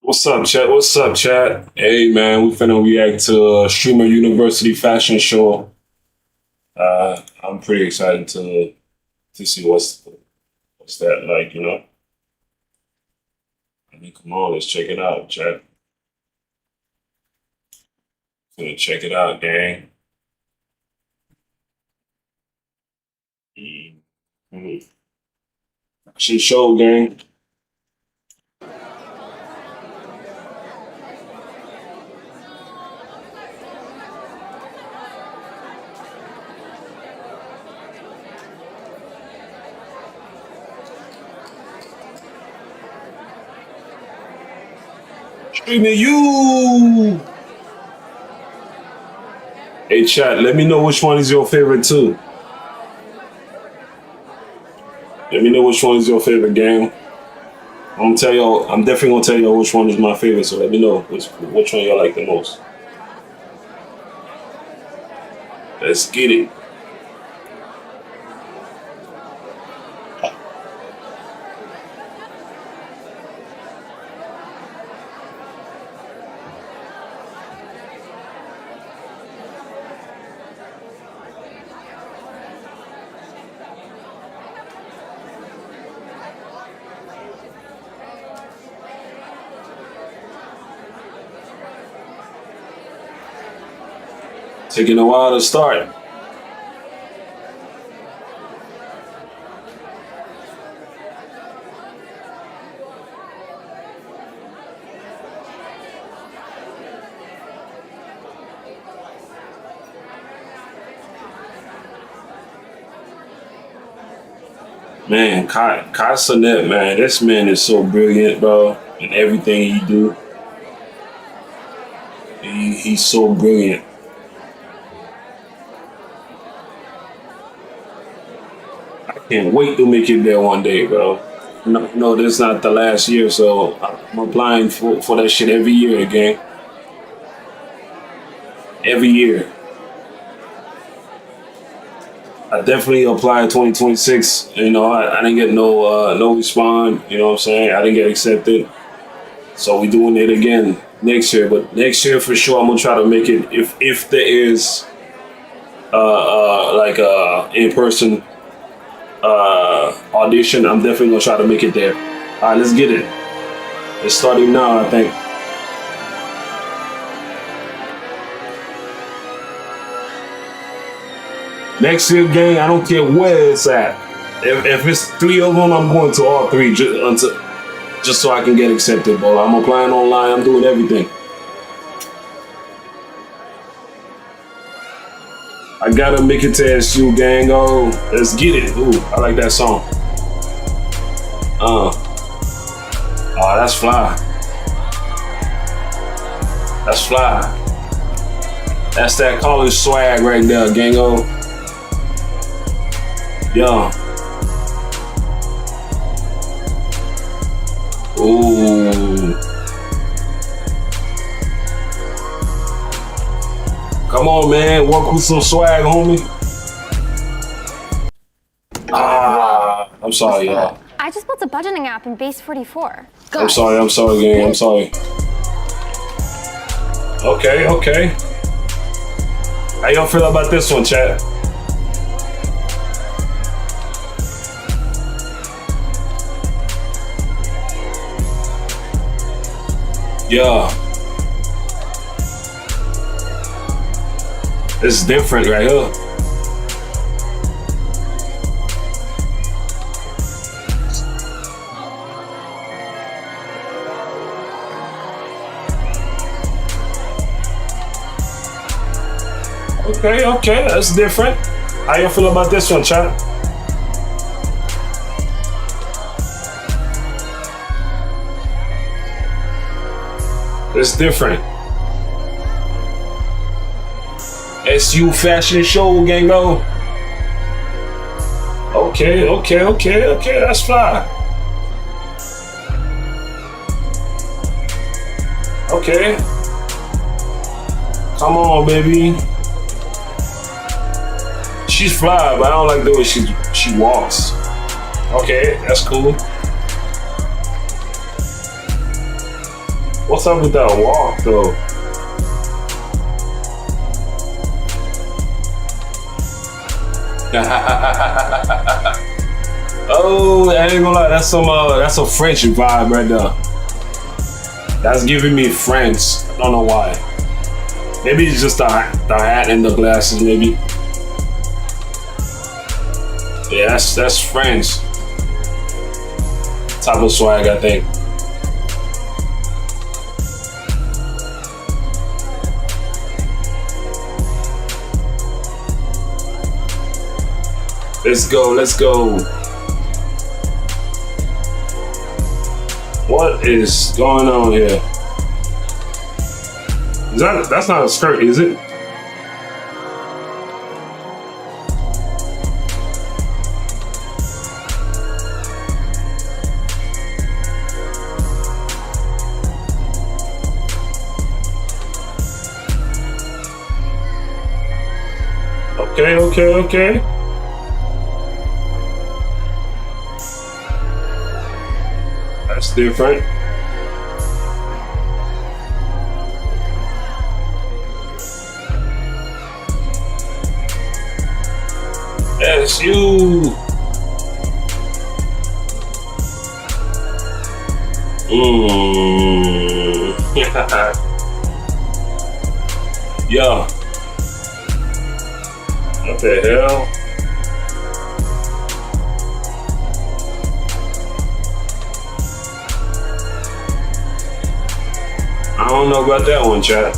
What's up, chat? What's up, chat? Hey, man, we finna react to Streamer University fashion show. I'm pretty excited to see what's that like. I mean, come on, let's check it out, chat. Gonna check it out, gang. Mhm. Fashion show, gang. Streaming you. Hey, chat. Let me know which one is your favorite too. Let me know which one is your favorite, gang. I'm gonna tell y'all. I'm definitely gonna tell y'all which one is my favorite. So let me know which one y'all like the most. Let's get it. Taking a while to start. Man, Kai Cenat, man, this man is so brilliant, bro. In everything he do, he's so brilliant. I can't wait to make it there one day, bro. No, this is not the last year, so I'm applying for that shit every year again. Every year. I definitely applied 2026. I didn't get no respond. You know what I'm saying? I didn't get accepted. So we doing it again next year. But next year for sure, I'm gonna try to make it. If there is like a in person audition, I'm definitely gonna try to make it there. All right, let's get it. It's starting now, I think. Next year, gang, I don't care where it's at. If it's three of them, I'm going to all three just so I can get accepted, bro. I'm applying online. I'm doing everything. I gotta make it to SU, gang. Oh, let's get it. Ooh, I like that song. Oh, that's fly. That's fly. That's that college swag right there, gango. Yeah. Ooh. Come on, man. Work with some swag, homie. I'm sorry, y'all. I just built a budgeting app in Base 44. I'm sorry, gang. I'm sorry. Okay. How y'all feel about this one, chat? Yeah. It's different right here. Okay, that's different. How you feel about this one, chat? It's different. SU fashion show, gango. Okay, that's fine. Okay. Come on, baby. She's fly, but I don't like the way she walks. Okay, that's cool. What's up with that walk though? Oh, I ain't gonna lie, that's a French vibe right there. That's giving me French. I don't know why. Maybe it's just the hat and the glasses, maybe. Yeah, that's French. Type of swag, I think. Let's go, let's go. What is going on here? That's not a skirt, is it? Okay. That's different. That's you. Yeah. What the hell? I don't know about that one, chat.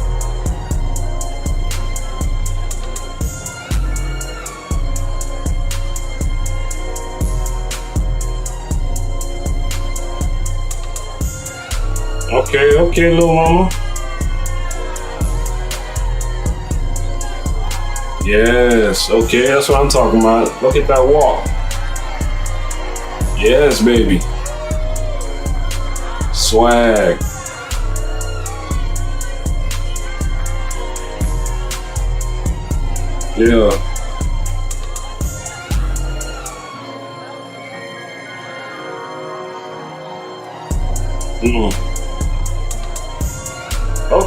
Okay, little mama. Yes, okay, that's what I'm talking about. Look at that walk. Yes, baby. Swag. Yeah.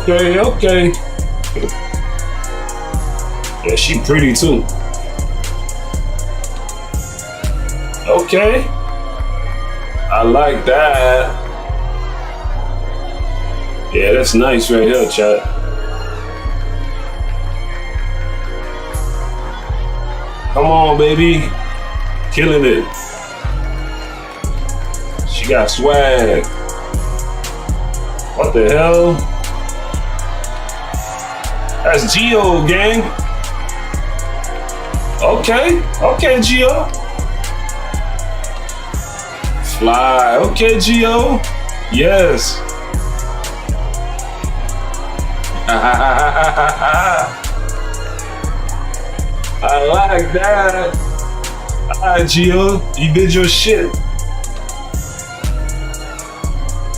Okay. Yeah, she pretty too. Okay. I like that. Yeah, that's nice right here, chat. Come on, baby. Killing it. She got swag. What the hell? That's Geo, gang. Okay, Geo. Fly. Okay, Geo. Yes. I like that. Alright, Gio, you did your shit.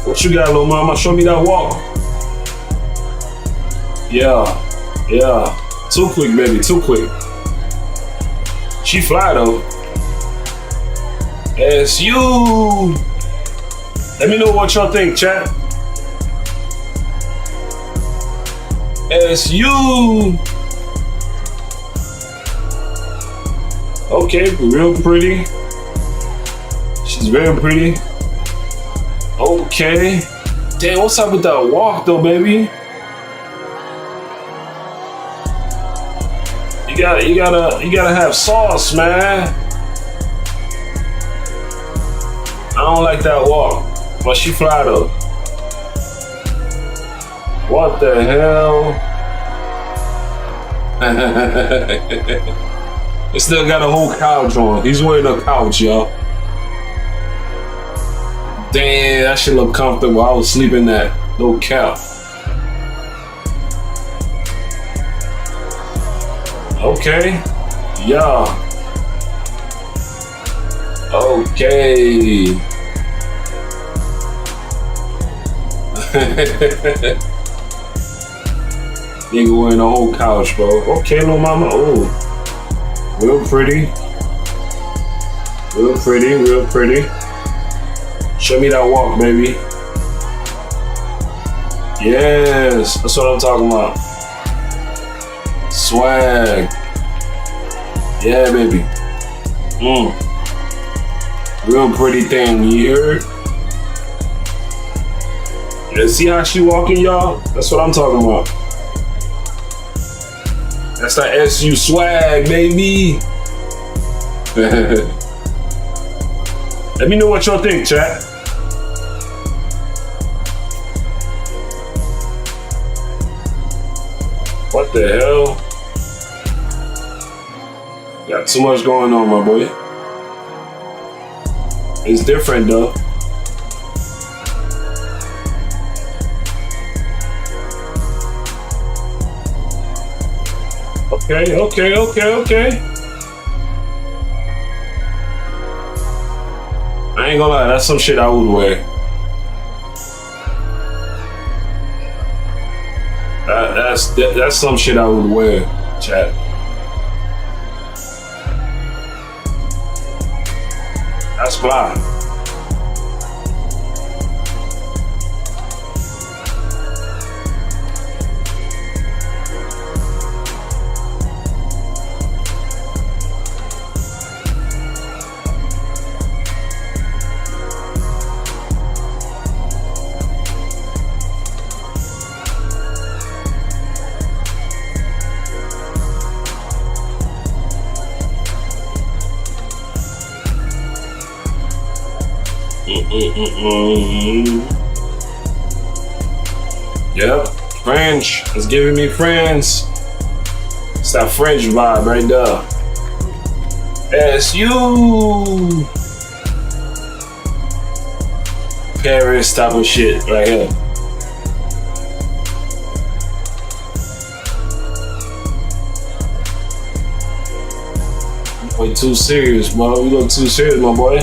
What you got, little mama? Show me that walk. Yeah. Too quick, baby, too quick. She fly though. It's you. Let me know what y'all think, chat. It's you. Okay, real pretty. She's very pretty. Okay. Damn, what's up with that walk though, baby? You gotta have sauce, man. I don't like that walk, but she fly though. What the hell? He still got a whole couch on. He's wearing a couch, y'all. Damn, that shit look comfortable. I was sleeping that. No cap. Okay. Yeah. Okay. Nigga wearing a whole couch, bro. Okay, little mama. Oh. Real pretty. Real pretty. Show me that walk, baby. Yes, that's what I'm talking about. Swag. Yeah, baby. Real pretty thing, you heard? Yeah, see how she walking, y'all? That's what I'm talking about. That's that SU swag, baby. Let me know what y'all think, chat. What the hell? Got too much going on, my boy. It's different, though. Okay. I ain't gonna lie, that's some shit I would wear. That's some shit I would wear, chat. That's fly. Yep, French. It's giving me French. It's that French vibe right there. SU Paris type of shit right here. Way too serious, bro. You look too serious, my boy.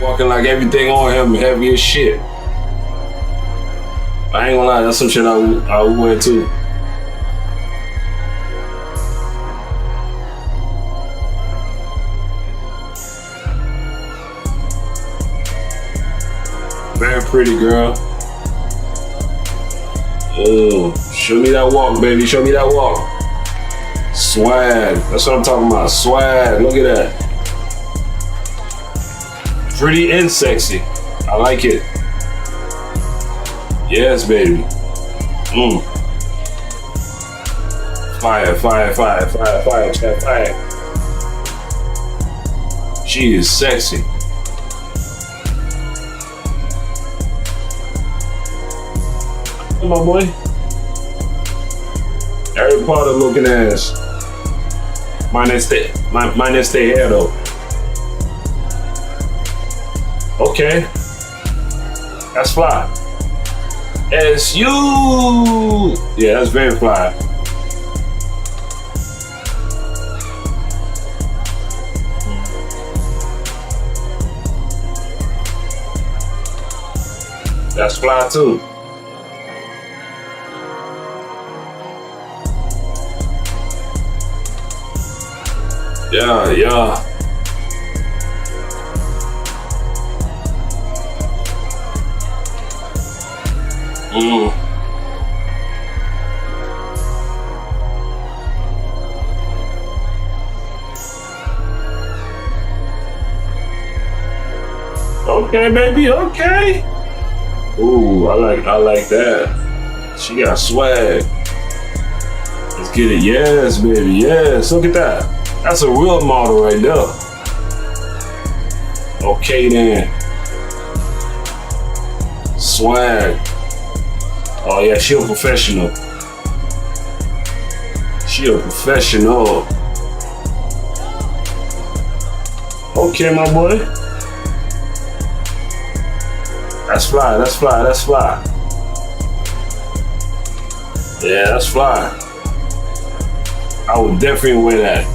Walking like everything on him heavy as shit. I ain't gonna lie, that's some shit I would wear too. Very pretty, girl. Oh, show me that walk, baby. Show me that walk. Swag. That's what I'm talking about. Swag. Look at that. Pretty and sexy. I like it. Yes, baby. Fire. She is sexy. My boy. Harry Potter looking ass. Minus the hair though. Okay. That's fly. SU. Yeah, that's very fly. That's fly too. Yeah. Okay, baby, okay. Ooh, I like that. She got swag. Let's get it. Yes, baby, yes. Look at that. That's a real model right there. Okay then. Swag. Oh yeah, she a professional. Okay, my boy. That's fly. Yeah, that's fly. I would definitely wear that.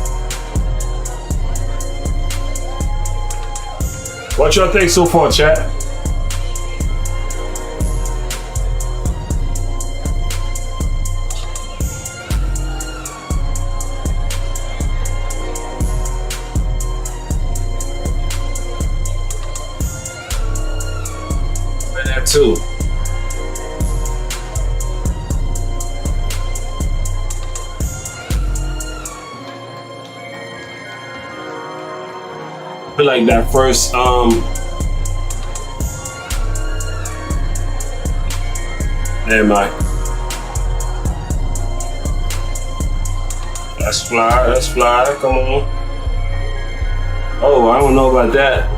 What y'all think so far, chat? That too. I feel like that first never mind. That's fly, come on. Oh, I don't know about that.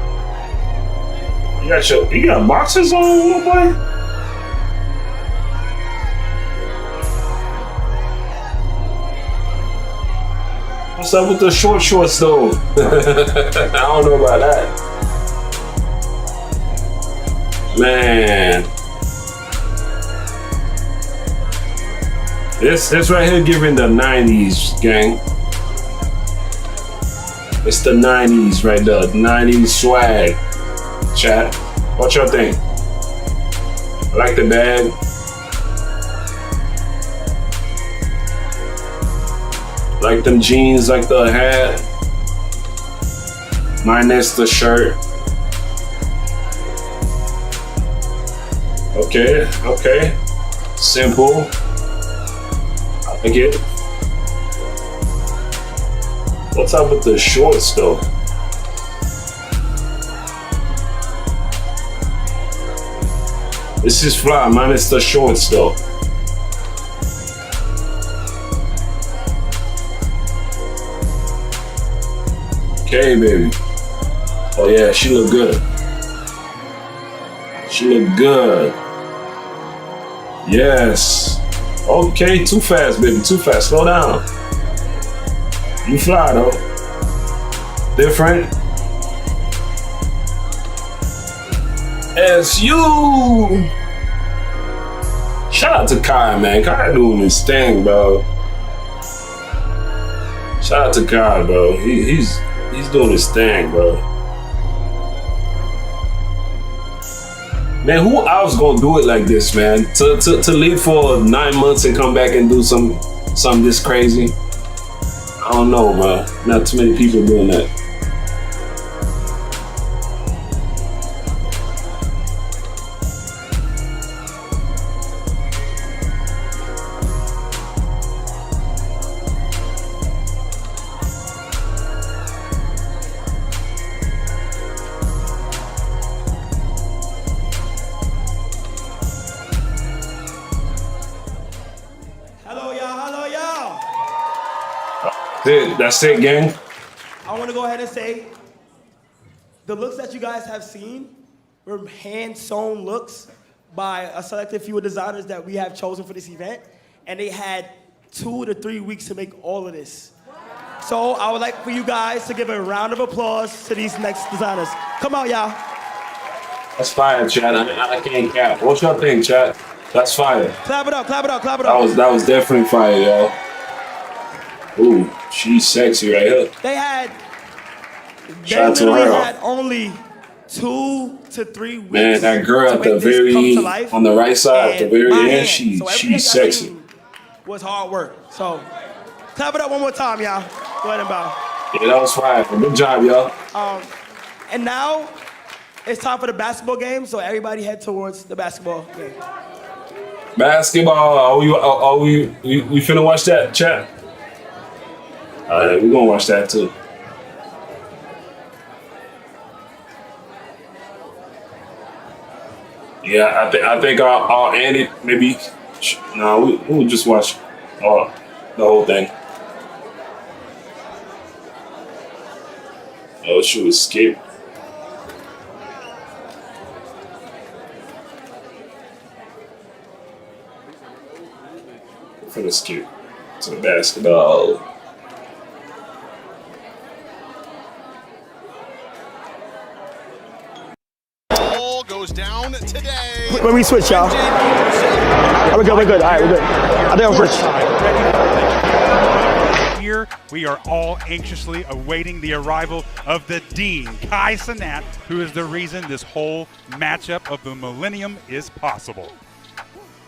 You got boxes on, little boy? What's up with the shorts though? I don't know about that. Man. This right here giving the 90s, gang. It's the 90s right there. 90s swag. Chat. What y'all think? I like the bag. Like them jeans, like the hat. Minus the shirt. Okay. Simple. I like it. What's up with the shorts though? This is fly, minus the shorts though. Okay, baby. Oh yeah, she look good. She look good. Yes. Okay, too fast, baby, too fast. Slow down. You fly though. Different. As you. Shout out to Kai, man. Kai doing his thing, bro. Shout out to Kai, bro. He's doing his thing, bro. Man, who else gonna do it like this, man? To leave for 9 months and come back and do something this crazy? I don't know, bro. Not too many people doing that. That's it, gang. I want to go ahead and say the looks that you guys have seen were hand-sewn looks by a selected few designers that we have chosen for this event, and they had 2 to 3 weeks to make all of this. So I would like for you guys to give a round of applause to these next designers. Come on, y'all. That's fire, chat. I can't cap. What y'all think, chat? That's fire. Clap it up, clap it up, clap it up. That was definitely fire, y'all. Ooh, she's sexy right here. They Shout literally to her. had only 2 to 3 weeks. Man, that girl at the very on the right side, at the very end, she's sexy. Was hard work. So clap it up one more time, y'all. Go ahead and bow. Yeah, that was fire. Good job, y'all. And now it's time for the basketball game. So everybody head towards the basketball game. Basketball. We finna watch that, chat? All right, we're gonna watch that too. Yeah, I think I'll end it. Maybe. No, we'll just watch the whole thing. Oh, shoot, escape. We're finna skip to the basketball. Down today. When we switch, y'all. We're good. All right, we're good. I think I'll switch. here, we are all anxiously awaiting the arrival of the Dean, Kai Cenat, who is the reason this whole matchup of the millennium is possible.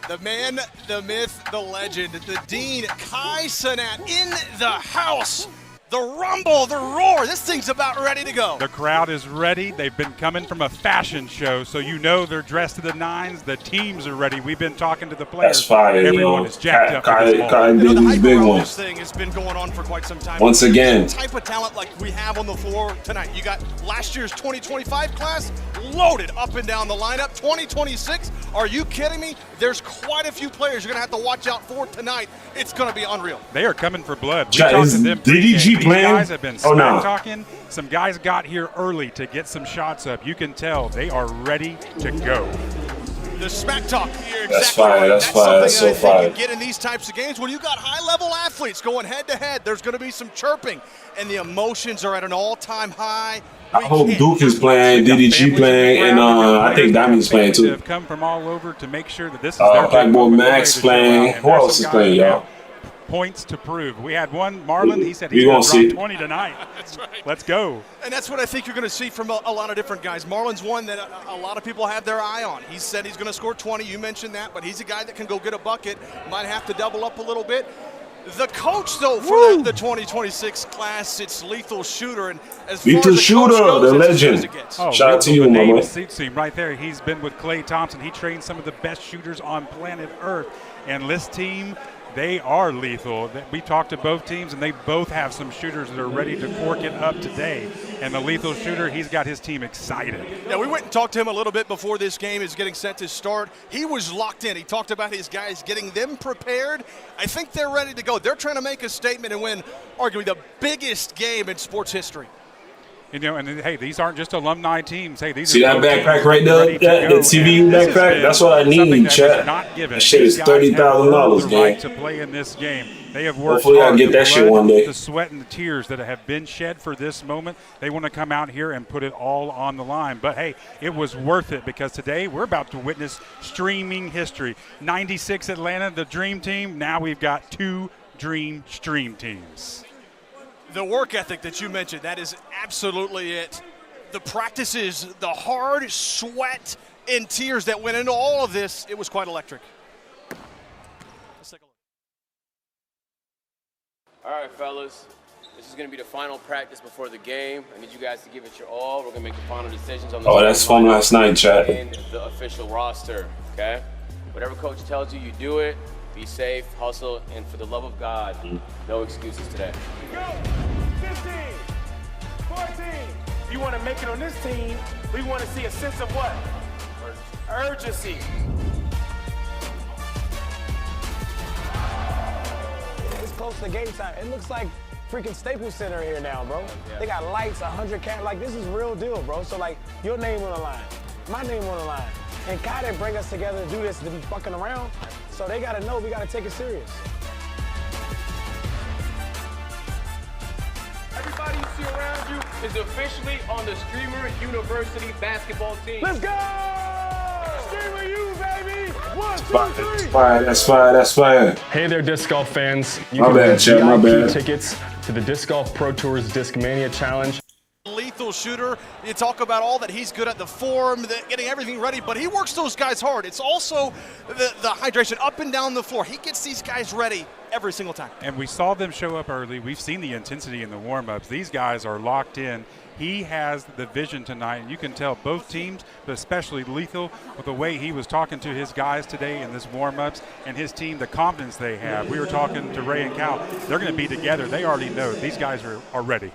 The man, the myth, the legend, the Dean, Kai Cenat in the house. The rumble, the roar, this thing's about ready to go. The crowd is ready. They've been coming from a fashion show, so you know they're dressed to the nines. The teams are ready. We've been talking to the players. That's fire, Everyone yo. is jacked up. Kai for this Kai moment. did The these big hyper ones. thing has been going on for quite some time. Once again. The type of talent like we have on the floor tonight. You got last year's 2025 class loaded up and down the lineup. 2026, are you kidding me? There's quite a few players you're going to have to watch out for tonight. It's going to be unreal. They are coming for blood. We Chat, talked is to them DDG pregame. These playing? guys have been Oh, no. smack talking. Some guys got here early to get some shots up. You can tell they are ready to go. The smack talk. You're That's exactly fire, right. that's fire, something that's that I so think fire. you get in these types of games when you got high-level athletes going head-to-head. There's going to be some chirping, and the emotions are at an all-time high. I hope Duke is playing, DDG playing, and I think Diamond's playing too. Have come from all over to make sure that this is their big Blackboard moment. They're Max ready to show playing. out. And Who there's else some is guys playing, that y'all? have points to prove. We had one, Marlon. He said We he's gonna going to see. drop 20 tonight. That's right. Let's go. And that's what I think you're going to see from a lot of different guys. Marlon's one that a lot of people have their eye on. He said he's going to score 20. You mentioned that, but he's a guy that can go get a bucket. Might have to double up a little bit. The coach, though, for the 2026 class, it's Lethal Shooter. And as far Lethal as the Shooter, coach goes, the it's as good as legend. it gets. Oh, Shout out to Lethal, you, the name mama. suits him right there. He's been with Klay Thompson. He trained some of the best shooters on planet Earth. And this team, they are lethal. We talked to both teams, and they both have some shooters that are ready to cork it up today. And the Lethal Shooter, he's got his team excited. Yeah, we went and talked to him a little bit before this game is getting set to start. He was locked in. He talked about his guys getting them prepared. I think they're ready to go. They're trying to make a statement and win arguably the biggest game in sports history. You know, and hey, these aren't just alumni teams. Hey, these See are that both backpack teams right there? ready to That go. TVU And this has backpack? been That's what I need, something that was chat. not given. That shit These is guys $30,000, have earned the right gang. to play in this game. They have worked Hopefully I hard. get The that shit blood, one day. The sweat and the tears that have been shed for this moment, they want to come out here and put it all on the line. But hey, it was worth it because today we're about to witness streaming history. 96 Atlanta, the Dream Team. Now we've got two Dream Stream teams. The work ethic that you mentioned, that is absolutely it. The practices, the hard sweat and tears that went into all of this, it was quite electric. Let's take a look. All right, fellas. This is going to be the final practice before the game. I need you guys to give it your all. We're going to make the final decisions on the Oh, that's fun last night, chat. and the official roster, okay? Whatever coach tells you, you do it. Be safe, hustle, and for the love of God, no excuses today. Go! 15, 14. If you want to make it on this team, we want to see a sense of what? Urgency. It's close to game time. It looks like freaking Staples Center here now, bro. They got lights, 100 cameras. Like, this is real deal, bro. So, like, your name on the line, my name on the line. And Kai didn't bring us together to do this, to be fucking around. So they got to know we got to take it serious. Everybody you see around you is officially on the Streamer University basketball team. Let's go! Streamer U, baby! 1, 2, That's 3. fire, that's fire, that's fire. Hey there, disc golf fans. You My can bad, win Chad, my VIP bad. tickets to the Disc Golf Pro Tour's Disc Mania Challenge. Lethal Shooter. You talk about all that he's good at, the form, getting everything ready, but he works those guys hard. It's also the hydration up and down the floor. He gets these guys ready every single time. And we saw them show up early. We've seen the intensity in the warm-ups. These guys are locked in. He has the vision tonight, and you can tell both teams, but especially Lethal, with the way he was talking to his guys today in this warm-ups and his team, the confidence they have. We were talking to Ray and Cal. They're going to be together. They already know these guys are ready.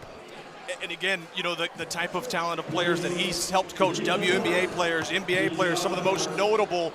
And again, you know, the type of talent of players that he's helped coach, WNBA players, NBA players, some of the most notable.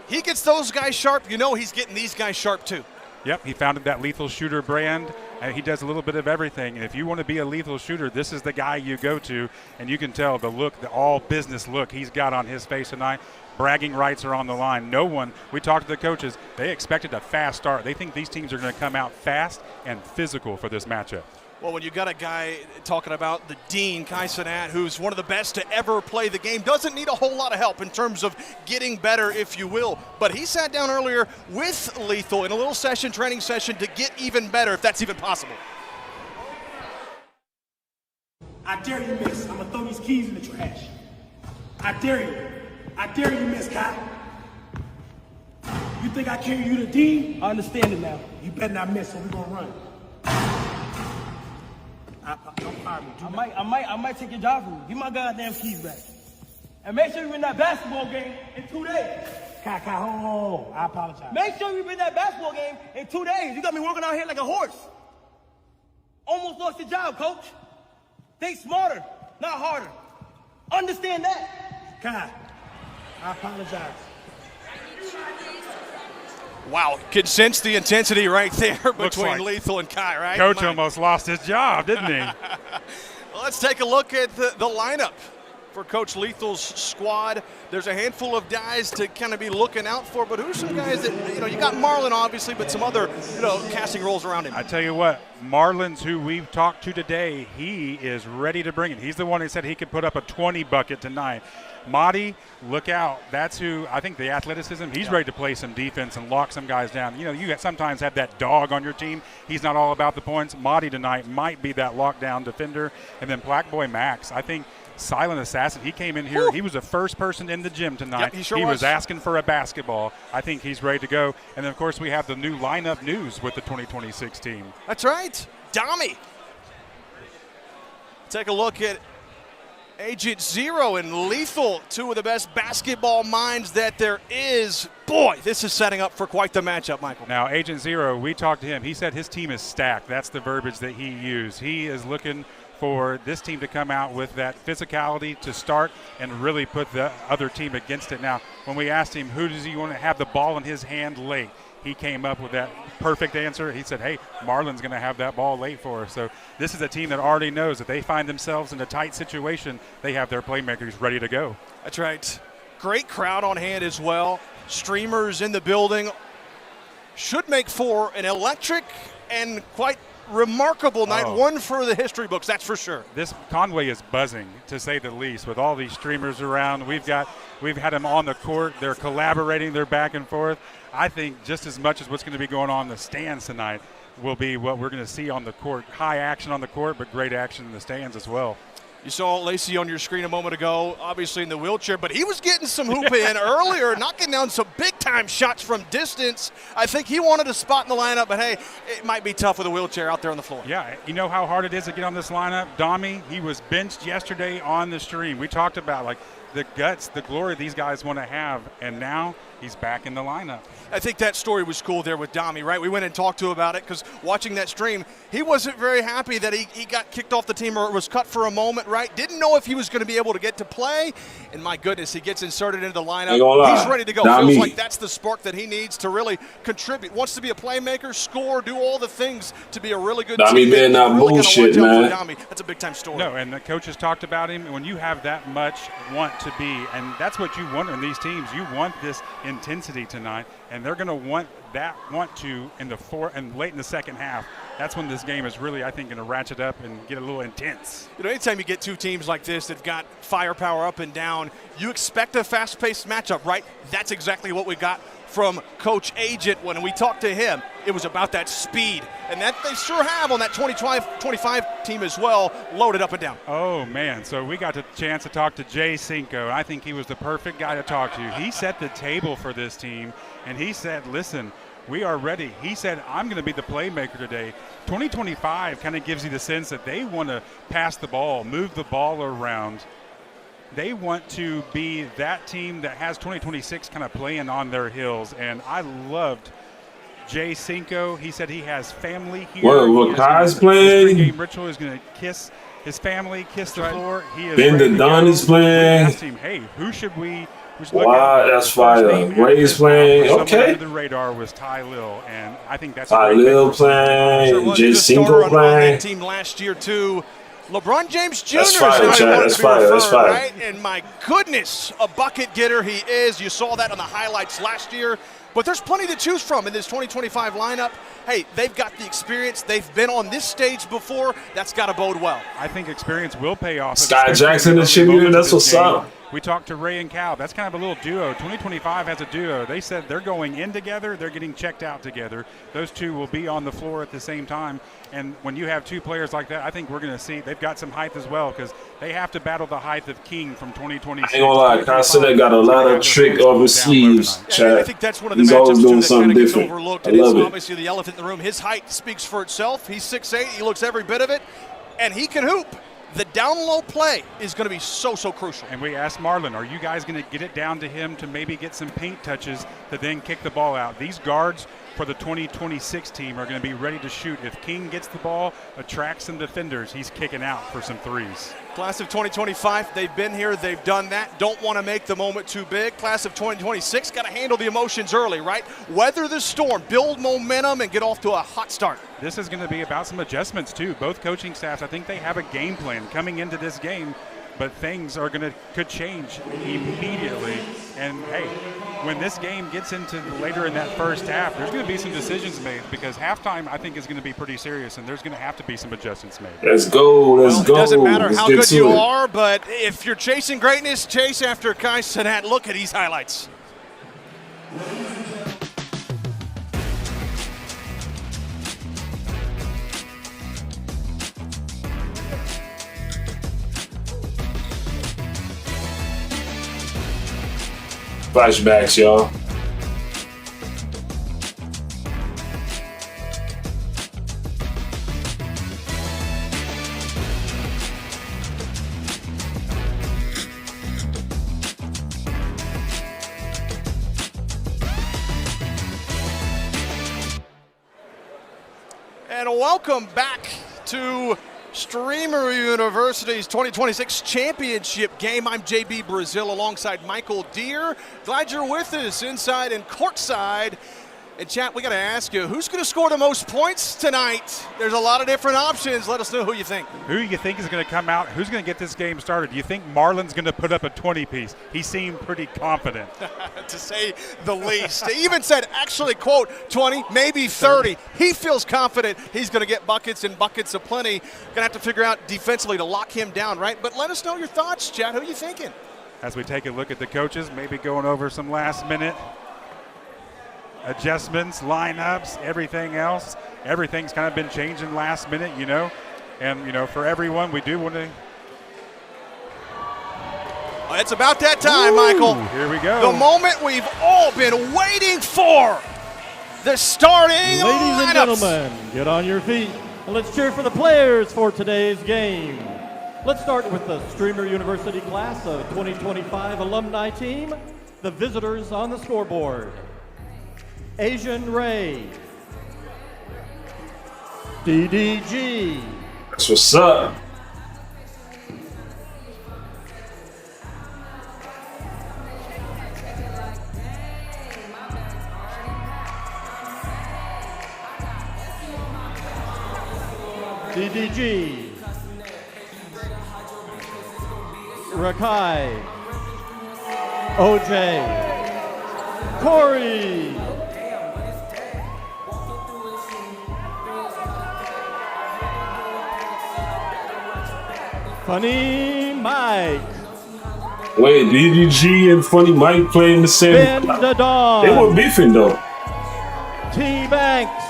He gets those guys sharp. You know he's getting these guys sharp too. Yep, he founded that Lethal Shooter brand, and he does a little bit of everything. And if you want to be a lethal shooter, this is the guy you go to, and you can tell the look, the all-business look he's got on his face tonight. Bragging rights are on the line. No one, we talked to the coaches, they expected a fast start. They think these teams are going to come out fast and physical for this matchup. Well, when you got a guy talking about the Dean, Kai Cenat, who's one of the best to ever play the game, doesn't need a whole lot of help in terms of getting better, if you will. But he sat down earlier with Lethal in a little session, training session, to get even better, if that's even possible. I dare you miss. I'm gonna throw these keys in the trash. I dare you. I dare you miss, Kai. You think I carry you to Dean? I understand it now. You better not miss or we're gonna run. Don't fire me. I might take your job from you. Give my goddamn keys back. And make sure you win that basketball game in 2 days. Kai, hold on. I apologize. Make sure you win that basketball game in 2 days. You got me working out here like a horse. Almost lost your job, coach. Think smarter, not harder. Understand that. Kai, I apologize. Wow, can sense the intensity right there between like Lethal and Kai, right? Coach almost lost his job, didn't he? Let's take a look at the lineup for Coach Lethal's squad. There's a handful of guys to kind of be looking out for, but who's some guys that, you got Marlon obviously, but some other, casting roles around him. I tell you what, Marlon's who we've talked to today, he is ready to bring it. He's the one who said he could put up a 20 bucket tonight. Mahdi, look out. That's who, I think the athleticism, he's ready to play some defense and lock some guys down. You sometimes have that dog on your team. He's not all about the points. Mahdi tonight might be that lockdown defender. And then Black Boy Max, I think silent assassin. He came in here. He was the first person in the gym tonight. Yep, he was asking for a basketball. I think he's ready to go. And then, of course, we have the new lineup news with the 2026 team. That's right. Dami. Take a look at Agent Zero and Lethal, two of the best basketball minds that there is. Boy, this is setting up for quite the matchup, Michael. Now, Agent Zero, we talked to him. He said his team is stacked. That's the verbiage that he used. He is looking for this team to come out with that physicality to start and really put the other team against it. Now, when we asked him who does he want to have the ball in his hand late, he came up with that perfect answer. He said, hey, Marlon's going to have that ball late for us. So this is a team that already knows that they find themselves in a tight situation, they have their playmakers ready to go. That's right. Great crowd on hand as well. Streamers in the building. Should make for an electric and quite remarkable night, one for the history books, that's for sure. This Conway is buzzing, to say the least, with all these streamers around. We've had them on the court. They're collaborating. They're back and forth. I think just as much as what's going to be going on in the stands tonight will be what we're going to see on the court. High action on the court, but great action in the stands as well. You saw Lacey on your screen a moment ago, obviously in the wheelchair, but he was getting some hoop in earlier, knocking down some big-time shots from distance. I think he wanted a spot in the lineup, but, hey, it might be tough with a wheelchair out there on the floor. Yeah, you know how hard it is to get on this lineup? Dami, he was benched yesterday on the stream. We talked about, the guts, the glory these guys want to have, and now he's back in the lineup. I think that story was cool there with Dami, right? We went and talked to him about it because watching that stream, he wasn't very happy that he got kicked off the team or was cut for a moment, right? Didn't know if he was going to be able to get to play. And my goodness, he gets inserted into the lineup. He's ready to go. Dami. Feels like that's the spark that he needs to really contribute. Wants to be a playmaker, score, do all the things to be a really good Dami teammate. better not Really bullshit, gotta watch out man. for Dami. That's a big-time story. No, and the coaches talked about him. When you have that much want to be, and that's what you want in these teams. You want this intensity tonight, and they're going to want to in the and late in the second half. That's when this game is really, I think, going to ratchet up and get a little intense. Anytime you get two teams like this that've got firepower up and down, you expect a fast-paced matchup, right? That's exactly what we got from Coach Agent when we talked to him. It was about that speed, and that they sure have on that 25 team as well, loaded up and down. Oh, man. So we got the chance to talk to Jay Cinco, and I think he was the perfect guy to talk to. He set the table for this team, and he said, listen, we are ready. He said, I'm going to be the playmaker today. 2025 kind of gives you the sense that they want to pass the ball, move the ball around. They want to be that team that has 2026 kind of playing on their heels. And I loved Jay Cinco. He said he has family here. What Kai's playing? His game ritual is going to kiss his family, kiss the floor. He is Ben the Don is playing. We asked him, hey, who should we Wow, that's fire. Ray's playing. Okay. Under the radar was Ty Lil, and I think that's Ty Lil playing. Jay Cinco on playing. that team last year too. LeBron James Jr. That's is fire, how he Chad. wanted That's to be fire. That's referred, fire. right? And my goodness, a bucket getter he is. You saw that on the highlights last year. But there's plenty to choose from in this 2025 lineup. Hey, they've got the experience. They've been on this stage before. That's got to bode well. I think experience will pay off. Sky especially Jackson in the and early Shimmy, moments of that's this what's game. up. We talked to Ray and Cal. That's kind of a little duo. 2025 has a duo. They said they're going in together. They're getting checked out together. Those two will be on the floor at the same time. And when you have two players like that, I think we're going to see they've got some height as well because they have to battle the height of King from 2026. I ain't gonna lie, Constant got a lot of trick up his sleeves, Yeah, Chad. I think that's one of the He's always matchups doing too that kind something of gets different. overlooked. I It is love it. obviously the elephant in the room. His height speaks for itself. He's 6'8". He looks every bit of it, and he can hoop. The down-low play is going to be so crucial. And we asked Marlon, are you guys going to get it down to him to maybe get some paint touches to then kick the ball out? These guards for the 2026 team are going to be ready to shoot. If King gets the ball, attracts some defenders, he's kicking out for some threes. Class of 2025, they've been here, they've done that. Don't want to make the moment too big. Class of 2026, got to handle the emotions early, right? Weather the storm, build momentum, and get off to a hot start. This is going to be about some adjustments too. Both coaching staffs, I think they have a game plan coming into this game, but things are could change immediately. And hey, when this game gets into later in that first half, there's going to be some decisions made because halftime I think is going to be pretty serious, and there's going to have to be some adjustments made. Let's go. Let's go. It doesn't matter Let's how get good to you it. are, but if you're chasing greatness, chase after Kai Cenat. Look at these highlights. Flashbacks, y'all. And welcome back to Streamer University's 2026 championship game. I'm JB Brazil alongside Michael Deere. Glad you're with us inside and courtside. And chat, we got to ask you, who's going to score the most points tonight? There's a lot of different options. Let us know who you think. Who you think is going to come out? Who's going to get this game started? Do you think Marlon's going to put up a 20-piece? He seemed pretty confident. To say the least. He even said, actually, quote, 20, maybe 30. He feels confident he's going to get buckets and buckets aplenty. Going to have to figure out defensively to lock him down, right? But let us know your thoughts, chat. Who are you thinking? As we take a look at the coaches, maybe going over some last-minute adjustments, lineups, everything else. Everything's kind of been changing last minute, you know. And, you know, for everyone, we do want to. It's about that time, Michael. Here we go. The moment we've all been waiting for. The starting Ladies and lineups. gentlemen, get on your feet and let's cheer for the players for today's game. Let's start with the Streamer University class of 2025 alumni team. The visitors on the scoreboard: Asian Ray, DDG, That's what's up. DDG, Rakai, OJ, Corey, Funny Mike, Wait, DDG and Funny Mike playing the same. Ben the Dawn, They were beefing though. T Banks,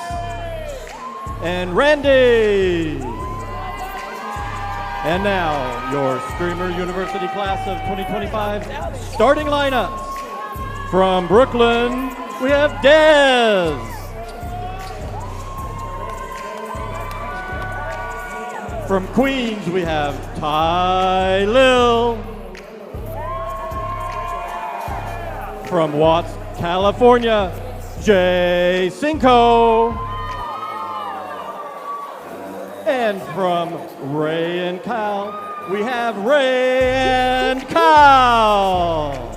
and Randy. And now, your Streamer University class of 2025 starting lineups. From Brooklyn, we have Dez. From Queens, we have Ty Lil. From Watts, California, Jay Cinco. And from Ray and Kyle, we have Ray and Kyle.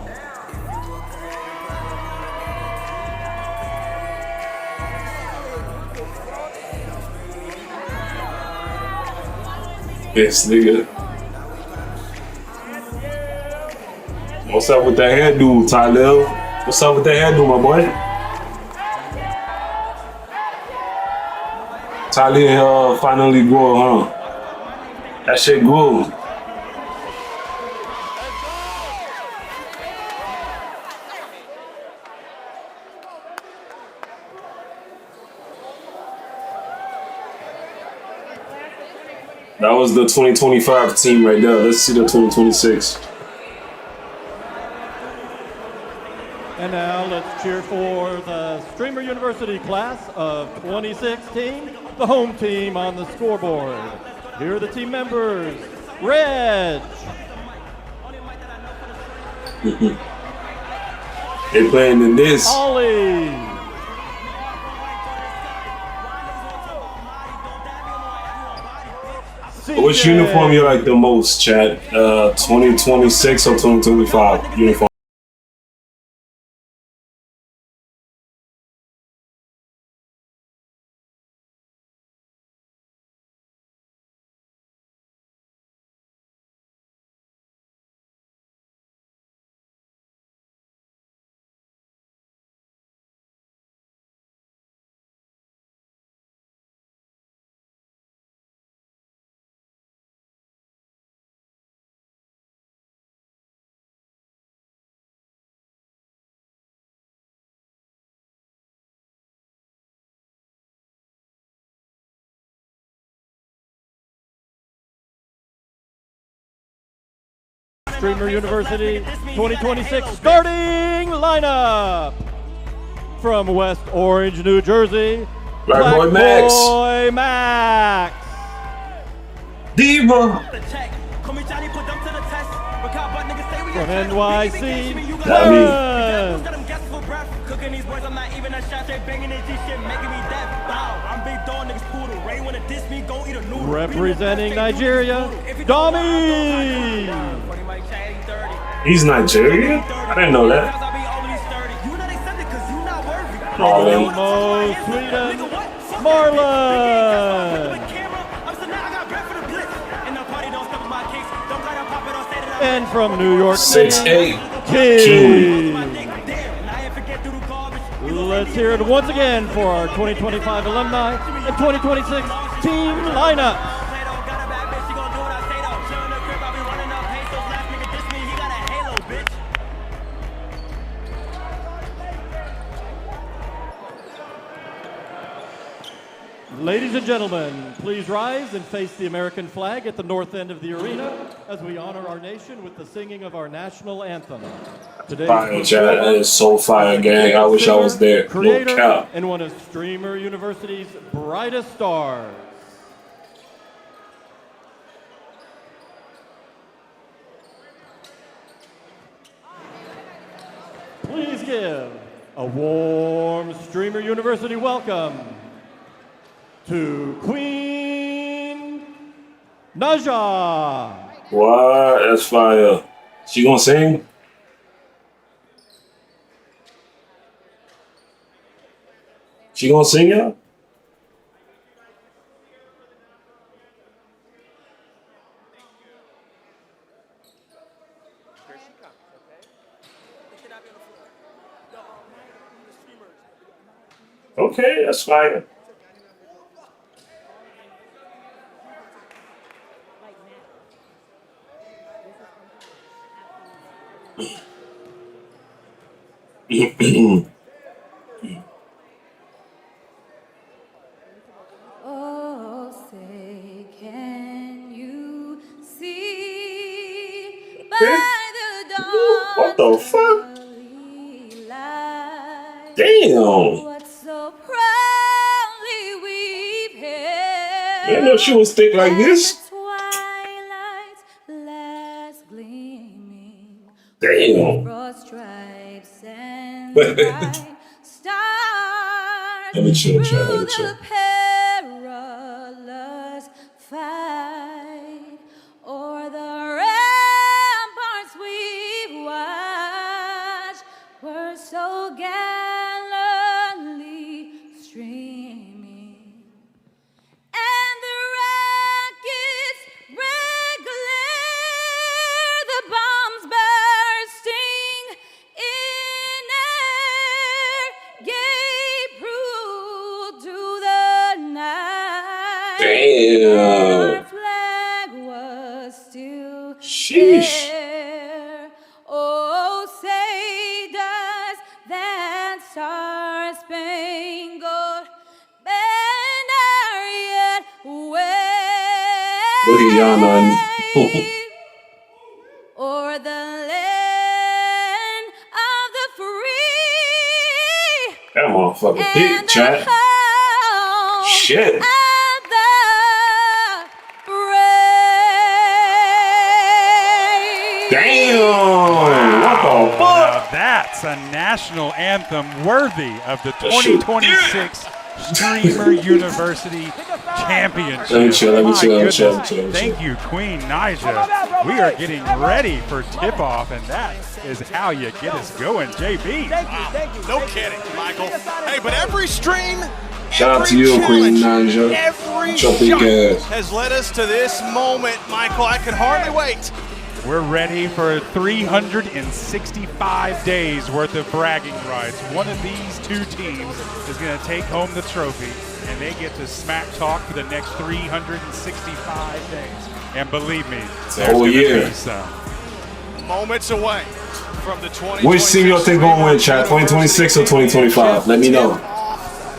This nigga. What's up with that hairdo, Tyler? What's up with that hairdo, my boy? Tyler finally grew, huh? That shit grew. That was the 2025 team right there. Let's see the 2026. And now let's cheer for the Streamer University class of 2016, the home team on the scoreboard. Here are the team members. Reg. They playing in this. Ollie. Which uniform you like the most, Chad? 2026 or 2025 uniform? Streamer University 2026 starting lineup. From West Orange, New Jersey, Black Boy Max. Boy Max. Diva. From NYC, Damn. Cooking these words, I'm not even a shot, they banging this shit, making me deaf. Bow, I'm big dog, niggas poodle. Ray wanna diss me, go eat a noodle. Representing Nigeria, Domi. He's Nigerian? I didn't know that. Marlon. Mo Sweden, Marlon. And from New York City, 6'8". King. Let's hear it once again for our 2025 alumni and 2026 team lineup. Ladies and gentlemen, please rise and face the American flag at the north end of the arena as we honor our nation with the singing of our national anthem. Fire, Chad. That is so fire, gang. I wish I was there. No Creator cap. and one of Streamer University's brightest stars. Please give a warm Streamer University welcome to Queen Naja. What? That's fire. She gonna sing? She gonna sing, y'all? Okay, that's fire. Oh, say, can you see by the dawn's What the fuck? early light Damn. what so proudly we've held? I didn't know she was thick like this. At the twilight's last gleaming, Damn. broad stripes and bright stars Let me chill, Chad. Let through me chill. the perilous fight o'er the ramparts we've watched were so gallantly streaming, and the rockets Damn. flag was still Sheesh. there. Oh, say does that star-spangled banner yet Look at y'all, man. wave o'er the land of the free That motherfucker and big, the chat. home Shit. of the brave. Damn. What the fuck? Now that's a national anthem worthy of the 2026 Streamer University Championship. Let me chill, let me My chill, let me chill, goodness. let me chill, let me Thank you, Queen Nija. We are getting ready for tip-off, and that is how you get us going, JB. No kidding, Michael. Hey, but every stream, Shout out every to you, Queen challenge, Nanja. every Jump big shot ass. has led us to this moment, Michael. I can hardly wait. We're ready for 365 days worth of bragging rights. One of these two teams is going to take home the trophy, and they get to smack talk for the next 365 days. And believe me, there's whole going to year. be some. Moments away from the 2026 Which team y'all think gonna win, chat? 2026 or 2025? Let me know.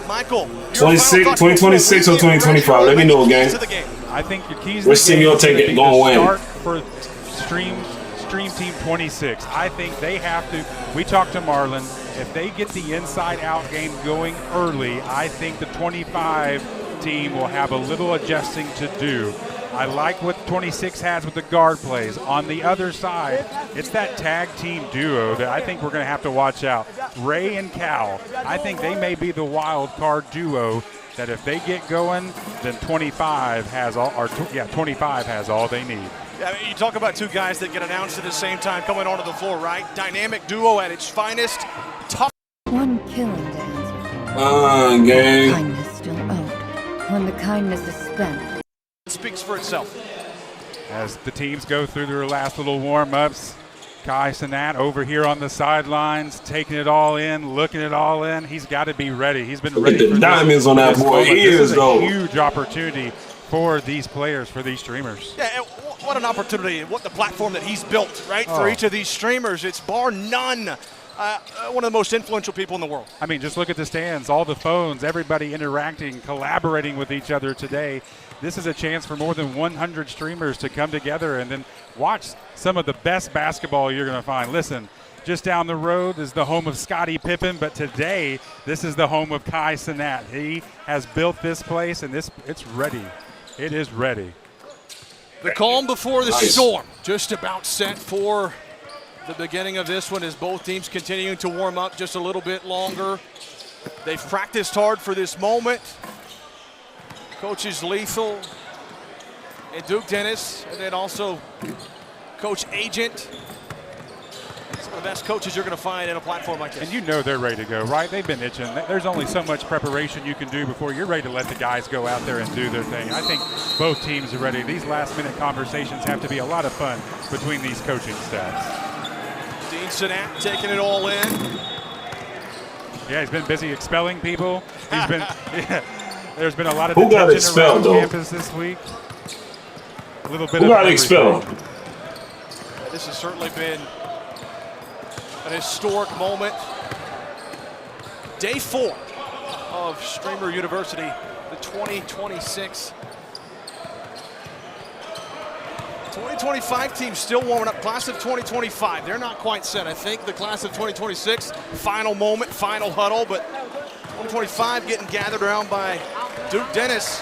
Michael, 2026 or 2025? Let me know, gang. I think your keys Which to the team game y'all is think gonna it be gonna the win? start for Stream Team 26. I think they have to. We talked to Marlon. If they get the inside-out game going early, I think the 25 team will have a little adjusting to do. I like what 26 has with the guard plays. On the other side, it's that tag team duo that I think we're going to have to watch out. Ray and Cal, I think they may be the wild card duo that if they get going, then 25 has all, 25 has all they need. I mean, you talk about two guys that get announced at the same time coming onto the floor, right? Dynamic duo at its finest. Tough. One killing to answer for. Gang. Kindness still owed. When the kindness is spent. Speaks for itself. As the teams go through their last little warm-ups, Kai Cenat over here on the sidelines, taking it all in, looking it all in. He's got to be ready. He's been Look ready at the for diamonds on that boy moment. ears, This is though. a huge opportunity for these players, for these streamers. Yeah, and what an opportunity, what the platform that he's built, right? Oh. For each of these streamers, it's bar none one of the most influential people in the world. I mean, just look at the stands, all the phones, everybody interacting, collaborating with each other today. This is a chance for more than 100 streamers to come together and then watch some of the best basketball you're going to find. Listen, just down the road is the home of Scottie Pippen, but today this is the home of Kai Cenat. He has built this place, and it's ready. It is ready. The calm before the Nice. storm, just about set for the beginning of this one as both teams continuing to warm up just a little bit longer. They've practiced hard for this moment. Coaches Lethal and Duke Dennis, and then also Coach Agent. Some of the best coaches you're going to find in a platform like this. And you know they're ready to go, right? They've been itching. There's only so much preparation you can do before you're ready to let the guys go out there and do their thing. I think both teams are ready. These last-minute conversations have to be a lot of fun between these coaching staffs. Dean Cenat taking it all in. Yeah, he's been busy expelling people. He's been there's been a lot of Who got detention expelled, around though? campus this week. A little bit Who of got everything. expelled? This has certainly been an historic moment. Day 4 of Streamer University, the 2026. 2025 team still warming up. Class of 2025, they're not quite set. I think the class of 2026, final moment, final huddle, but 2025 getting gathered around by Duke Dennis.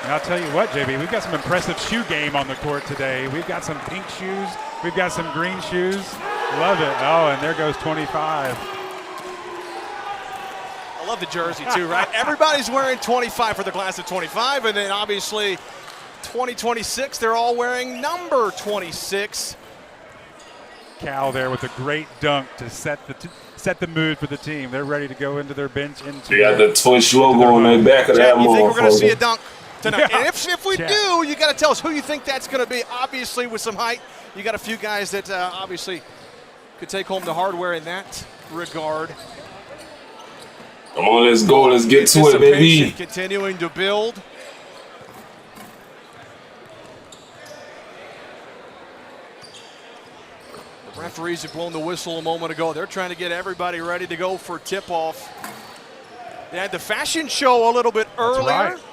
And I'll tell you what, JB, we've got some impressive shoe game on the court today. We've got some pink shoes. We've got some green shoes. Love it. Oh, and there goes 25. I love the jersey too, right? Everybody's wearing 25 for the class of 25, and then obviously 2026, they're all wearing number 26. Cal there with a great dunk to set the mood for the team. They're ready to go into their bench. They got the Twitch logo on the back of that Chet, you think we're going to see a motherfucker. dunk tonight? Yeah. And if we Chet. do, you got to tell us who you think that's going to be. Obviously, with some height, you got a few guys that obviously could take home the hardware in that regard. Come on, let's go. Let's get to it, Anticipation baby. continuing to build. referees had blown the whistle a moment ago. They're trying to get everybody ready to go for tip-off. They had the fashion show a little bit earlier. That's right.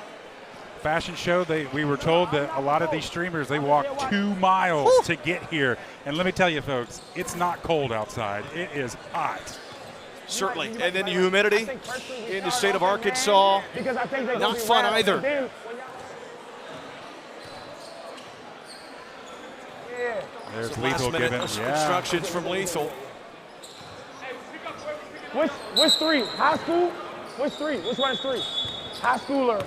Fashion show, we were told that a lot of these streamers, they walk 2 miles to get here. And let me tell you, folks, it's not cold outside. It is hot. Certainly. And then the humidity in the state of Arkansas, not fun either. There's Some Lethal last-minute giving instructions from Lethal. Which 3? High school? Which 3? Which one is 3? High schooler.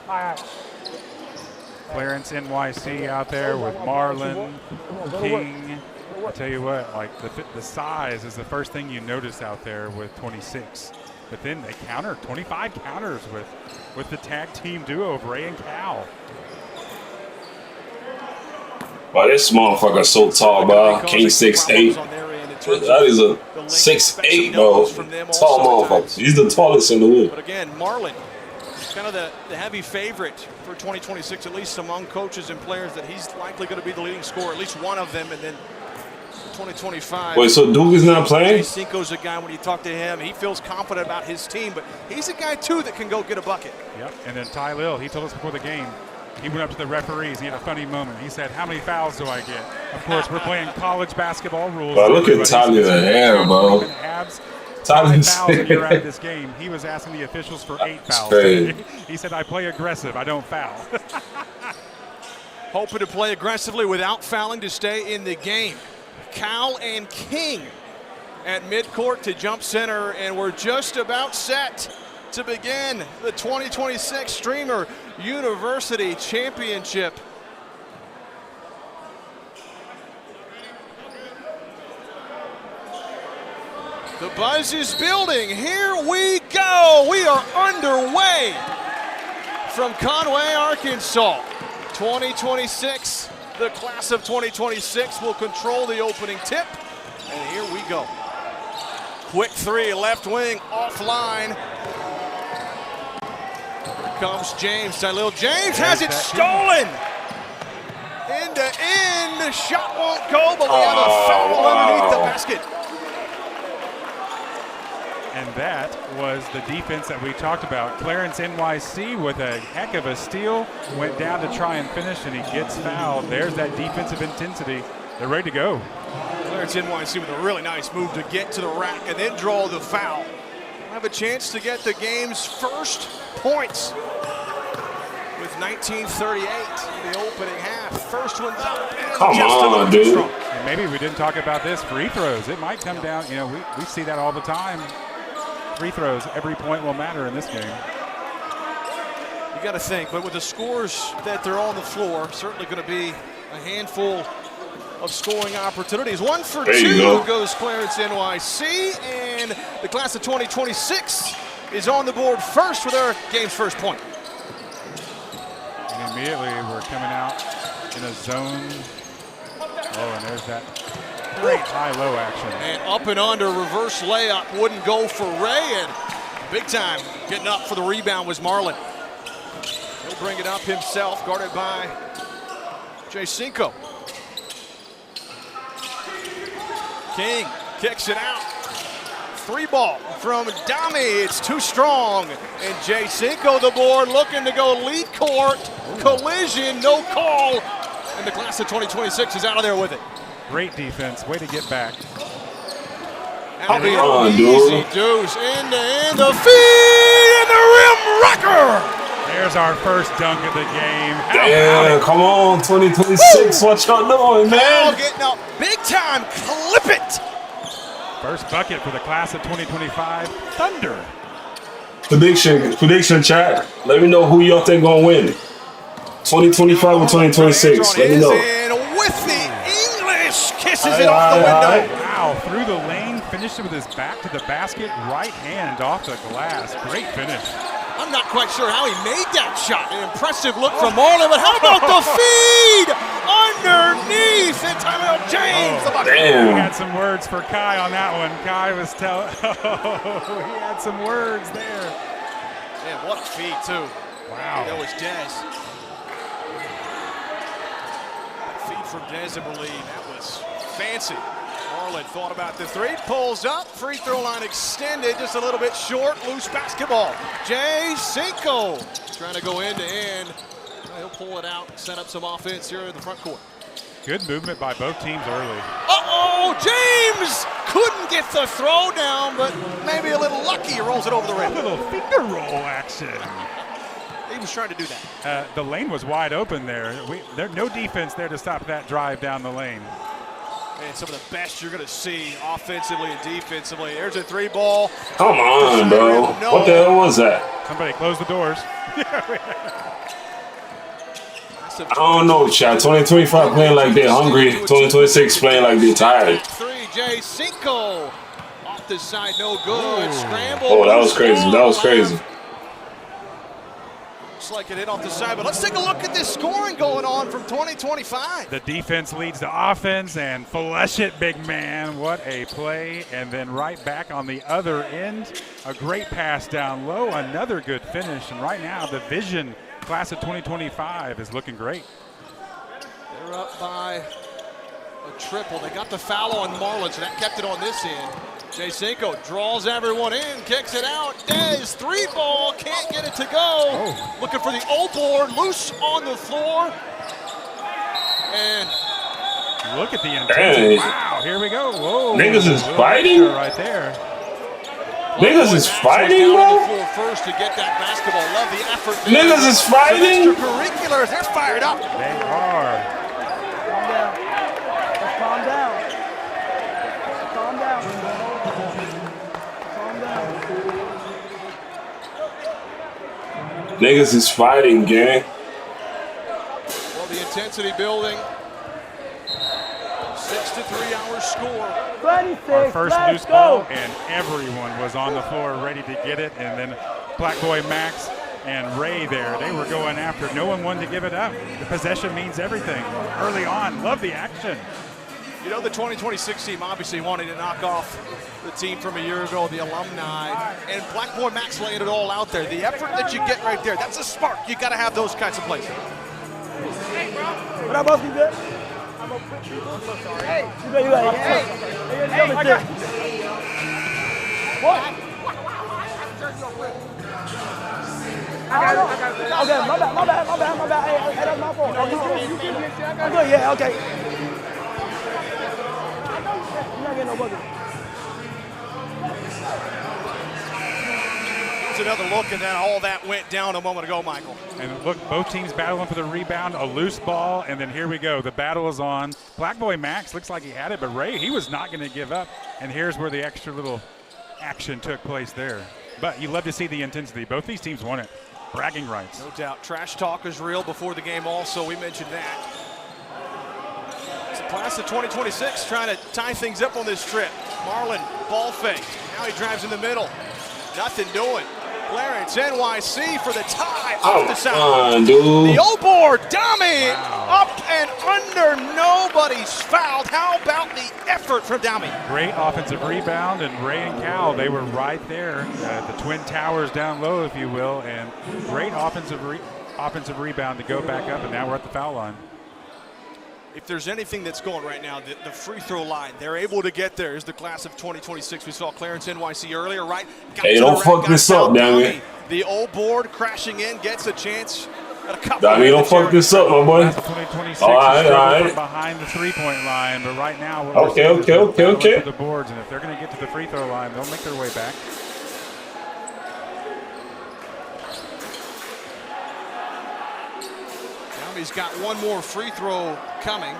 All right. Clarence NYC out there with Marlon, King. I tell you what, like the size is the first thing you notice out there with 26. But then they counter, 25 counters with the tag team duo of Ray and Cal. Wow, this motherfucker's so tall, bro. King 6'8". That is a 6'8", bro. Tall motherfucker. He's the tallest in the league. But again, Marlon, kind of the heavy favorite for 2026, at least among coaches and players, that he's likely going to be the leading scorer, at least one of them, and then 2025. Wait, so Duke is not playing? Cinco's a guy, when you talk to him, he feels confident about his team, but he's a guy, too, that can go get a bucket. Yep, and then Ty Lil, he told us before the game, he went up to the referees. He had a funny moment. He said, "How many fouls do I get?" Of course, we're playing college basketball rules. Bro, look at Tyler hair, bro. Tyler's 5 fouls a year out of this game. He was asking the officials for 8 fouls. He said, "I play aggressive. I don't foul." Hoping to play aggressively without fouling to stay in the game. Cal and King at midcourt to jump center, and we're just about set to begin the 2026 Streamer University Championship. The buzz is building. Here we go. We are underway from Conway, Arkansas. 2026, the class of 2026 will control the opening tip. And here we go. Quick 3, left wing, offline. Comes James. Tylil James has it stolen. End to end. The shot won't go, but we have a foul underneath the basket. And that was the defense that we talked about. Clarence NYC with a heck of a steal. Went down to try and finish, and he gets fouled. There's that defensive intensity. They're ready to go. Clarence NYC with a really nice move to get to the rack and then draw the foul. Have a chance to get the game's first points with 19:38 in the opening half. First one's up. Come on, dude. And maybe we didn't talk about this, free throws. It might come down, we see that all the time. Free throws, every point will matter in this game. You got to think, but with the scores that they're on the floor, certainly going to be a handful of scoring opportunities. 1 for 2 goes Clarence NYC, and the class of 2026 is on the board first with their game's first point. And immediately we're coming out in a zone. Oh, and there's that great high-low action. And up and under, reverse layup wouldn't go for Ray, and big time getting up for the rebound was Marlon. He'll bring it up himself, guarded by Jay Cinco. King kicks it out. 3 ball from Dami. It's too strong. And Jay Cinco, the board, looking to go lead court. Collision, no call. And the class of 2026 is out of there with it. Great defense. Way to get back. That'll be an easy deuce. End to end. The feed and the rim rocker. There's our first dunk of the game. Damn, come on, 2026. What y'all doing, man? Getting up big time. Clip it. First bucket for the class of 2025. Thunder. Prediction chat. Let me know who y'all think gonna win. 2025 or 2026. Let me know. And with the English kisses it off the window. Wow, through the lane, finished it with his back to the basket, right hand off the glass. Great finish. I'm not quite sure how he made that shot. An impressive look from Marlon, but how about the feed underneath? And Tylil James. He had some words for Kai on that one. Kai was telling, he had some words there. Man, what a feed, too. Wow. That was Dez. That feed from Dez, I believe. That was fancy. Marlin thought about the three, pulls up, free throw line extended, just a little bit short, loose basketball. Jay Cinco trying to go end to end. He'll pull it out, set up some offense here in the front court. Good movement by both teams early. Uh-oh, James couldn't get the throw down, but maybe a little lucky. He rolls it over the rim. A little finger roll action. He was trying to do that. The lane was wide open there. There's no defense there to stop that drive down the lane. And some of the best you're going to see offensively and defensively. There's a three ball. Come on, bro. No. What the hell was that? Somebody close the doors. I don't know, Chad. 2025 playing like they're hungry. 2026 playing like they're tired. Three, Jay Cinco. Off the side, no good. Scramble. Oh, that was crazy. That was crazy. Looks like it hit off the side, but let's take a look at this scoring going on from 2025. The defense leads the offense, and flush it, big man. What a play. And then right back on the other end, a great pass down low, another good finish. And right now, the vision class of 2025 is looking great. They're up by a triple. They got the foul on Marlin, so that kept it on this end. Jay Cinco draws everyone in, kicks it out. Dez, three ball, can't get it to go. Looking for the O board, loose on the floor. And look at the intensity. Hey. Wow, here we go. Whoa. Niggas is fighting? Right there. Niggas is fighting, bro? First to get that basketball. Love the effort. Niggas is fighting? Extracurriculars, they're fired up. They are. Calm down. Calm down. Calm down. Niggas is fighting, gang. Well, the intensity building. 6 to 3 hour score. 26, Our first let's loose go. ball, and everyone was on the floor ready to get it. And then Black Boy Max and Ray there, they were going after. No one wanted to give it up. The possession means everything early on. Love the action. You know, the 2026 team obviously wanted to knock off the team from a year ago, the alumni, and Black Boy Max laying it all out there. The effort that you get right there, that's a spark. You got to have those kinds of plays. What up, boss? You good? Hey, you good? You got it. Hey, what? Okay, my bad. Hey, that's my fault. I'm good, yeah, okay. You're not getting no bucket. Here's another look, and then all that went down a moment ago, Michael. And look, both teams battling for the rebound, a loose ball, and then here we go. The battle is on. Black Boy Max looks like he had it, but Ray, he was not going to give up. And here's where the extra little action took place there. But you love to see the intensity. Both these teams won it. Bragging rights. No doubt. Trash talk is real before the game also. We mentioned that. It's the class of 2026 trying to tie things up on this trip. Marlin, ball fake. Now he drives in the middle. Nothing doing. Clarence, NYC for the tie off the side. Dude. The O-board, Dami, up and under. Nobody's fouled. How about the effort from Dami? Great offensive rebound, and Ray and Cal, they were right there at the Twin Towers down low, if you will, and great offensive rebound to go back up, and now we're at the foul line. If there's anything that's going right now, the free throw line, they're able to get there. Is the class of 2026. We saw Clarence NYC earlier, right? Hey, don't fuck this up, damn it. The old board crashing in, gets a chance at a couple. Damn, don't fuck this up, my boy. 2026 all right. from behind the three-point line, but right now okay. For the boards, and if they're going to get to the free throw line, they'll make their way back. He's got one more free throw coming.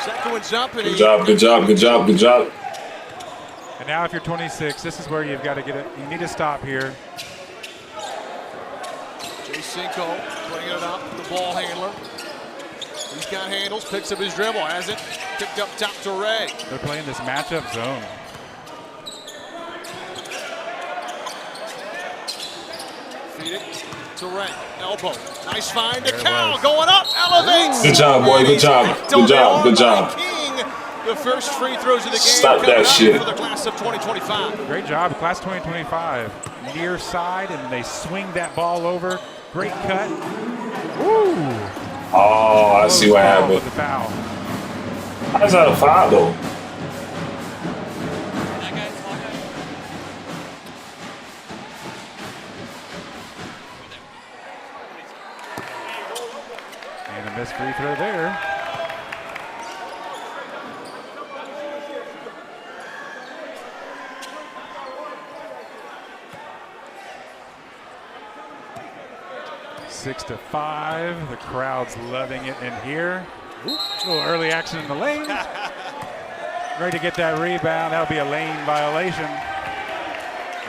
Second one's up. And Good job. And now if you're 26, this is where you've got to get it. You need to stop here. Jay Cinco putting it up, the ball handler. He's got handles, picks up his dribble, has it. Picked up top to Ray. They're playing this matchup zone. Feed it to Ray. Elbow. Nice find to Cal. Going up. Elevates. Good job, boy. Good job. King. The first free throws of the game. Stop that shit. For the class of 2025. Great job, class 2025. Near side, and they swing that ball over. Great cut. Woo! Oh, I see what happened. With the foul. How's that a foul though? And a missed free throw there. Six to 5. The crowd's loving it in here. Ooh, a little early action in the lane. Ready to get that rebound. That'll be a lane violation.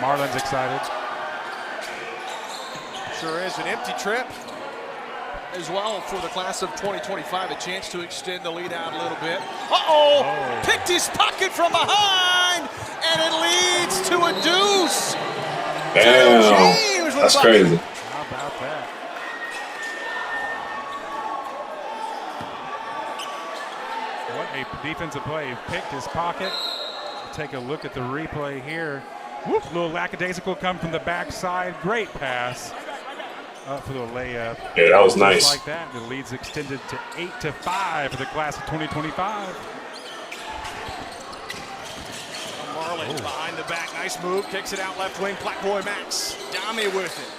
Marlin's excited. Sure is an empty trip as well for the class of 2025. A chance to extend the lead out a little bit. Uh-oh! Picked his pocket from behind, and it leads to a deuce. Damn, that's crazy. How about that? What a defensive play. He picked his pocket. Take a look at the replay here. Whoop, little lackadaisical come from the backside. Great pass. Up for the layup. Yeah, that was Just nice. like that, the lead's extended to 8 to 5 for the class of 2025. Marlin behind the back. Nice move. Kicks it out left wing. Black Boy Max. Dami with it.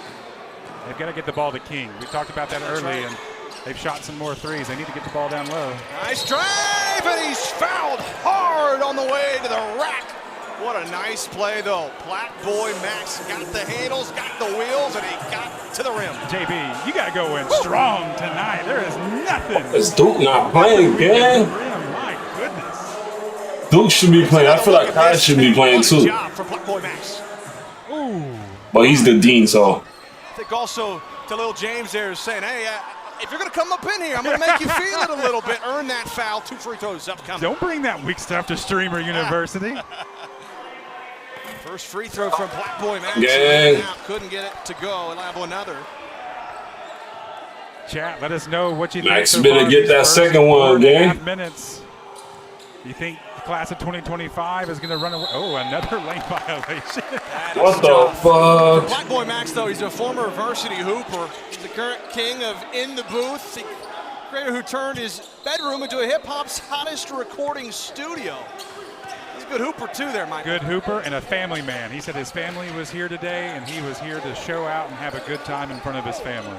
They've got to get the ball to King. We talked about that early, and they've shot some more threes. They need to get the ball down low. Nice drive, and he's fouled hard on the way to the rack. What a nice play, though. Black Boy Max got the handles, got the wheels, and he got to the rim. JB, you got to go in strong tonight. There is nothing. Is Duke not playing, man? My goodness. Duke should be playing. I feel like Kai should be playing too. Job for Black Boy Max. Ooh. But he's the dean, so. I think also to Lil James there is saying, hey, if you're going to come up in here, I'm going to make you feel it a little bit. Earn that foul. 2 free throws upcoming. Don't bring that weak stuff to Streamer University. First free throw from Black Boy Max. Gang. Couldn't get it to go. And have another. Chat, let us know what you Max think. better get that second one, gang. 4.5 minutes. You think the class of 2025 is going to run away? Oh, another lane violation. What the fuck? Black Boy Max, though, he's a former varsity hooper. He's the current king of In the Booth. The creator who turned his bedroom into a hip-hop's hottest recording studio. He's a good hooper, too, there, Mike. Good hooper and a family man. He said his family was here today, and he was here to show out and have a good time in front of his family.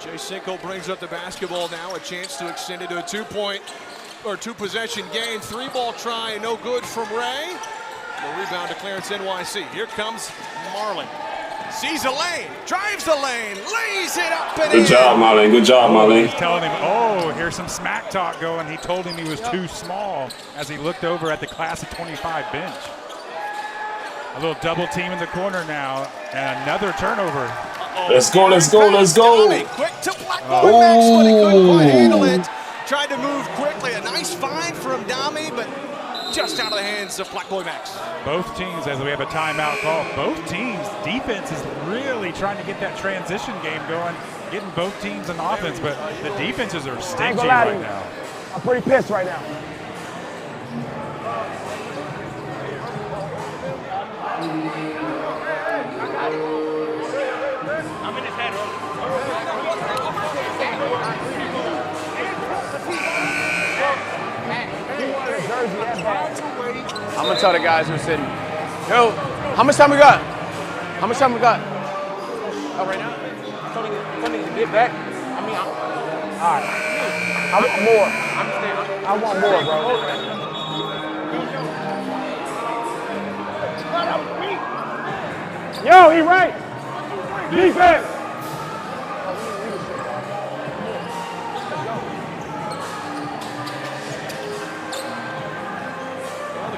Jay Cinco brings up the basketball now. A chance to extend it to a two-possession game. 3-ball try, no good from Ray. The rebound to Clarence NYC. Here comes Marlin. Sees a lane, drives the lane, lays it up and in. Good job, Marlin. Good job, Marlin. He's telling him, oh, here's some smack talk going. He told him he was too small as he looked over at the class of 25 bench. A little double team in the corner now, and another turnover. Let's go, let's go, let's go. Quick to Black Boy Max, but he couldn't quite handle it. Tried to move quickly. A nice find from Dami, but just out of the hands of Black Boy Max. Both teams, as we have a timeout call, both teams' defense is really trying to get that transition game going, getting both teams on offense, but the defenses are stingy right now. I'm pretty pissed right now. I'm gonna tell the guys who are sitting, yo, how much time we got? How much time we got? Oh, right now? Tell me to get back. I mean, all right. I want more. I want more, bro. Yo, he right. Defense.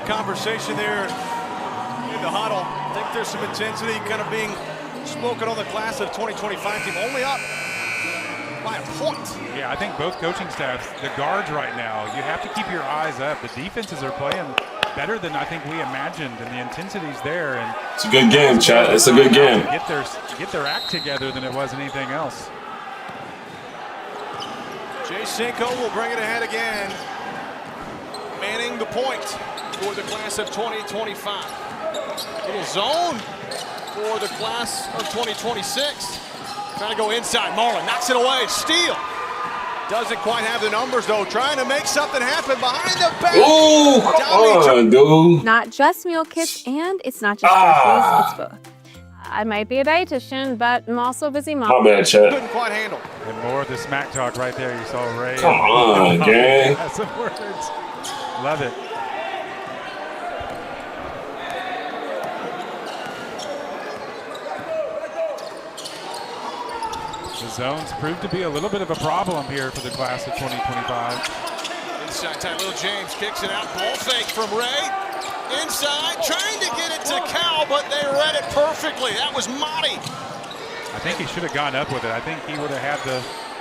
Conversation there in the huddle. I think there's some intensity kind of being spoken on the class of 2025 team. Only up by a point. Yeah, I think both coaching staffs, the guards right now, you have to keep your eyes up. The defenses are playing better than I think we imagined, and the intensity's there. And it's a good game, chat. It's a good game. Get their act together than it was anything else. Jay Cinco will bring it ahead again. manning the point for the class of 2025. Little zone for the class of 2026. Trying to go inside. Marlon knocks it away. Steal. Doesn't quite have the numbers, though. Trying to make something happen behind the back. Oh, come on, dude. Not just meal kits, and it's not just groceries, it's both. I might be a dietitian, but I'm also a busy mom. My bad, Chad. Couldn't quite handle. And more of the smack talk right there. You saw Ray. Come on, gang. That's some words. Love it. The zones proved to be a little bit of a problem here for the class of 2025. Inside, Tylil James kicks it out. Ball fake from Ray. Inside, trying to get it to Cal, but they read it perfectly. That was Motti. I think he should have gone up with it. I think he would have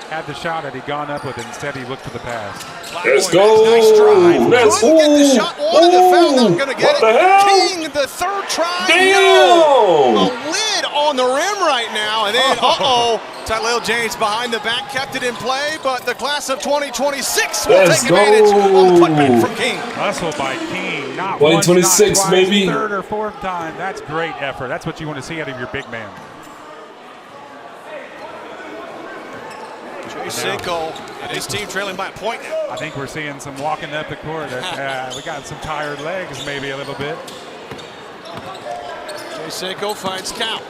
had the shot had he gone up with it. Instead, he looked for the pass. Let's go. Nice drive. Let's Couldn't get the shot. Wanted the foul. Not going to get what the it. hell? King, the third try. Damn. No. A lid on the rim right now. And then, Tylil James behind the back kept it in play, but the class of 2026 will take advantage on the putback from King. Hustle by King. Not 2026, once, not twice, baby. Third or fourth time. That's great effort. That's what you want to see out of your big man. Jay Cinco and his team trailing by a point now. I think we're seeing some walking up the court. We got some tired legs maybe a little bit. Jay Cinco finds Cal.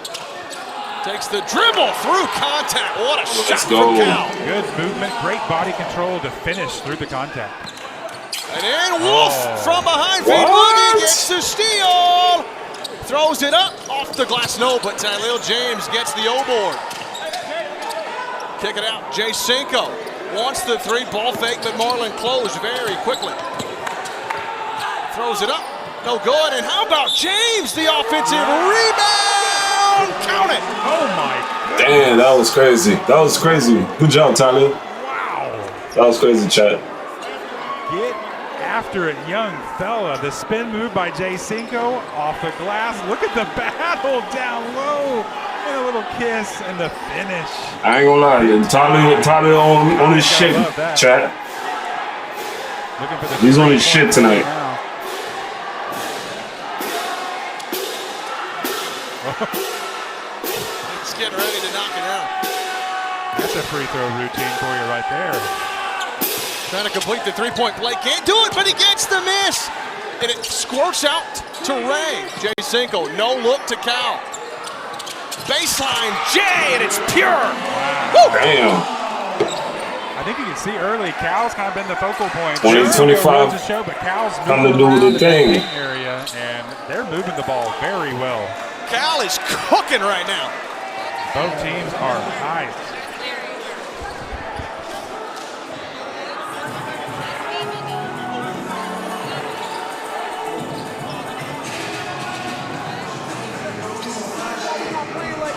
Takes the dribble through contact. What a shot go. from Cal. Good movement, great body control to finish through the contact. And then Wolf from behind. Fade Boogie gets the steal. Throws it up off the glass. No, but Tylil James gets the O-board. Kick it out. Jay Cinco wants the three. Ball fake, but Marlon closed very quickly. Throws it up. No good. And how about James? The offensive rebound. Count it. Oh, my God. Damn, that was crazy. That was crazy. Good job, Tyler. Wow. That was crazy, Chad. Get after it, young fella. The spin move by Jay Cinco off the glass. Look at the battle down low. And a little kiss and the finish. I ain't gonna lie, Tyler on his shit, Chad. He's on his shit tonight. He's getting ready to knock it out. That's a free throw routine for you right there. Trying to complete the three-point play. Can't do it, but he gets the miss. And it squirts out to Ray. Jay Cinco, no look to Cal. Baseline, Jay, and it's pure. Wow. Damn. I think you can see early, Cal's kind of been the focal point. 2025. To show, but Cal's Time to moving do around the the thing. area, and they're moving the ball very well. Cal is cooking right now. Both teams are nice.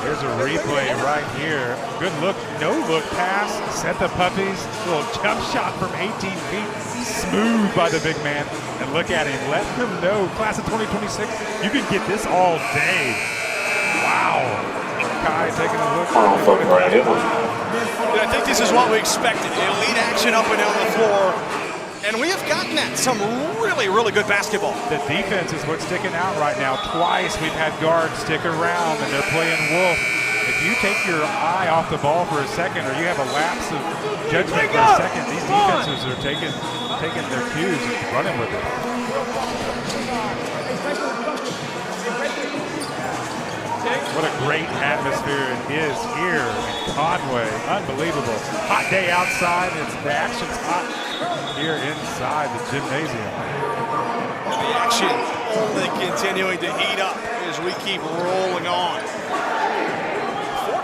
Here's a replay right here. Good look, no look pass. Set the puppies. Little jump shot from 18 feet. Smooth by the big man. And look at him. Let him know. Class of 2026, you can get this all day. Wow. Kai taking a look. I think this is what we expected. Elite action up and down the floor. And we have gotten that. Some really, really good basketball. The defense is what's sticking out right now. Twice we've had guards stick around and they're playing wolf. If you take your eye off the ball for a second or you have a lapse of judgment for a second, these defenses are taking their cues and running with it. What a great atmosphere it is here in Conway. Unbelievable. Hot day outside. The action's hot here inside the gymnasium. And the action only continuing to heat up as we keep rolling on.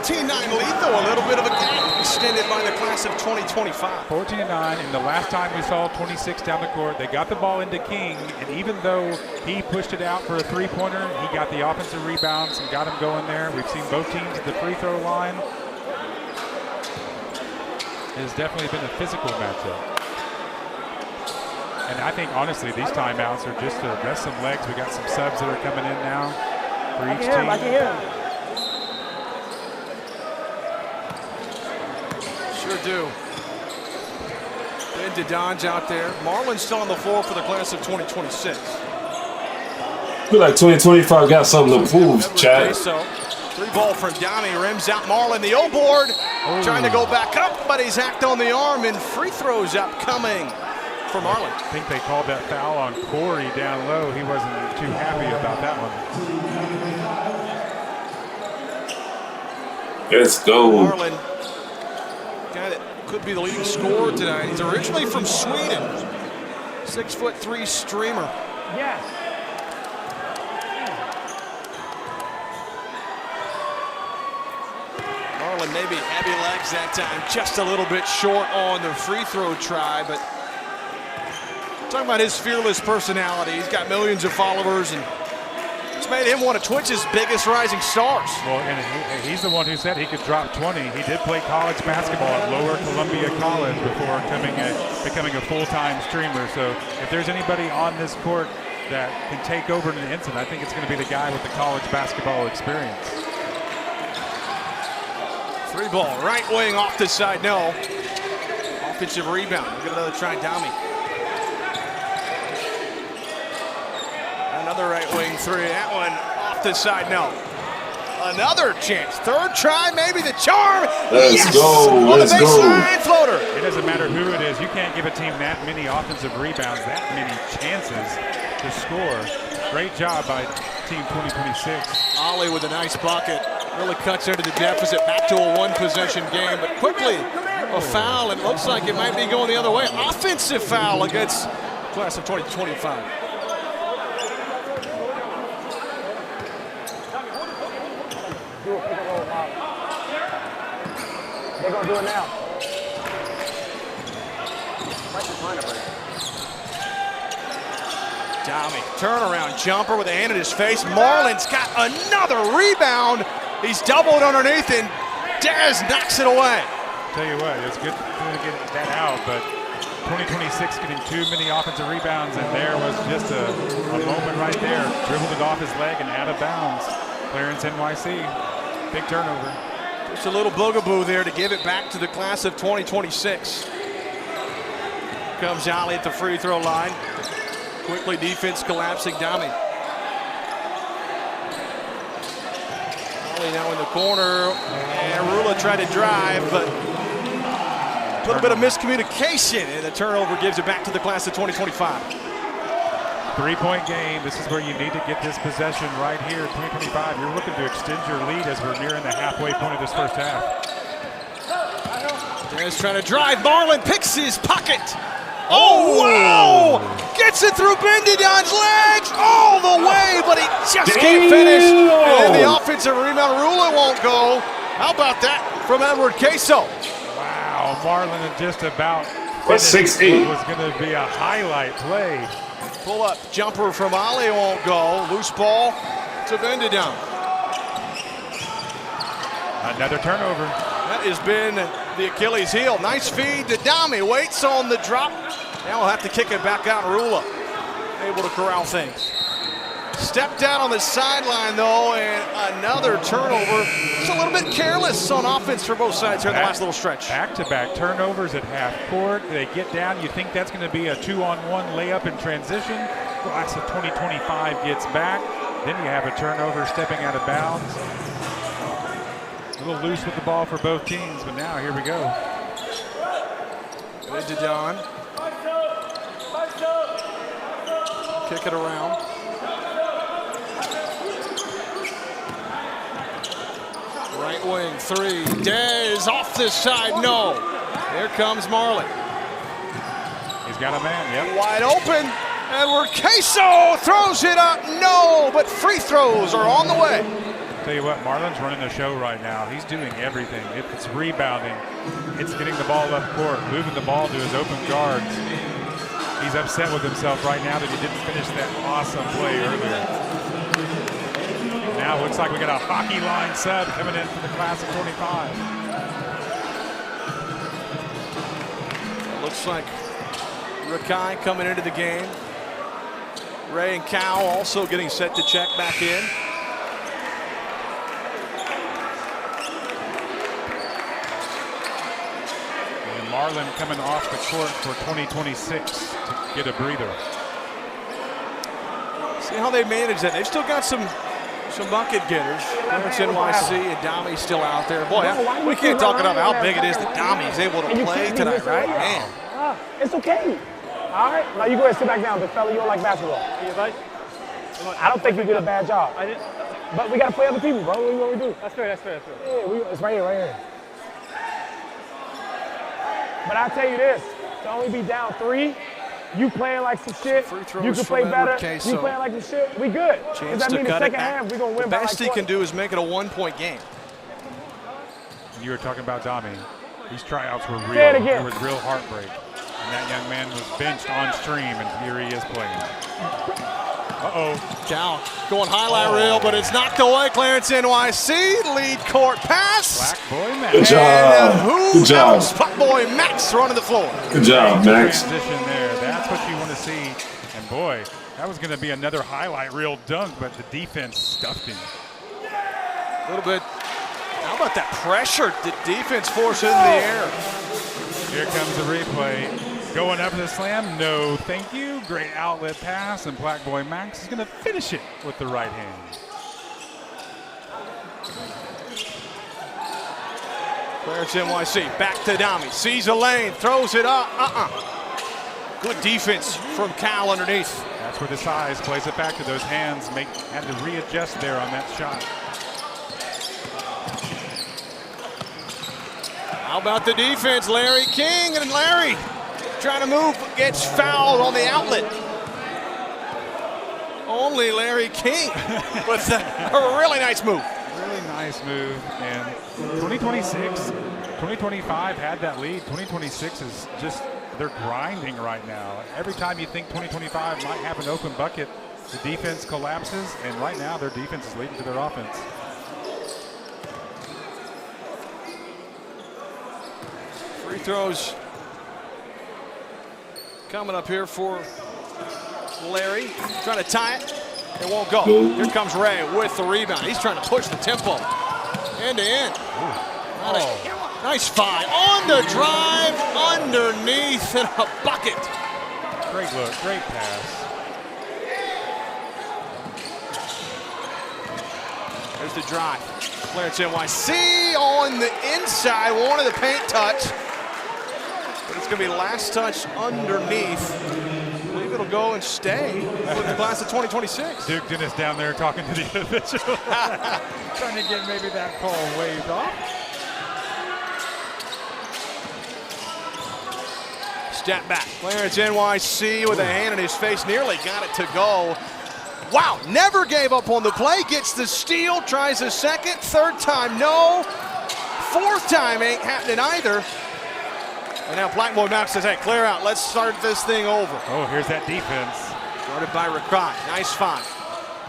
14-9 lead, though, a little bit of a gap extended by the class of 2025. 14-9, and the last time we saw 26 down the court, they got the ball into King, and even though he pushed it out for a three-pointer, he got the offensive rebounds and got him going there. We've seen both teams at the free throw line. It has definitely been a physical matchup. And I think, honestly, these timeouts are just to rest some legs. We got some subs that are coming in now for each team. I can hear him. Sure do. Ben DeDon's out there. Marlin's still on the floor for the class of 2026. I feel like 2025 got something to prove, Chad. So, 3-ball from Downey, rims out Marlin. The O board trying to go back up, but he's hacked on the arm, and free throws upcoming for Marlin. I think they called that foul on Corey down low. He wasn't too happy about that one. Let's go. Marlin, guy that could be the leading scorer tonight. He's originally from Sweden. 6'3" streamer. Yes. Marlin maybe heavy legs that time, just a little bit short on the free throw try, but talking about his fearless personality. He's got millions of followers, and it's made him one of Twitch's biggest rising stars. Well, and he's the one who said he could drop 20. He did play college basketball at Lower Columbia College before becoming a full-time streamer. So if there's anybody on this court that can take over in an instant, I think it's going to be the guy with the college basketball experience. 3-ball, right wing off the side, no. Offensive rebound, we'll get another try, Downey. Another right wing three, that one off the side, no. Another chance, third try, maybe the charm. Let's go, on let's the go. baseline floater. It doesn't matter who it is. You can't give a team that many offensive rebounds, that many chances to score. Great job by Team 2026. Ollie with a nice bucket. Really cuts into the deficit, back to a one-possession game, but quickly a foul, and it looks like it might be going the other way. Offensive foul against class of 2025. They're going to do it now. Downey, turnaround jumper with a hand in his face. Marlin's got another rebound. He's doubled underneath, and Dez knocks it away. Tell you what, it's good to get that out, but 2026 getting too many offensive rebounds, and there was just a moment right there. Dribbled it off his leg and out of bounds. Clarence NYC, big turnover. Just a little boogaboo there to give it back to the class of 2026. Comes Ollie at the free throw line. Quickly defense collapsing, Downey. Ollie now in the corner, and Rula tried to drive, but a little bit of miscommunication, and the turnover gives it back to the class of 2025. 3-point game. This is where you need to get this possession right here in 2025. You're looking to extend your lead as we're nearing the halfway point of this first half. Dez trying to drive. Marlin picks his pocket. Oh, wow! Gets it through Ben DeDon's legs all the way, but he just can't finish. And the offensive rebound, Rula won't go. How about that from Edward Queso? Wow, Marlin just about That's 6'8". was going to be a highlight play. Pull up jumper from Ollie won't go. Loose ball to Ben DeDon. Another turnover. That has been the Achilles heel. Nice feed to Downey. Waits on the drop. Now we'll have to kick it back out. Rula able to corral things. Stepped out on the sideline though, and another turnover. Just a little bit careless on offense for both sides here in the last little stretch. Back-to-back turnovers at half court. They get down. You think that's going to be a 2-on-1 layup in transition. Class of 2025 gets back. Then you have a turnover stepping out of bounds. A little loose with the ball for both teams, but now here we go. Ben DeDon. Kick it around. Right wing three. Dez off this side. No. Here comes Marlin. He's got a man. Yep. Wide open. Edward Queso throws it up. No, but free throws are on the way. Tell you what, Marlin's running the show right now. He's doing everything. If it's rebounding, it's getting the ball up court, moving the ball to his open guards. He's upset with himself right now that he didn't finish that awesome play earlier. Now it looks like we got a hockey line sub coming in for the class of 25. Looks like Rakai coming into the game. Ray and Cow also getting set to check back in. Marlin coming off the court for 2026 to get a breather. See how they manage that. They've still got some bucket getters. Clarence NYC and Dami's still out there. Boy, we can't talk enough how big it is that Dami's able to play tonight, right? Man. It's okay. All right? Now you go ahead and sit back down, big fella. You don't like basketball. I don't think you did a bad job. But we got to play other people, bro. What we do? That's fair. Yeah, it's right here. But I tell you this, to only be down 3, you playing like some shit, you can play better, you playing like some shit, we good. Does that mean the second half we're going to win by like 20? The best he can do is make it a 1-point game. You were talking about Dami. These tryouts were real. Say it again. There was real heartbreak. And that young man was benched on stream, and here he is playing. Cal going highlight reel, but it's knocked away. Clarence NYC, lead court pass. Black Boy Max. Good job. Good job. Spot Boy Max running the floor. Good job, Max. Transition there. That's what you want to see. And boy, that was going to be another highlight reel dunk, but the defense stuffed him. A little bit. How about that pressure the defense forced in the air? Here comes the replay. Going up to the slam, no thank you. Great outlet pass, and Black Boy Max is going to finish it with the right hand. Clarence NYC back to Dami. Sees a lane, throws it up. Good defense from Cal underneath. That's where the size plays it back to those hands. Had to readjust there on that shot. How about the defense? Larry King, and Larry trying to move, gets fouled on the outlet. Only Larry King with a really nice move. Really nice move. And 2025 had that lead. 2026 is just, they're grinding right now. Every time you think 2025 might have an open bucket, the defense collapses, and right now their defense is leading to their offense. Free throws coming up here for Larry. Trying to tie it. It won't go. Here comes Ray with the rebound. He's trying to push the tempo. End to end. Nice find. On the drive, underneath, and a bucket. Great look, great pass. There's the drive. Clarence NYC on the inside. Wanted the paint touch. But it's going to be last touch underneath. I believe it'll go and stay with the class of 2026. Duke Dennis down there talking to the official. Trying to get maybe that call waved off. Step back. Clarence NYC with a hand in his face. Nearly got it to go. Wow, never gave up on the play. Gets the steal, tries a second, third time no. Fourth time ain't happening either. And now Black Boy Max says, hey, clear out. Let's start this thing over. Oh, here's that defense. Started by Rakai. Nice find.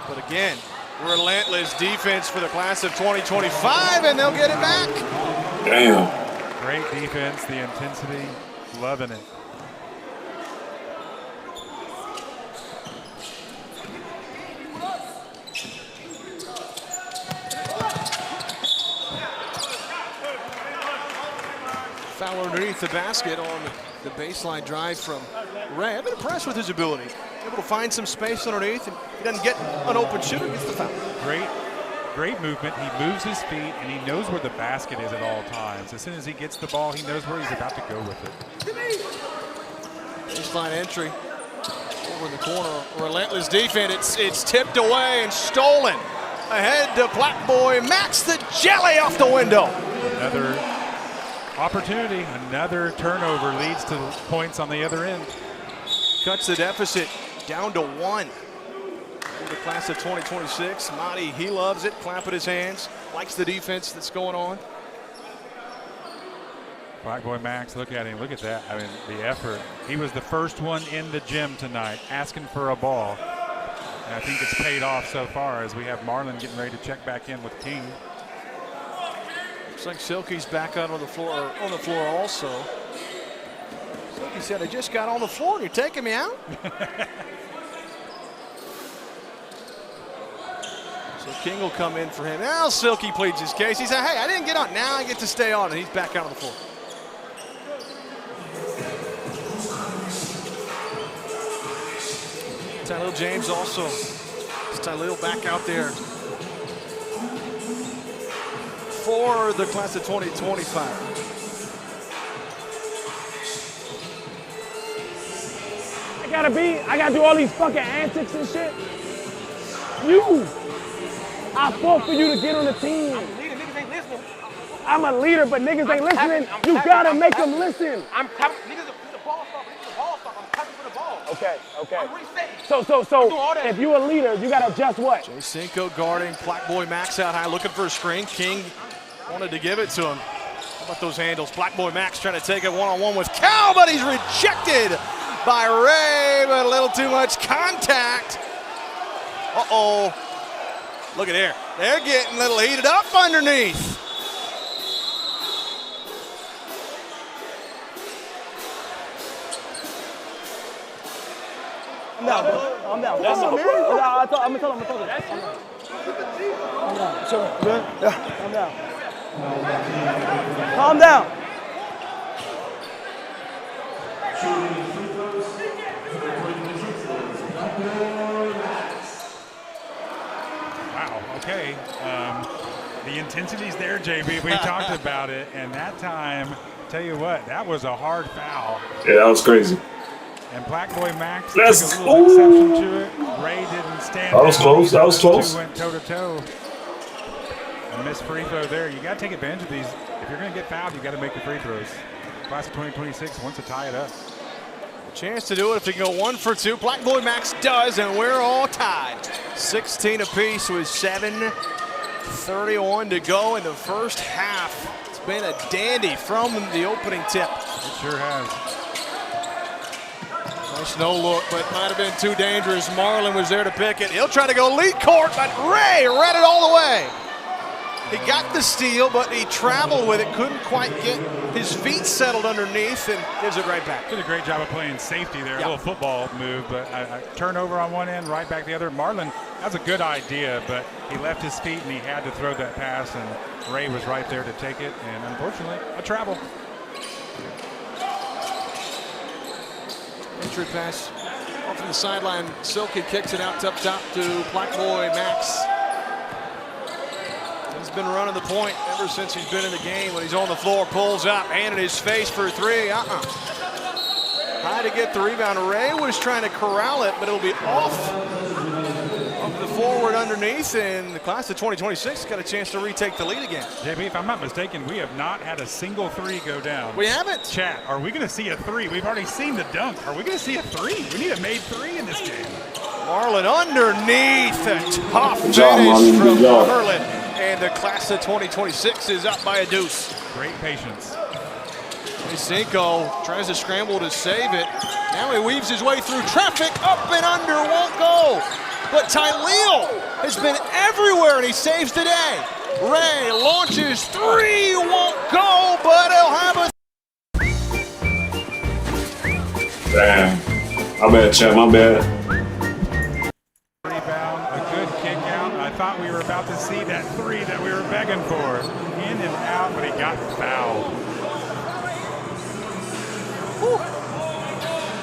But again, relentless defense for the class of 2025, and they'll get it back. Damn. Great defense, the intensity, loving it. Foul underneath the basket on the baseline drive from Ray. I've been impressed with his ability. Able to find some space underneath, and he doesn't get an open shooter, gets the foul. Great movement. He moves his feet, and he knows where the basket is at all times. As soon as he gets the ball, he knows where he's about to go with it. Baseline entry. Over in the corner, relentless defense. It's tipped away and stolen. Ahead to Black Boy Max, the jelly off the window. Another opportunity, another turnover leads to points on the other end. Cuts the deficit down to 1 for the class of 2026. Marty, he loves it, clapping his hands, likes the defense that's going on. Black Boy Max, look at him, look at that. I mean, the effort. He was the first one in the gym tonight asking for a ball. And I think it's paid off so far as we have Marlin getting ready to check back in with King. Looks like Silky's back out on the floor also. Silky said, I just got on the floor and you're taking me out? So King will come in for him. Now Silky pleads his case. He said, hey, I didn't get on. Now I get to stay on, and he's back out on the floor. Tyler James also. Tyler back out there for the class of 2025. I gotta do all these fucking antics and shit. I fought for you to get on the team. Niggas ain't listening. I'm a leader, but niggas ain't listening. You gotta make them listen. I'm tapping. Niggas the ball stop. Niggas the ball stop. I'm tapping for the ball. Okay. I'm resetting. So if you a leader, you gotta adjust what? Jay Cinco guarding Black Boy Max out high, looking for a screen. King wanted to give it to him. How about those handles? Black Boy Max trying to take it one-on-one with Cal, but he's rejected by Ray, but a little too much contact. Uh-oh. Look at there. They're getting a little heated up underneath. I'm down, bro. I'm down. I'm gonna tell him. I'm down. So, good? Yeah. I'm down. Calm down. Wow, okay. The intensity's there, JB. We talked about it, and that time, tell you what, that was a hard foul. Yeah, that was crazy. And Black Boy Max took Let's a little exception to it. Ray didn't stand. That was close. That was close. Two went toe-to-toe. A missed free throw there. You got to take advantage of these. If you're going to get fouled, you got to make the free throws. Class of 2026 wants to tie it up. Chance to do it if they can go 1 for 2. Black Boy Max does, and we're all tied. 16 apiece with 7:31 to go in the first half. It's been a dandy from the opening tip. It sure has. Nice no look, but might have been too dangerous. Marlon was there to pick it. He'll try to go lead court, but Ray read it all the way. He got the steal, but he traveled with it, couldn't quite get his feet settled underneath, and gives it right back. Did a great job of playing safety there. A little football move, but a turnover on one end, right back the other. Marlon has a good idea, but he left his feet and he had to throw that pass, and Ray was right there to take it, and unfortunately, a travel. Entry pass off from the sideline. Silky kicks it out up top to Black Boy Max. He's been running the point ever since he's been in the game. When he's on the floor, pulls up, hand in his face for 3. High to get the rebound. Ray was trying to corral it, but it'll be off of the forward underneath, and the class of 2026 got a chance to retake the lead again. JB, if I'm not mistaken, we have not had a single 3 go down. We haven't. Chat, are we going to see a 3? We've already seen the dunk. Are we going to see a 3? We need a made 3 in this game. Marlon underneath. A tough finish from Marlon. And the class of 2026 is up by a deuce. Great patience. Cinco tries to scramble to save it. Now he weaves his way through traffic, up and under, won't go. But Tyleel has been everywhere, and he saves today. Ray launches 3, won't go, but he'll have a... Damn. My bad, Chad, my bad. Rebound, a good kick out. I thought we were about to see that 3 that we were begging for. In and out, but he got fouled. Whew. I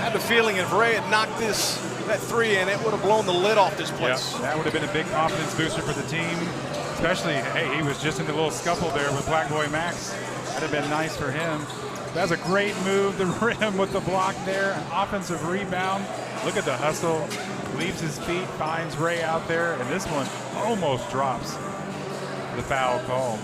had the feeling if Ray had knocked that 3 in, it would have blown the lid off this place. Yep, that would have been a big confidence booster for the team. Especially, hey, he was just in the little scuffle there with Black Boy Max. That'd have been nice for him. That's a great move, the rim with the block there. An offensive rebound. Look at the hustle. Leaves his feet, finds Ray out there, and this one almost drops the foul call.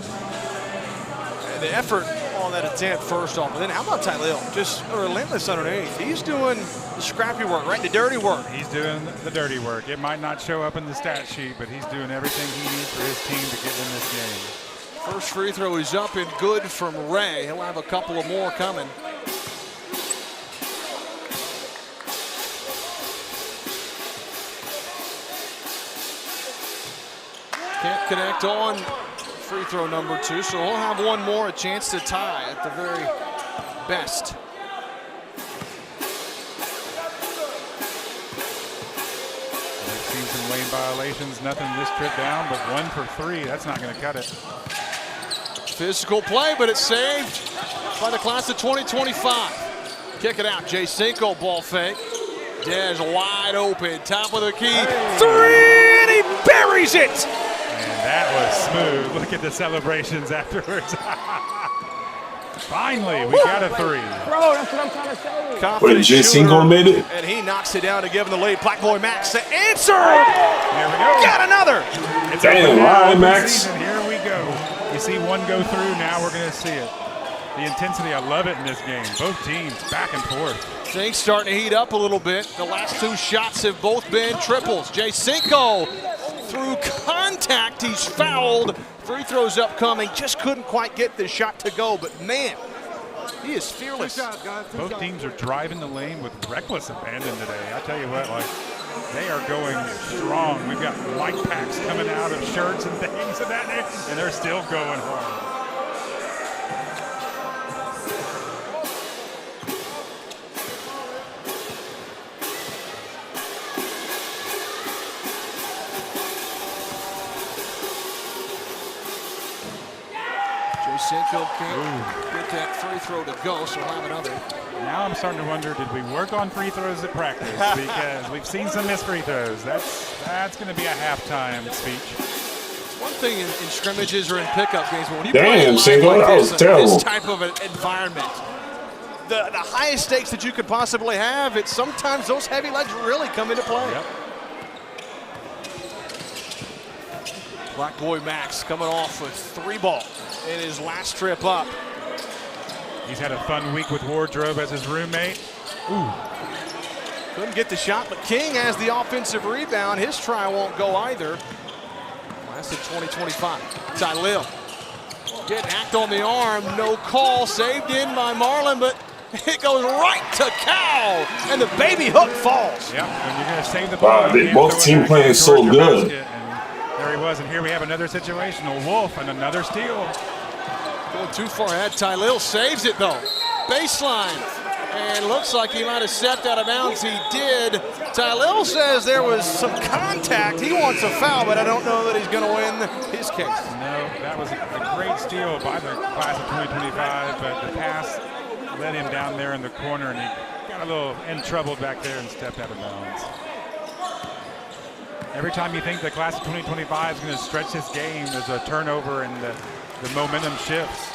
And the effort on that attempt first off, but then how about Tyleel? Just relentless underneath. He's doing the scrappy work, right? The dirty work. He's doing the dirty work. It might not show up in the stat sheet, but he's doing everything he needs for his team to get in this game. First free throw is up and good from Ray. He'll have a couple of more coming. Can't connect on free throw number 2, so he'll have one more, a chance to tie at the very best. We've seen some lane violations, nothing this trip down, but 1 for 3, that's not going to cut it. Physical play, but it's saved by the class of 2025. Kick it out, Jay Cinco, ball fake. Dez wide open, top of the key, three, and he buries it. And that was smooth. Look at the celebrations afterwards. Finally, we got a three. Bro, that's what I'm trying to say. Confident Jay Cinco made it? and he knocks it down to give him the lead. Black Boy Max the answer. There we go. Got another. It's Damn, open now, all right, open Max. season. Here we go. You see one go through, now we're going to see it. The intensity, I love it in this game. Both teams back and forth. Things starting to heat up a little bit. The last two shots have both been triples. Jay Cinco through contact, he's fouled. Free throws upcoming, just couldn't quite get the shot to go, but man, he is fearless. Both teams are driving the lane with reckless abandon today. I tell you what, like, they are going strong. We've got light packs coming out of shirts and things of that nature, and they're still going hard. Cinco can't get that free throw to go, so we'll have another. Now I'm starting to wonder, did we work on free throws at practice? Because we've seen some missed free throws. That's going to be a halftime speech. One thing in scrimmages or in pickup games, but when you Damn, play Cinco, like that was terrible. this type of an environment, the highest stakes that you could possibly have, it's sometimes those heavy legs really come into play. Yep. Black Boy Max coming off with 3 ball in his last trip up. He's had a fun week with Wardrobe as his roommate. Ooh. Couldn't get the shot, but King has the offensive rebound. His try won't go either. Class of 2025. Tylil getting hacked on the arm. No call. Saved in by Marlon, but it goes right to Cal, and the baby hook falls. Yeah, and you're going to save the ball. Wow, they both team playing so good. There he was, and here we have another situational Wolf and another steal. Going too far ahead. Tylil saves it though. Baseline. And looks like he might have stepped out of bounds. He did. Tylil says there was some contact. He wants a foul, but I don't know that he's going to win his case. No, that was a great steal by the class of 2025, but the pass led him down there in the corner, and he got a little in trouble back there and stepped out of bounds. Every time you think the class of 2025 is going to stretch this game, there's a turnover and the momentum shifts.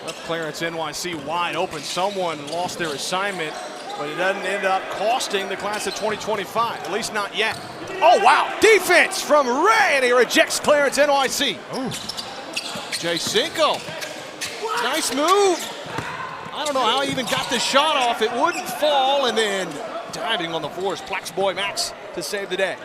Left clearance, NYC wide open. Someone lost their assignment, but it doesn't end up costing the class of 2025, at least not yet. Oh, wow. Defense from Ray, and he rejects clearance, NYC. Ooh. Jay Cinco. Nice move. I don't know how he even got the shot off. It wouldn't fall, and then diving on the floor is Black Boy Max to save the day.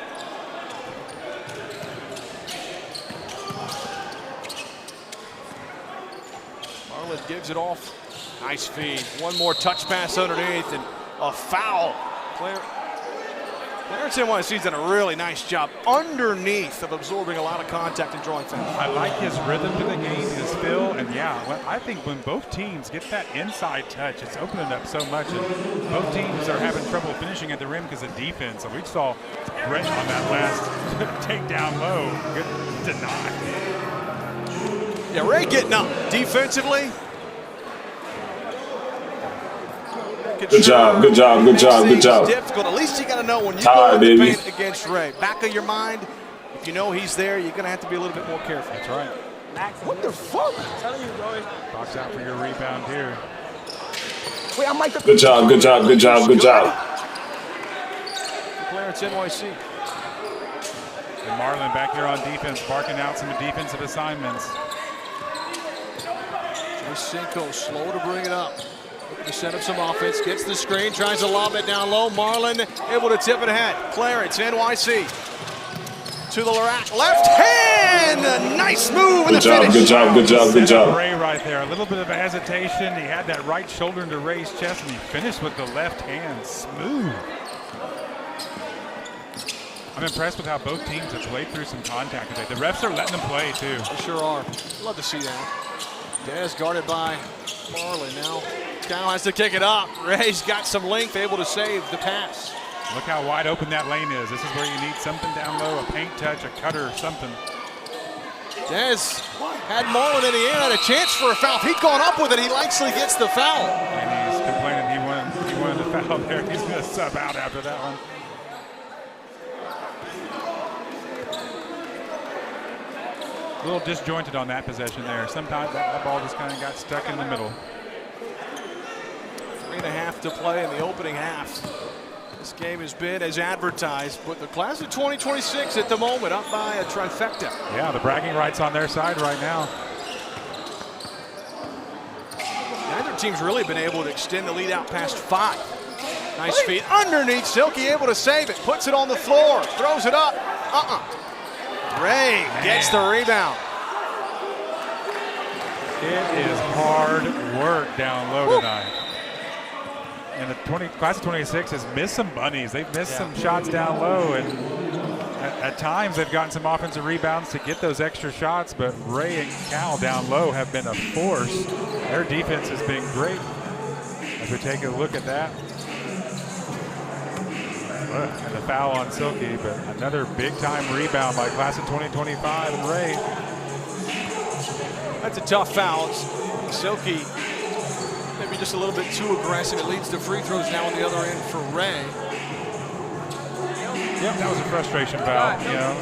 Marlon gives it off. Nice feed. One more touch pass underneath and a foul. Clarence NYC's done a really nice job underneath of absorbing a lot of contact and drawing fouls. I like his rhythm to the game, his feel, and yeah, I think when both teams get that inside touch, it's opening up so much. And both teams are having trouble finishing at the rim because of defense. So we saw Brett on that last takedown low. Good deny. Yeah, Ray getting up defensively. Good job, good job, good job, good job. Difficult. At least you got to know when you Tired, go in the baby. paint against Ray. Back of your mind, if you know he's there, you're going to have to be a little bit more careful. That's right. What the fuck? I'm telling you, bro. Box out for your rebound here. Wait, I might. Good job, good job, good job, good job. Clarence NYC. And Marlon back here on defense, barking out some defensive assignments. Jay Cinco slow to bring it up. Looking to set up some offense, gets the screen, tries to lob it down low. Marlon able to tip it ahead. Clarence, NYC. To the rack, left hand! A nice move in the finish. Good job, good job, good job. Ray right there, a little bit of a hesitation. He had that right shoulder into Ray's chest, and he finished with the left hand. Smooth. I'm impressed with how both teams have played through some contact today. The refs are letting them play, too. They sure are. Love to see that. Dez guarded by Marlon now. Cal has to kick it up. Ray's got some length, able to save the pass. Look how wide open that lane is. This is where you need something down low, a paint touch, a cutter, something. Dez had Marlon in the air, had a chance for a foul. If he'd gone up with it, he likely gets the foul. And he's complaining he wanted the foul. foul there. He's going to sub out after that one. A little disjointed on that possession there. Sometimes that ball just kind of got stuck in the middle. 3.5 to play in the opening half. This game has been as advertised, but the class of 2026 at the moment up by a trifecta. Yeah, the bragging rights on their side right now. Neither team's really been able to extend the lead out past 5. Nice feed underneath. Silky able to save it. Puts it on the floor. Throws it up. Ray gets the rebound. It is hard work down low tonight. And the class of 26 has missed some bunnies. They've missed some shots down low, and at times they've gotten some offensive rebounds to get those extra shots, but Ray and Cal down low have been a force. Their defense has been great. As we take a look at that. And the foul on Silky, but another big-time rebound by class of 2025 and Ray. That's a tough foul. Silky maybe just a little bit too aggressive. It leads to free throws now on the other end for Ray. Yep, that was a frustration foul. You know,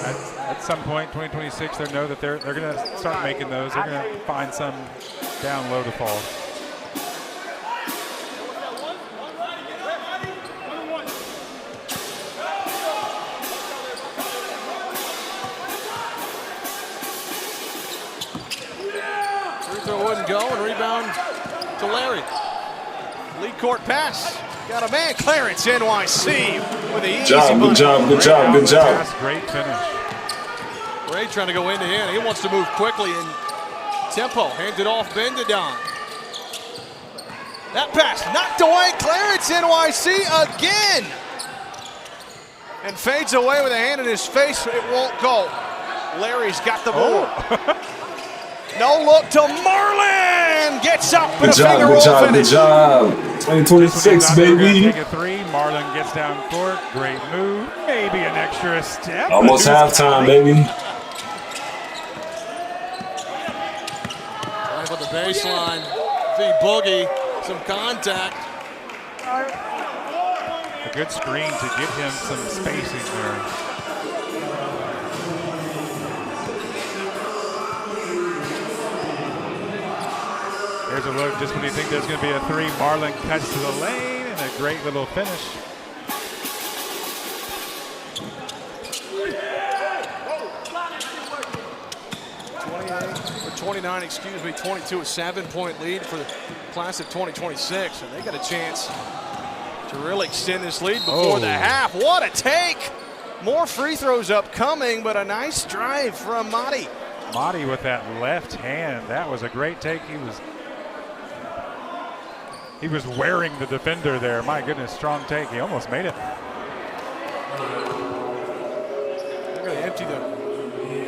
at some point, 2026, they know that they're going to start making those. They're going to find some down low to fall. Wouldn't go, and rebound to Larry. Lead court pass. Got a man. Clarence NYC with the easy good job. Great finish. Ray trying to go into him. He wants to move quickly and tempo. Hands it off Bendadon. That pass knocked away. Clarence NYC again. And fades away with a hand in his face. It won't go. Larry's got the ball. No look to Marlin. Gets up with a finger roll finish. Good job. 2026, baby. Take a three. Marlin gets down court. Great move. Maybe an extra step. Almost halftime, baby. Right with the baseline. The boogie. Some contact. A good screen to get him some spacing there. Here's a look just when you think there's going to be a three. Marlin cuts to the lane and a great little finish. For 29, 22, a 7-point lead for the class of 2026. And they got a chance to really extend this lead before the half. What a take! More free throws upcoming, but a nice drive from Madi. Madi with that left hand. That was a great take. He was wearing the defender there. My goodness, strong take. He almost made it. They're going to empty the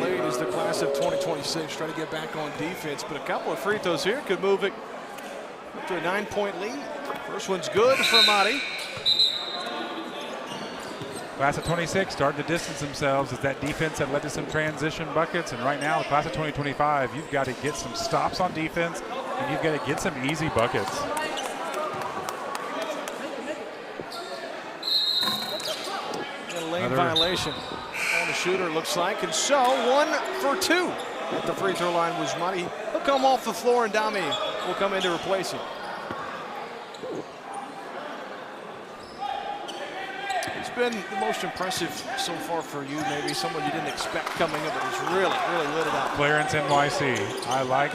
lane as the class of 2026 trying to get back on defense. But a couple of free throws here could move it up to a 9-point lead. First one's good for Madi. Class of 26 starting to distance themselves as that defense that led to some transition buckets. And right now, the class of 2025, you've got to get some stops on defense, and you've got to get some easy buckets. Lane violation on the shooter, looks like. And so 1 for 2 at the free throw line was Madi. He'll come off the floor, and Dami will come in to replace him. It's been the most impressive so far for you, maybe someone you didn't expect coming in, but he's really lit it up. Clarence NYC. I like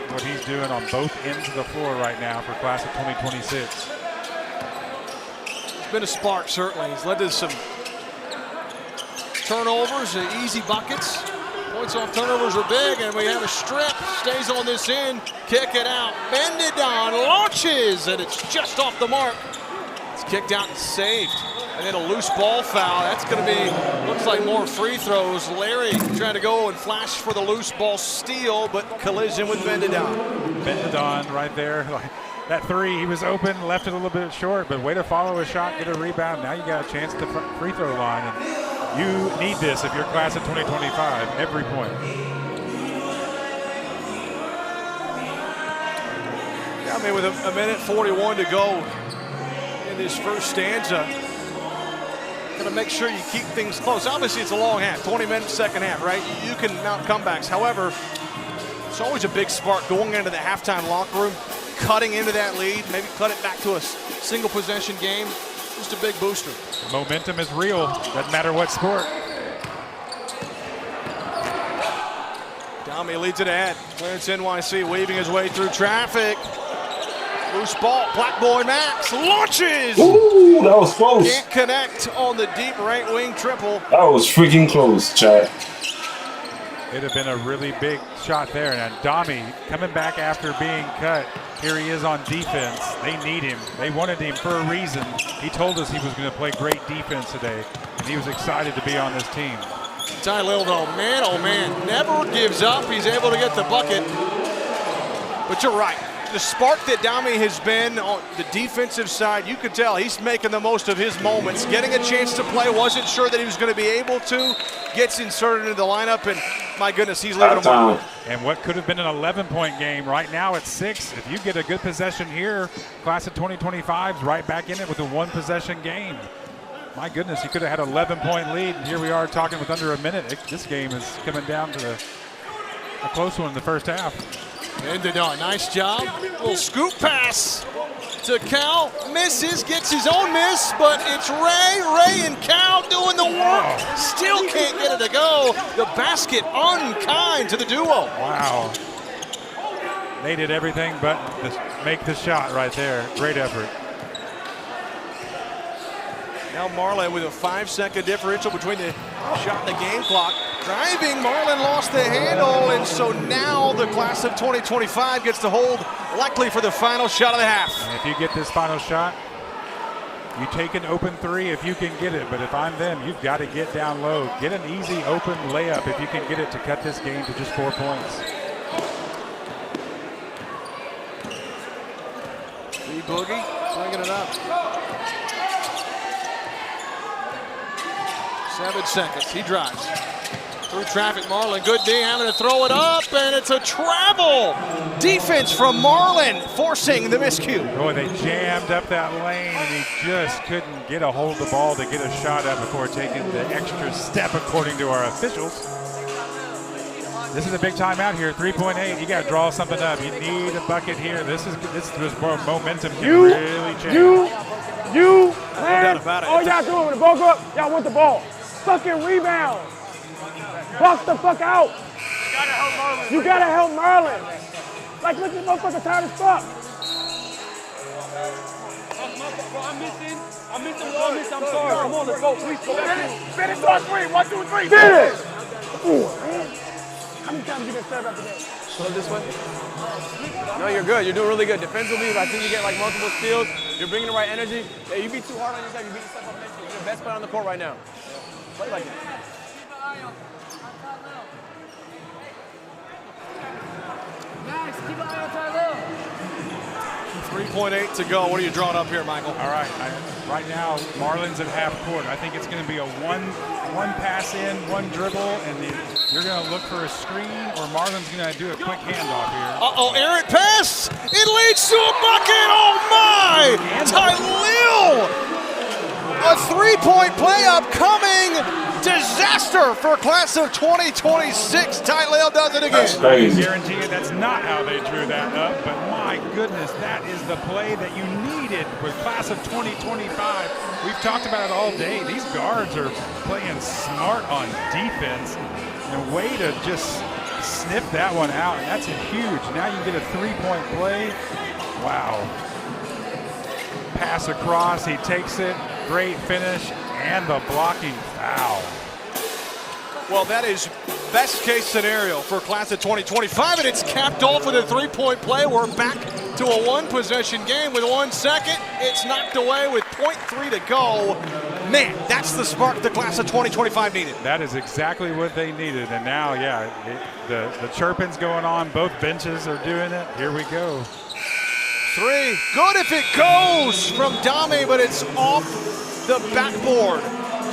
what he's doing on both ends of the floor right now for class of 2026. It's been a spark, certainly. He's led to some turnovers, easy buckets. Points off turnovers are big, and we have a strip. Stays on this end, kick it out. Bendadon launches, and it's just off the mark. It's kicked out and saved. And then a loose ball foul. That's going to be, looks like more free throws. Larry trying to go and flash for the loose ball steal, but collision with Bendadon. Bendadon right there. That three, he was open, left it a little bit short, but way to follow a shot, get a rebound. Now you got a chance at the free throw line. And you need this if you're class of 2025, every point. Yeah, I mean, with a minute 41 to go in this first stanza. Gonna make sure you keep things close. Obviously, it's a long half, 20 minutes, second half, right? You can mount comebacks. However, it's always a big spark going into the halftime locker room, cutting into that lead, maybe cut it back to a single possession game. Just a big booster. Momentum is real. Doesn't matter what sport. Dami leads it ahead. Clarence NYC weaving his way through traffic. Loose ball. Black Boy Max launches. Ooh, that was close. Can't connect on the deep right wing triple. That was freaking close, Chad. It'd have been a really big shot there. And Dami coming back after being cut. Here he is on defense. They need him. They wanted him for a reason. He told us he was going to play great defense today, and he was excited to be on this team. Ty Lil, though, man, oh man, never gives up. He's able to get the bucket. But you're right. The spark that Dami has been on the defensive side, you could tell he's making the most of his moments. Getting a chance to play, wasn't sure that he was going to be able to. Gets inserted into the lineup, and my goodness, he's leaving them on. And what could have been an 11-point game, right now it's 6. If you get a good possession here, class of 2025's right back in it with a one-possession game. My goodness, he could have had an 11-point lead, and here we are talking with under a minute. This game is coming down to a close one in the first half. And nice job. Little scoop pass to Cal. Misses, gets his own miss, but it's Ray and Cal doing the work. Still can't get it to go. The basket unkind to the duo. Wow. They did everything but make the shot right there. Great effort. Now Marlin with a 5-second differential between the shot and the game clock. Driving, Marlin lost the handle, and so now the class of 2025 gets to hold likely for the final shot of the half. And if you get this final shot, you take an open 3 if you can get it, but if I'm them, you've got to get down low. Get an easy open layup if you can get it to cut this game to just 4 points. Boogie bringing it up. 7 seconds, he drives. Through traffic, Marlin, good D, having to throw it up, and it's a travel. Defense from Marlin, forcing the miscue. Boy, they jammed up that lane, and he just couldn't get a hold of the ball to get a shot up before taking the extra step, according to our officials. This is a big timeout here, 3.8. You got to draw something up. You need a bucket here. This was more momentum can really change. You, man, all y'all doing when the ball go up, y'all want the ball. Fucking rebound. Box the fuck out. You gotta help Marlin. Like, look at this motherfucker tired as fuck. I'm sorry. Come on, let's go. Please go back. Finish on 3. 1, 2, 3. Finish. How many times you been served after that? Slow this way. No, you're good. You're doing really good. Defensively, I think you get like multiple steals. You're bringing the right energy. Yeah, you be too hard on yourself. You beat yourself up next year. You're the best player on the court right now. Play like it. Max, keep an eye on Tyler. 3.8 to go. What are you drawing up here, Michael? All right. Right now, Marlin's at half court. I think it's going to be a one pass in, one dribble, and you're going to look for a screen, or Marlin's going to do a quick handoff here. Uh-oh, errant pass. It leads to a bucket. Oh, my. Tylil. A 3-point play upcoming. Disaster for class of 2026. Tylil does it again. That's crazy. I guarantee you that's not how they drew that up, but my goodness, that is the play that you needed with class of 2025. We've talked about it all day. These guards are playing smart on defense. And a way to just snip that one out, and that's huge. Now you get a 3-point play. Wow. Pass across, he takes it. Great finish, and the blocking foul. Well, that is best case scenario for class of 2025, and it's capped off with a 3-point play. We're back to a 1-possession game with 1 second. It's knocked away with 0.3 to go. Man, that's the spark the class of 2025 needed. That is exactly what they needed, and now, yeah, the chirping's going on. Both benches are doing it. Here we go. 3, good if it goes from Dami, but it's off the backboard.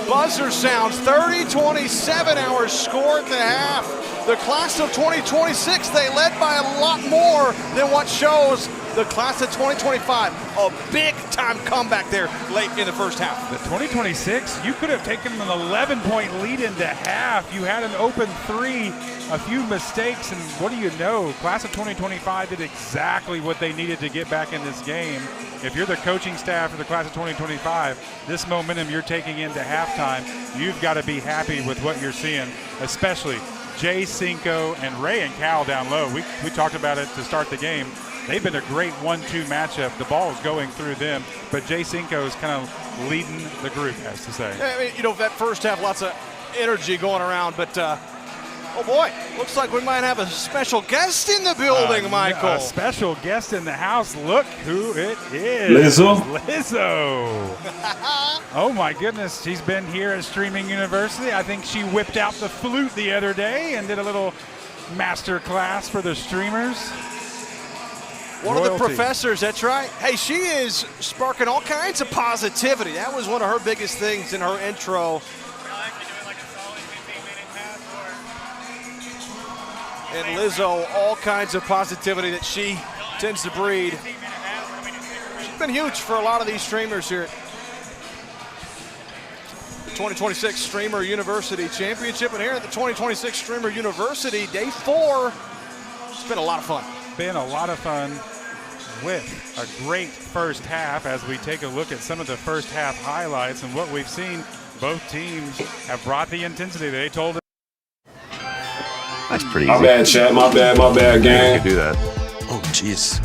Buzzer sounds, 30-27 our score at the half. The class of 2026, they led by a lot more than what shows the class of 2025. A big-time comeback there late in the first half. The 2026, you could have taken an 11-point lead into half. You had an open 3, a few mistakes, and what do you know? Class of 2025 did exactly what they needed to get back in this game. If you're the coaching staff for the class of 2025, this momentum you're taking into halftime, you've got to be happy with what you're seeing, especially Jay Cinco and Ray and Cal down low. We talked about it to start the game. They've been a great 1-2 matchup. The ball is going through them, but Jay Cinco is kind of leading the group, as to say. I mean, you know, that first half, lots of energy going around, but oh boy, looks like we might have a special guest in the building, Michael. A special guest in the house. Look who it is. Lizzo. Oh my goodness, she's been here at Streaming University. I think she whipped out the flute the other day and did a little master class for the streamers. One of the professors, that's right. Hey, she is sparking all kinds of positivity. That was one of her biggest things in her intro. And Lizzo, all kinds of positivity that she tends to breed. She's been huge for a lot of these streamers here. 2026 Streamer University Championship, and here at the 2026 Streamer University, day 4. It's been a lot of fun. Been a lot of fun with a great first half as we take a look at some of the first half highlights and what we've seen. Both teams have brought the intensity they told us. That's pretty easy. My bad, chat. My bad, gang. You can do that. Oh, jeez.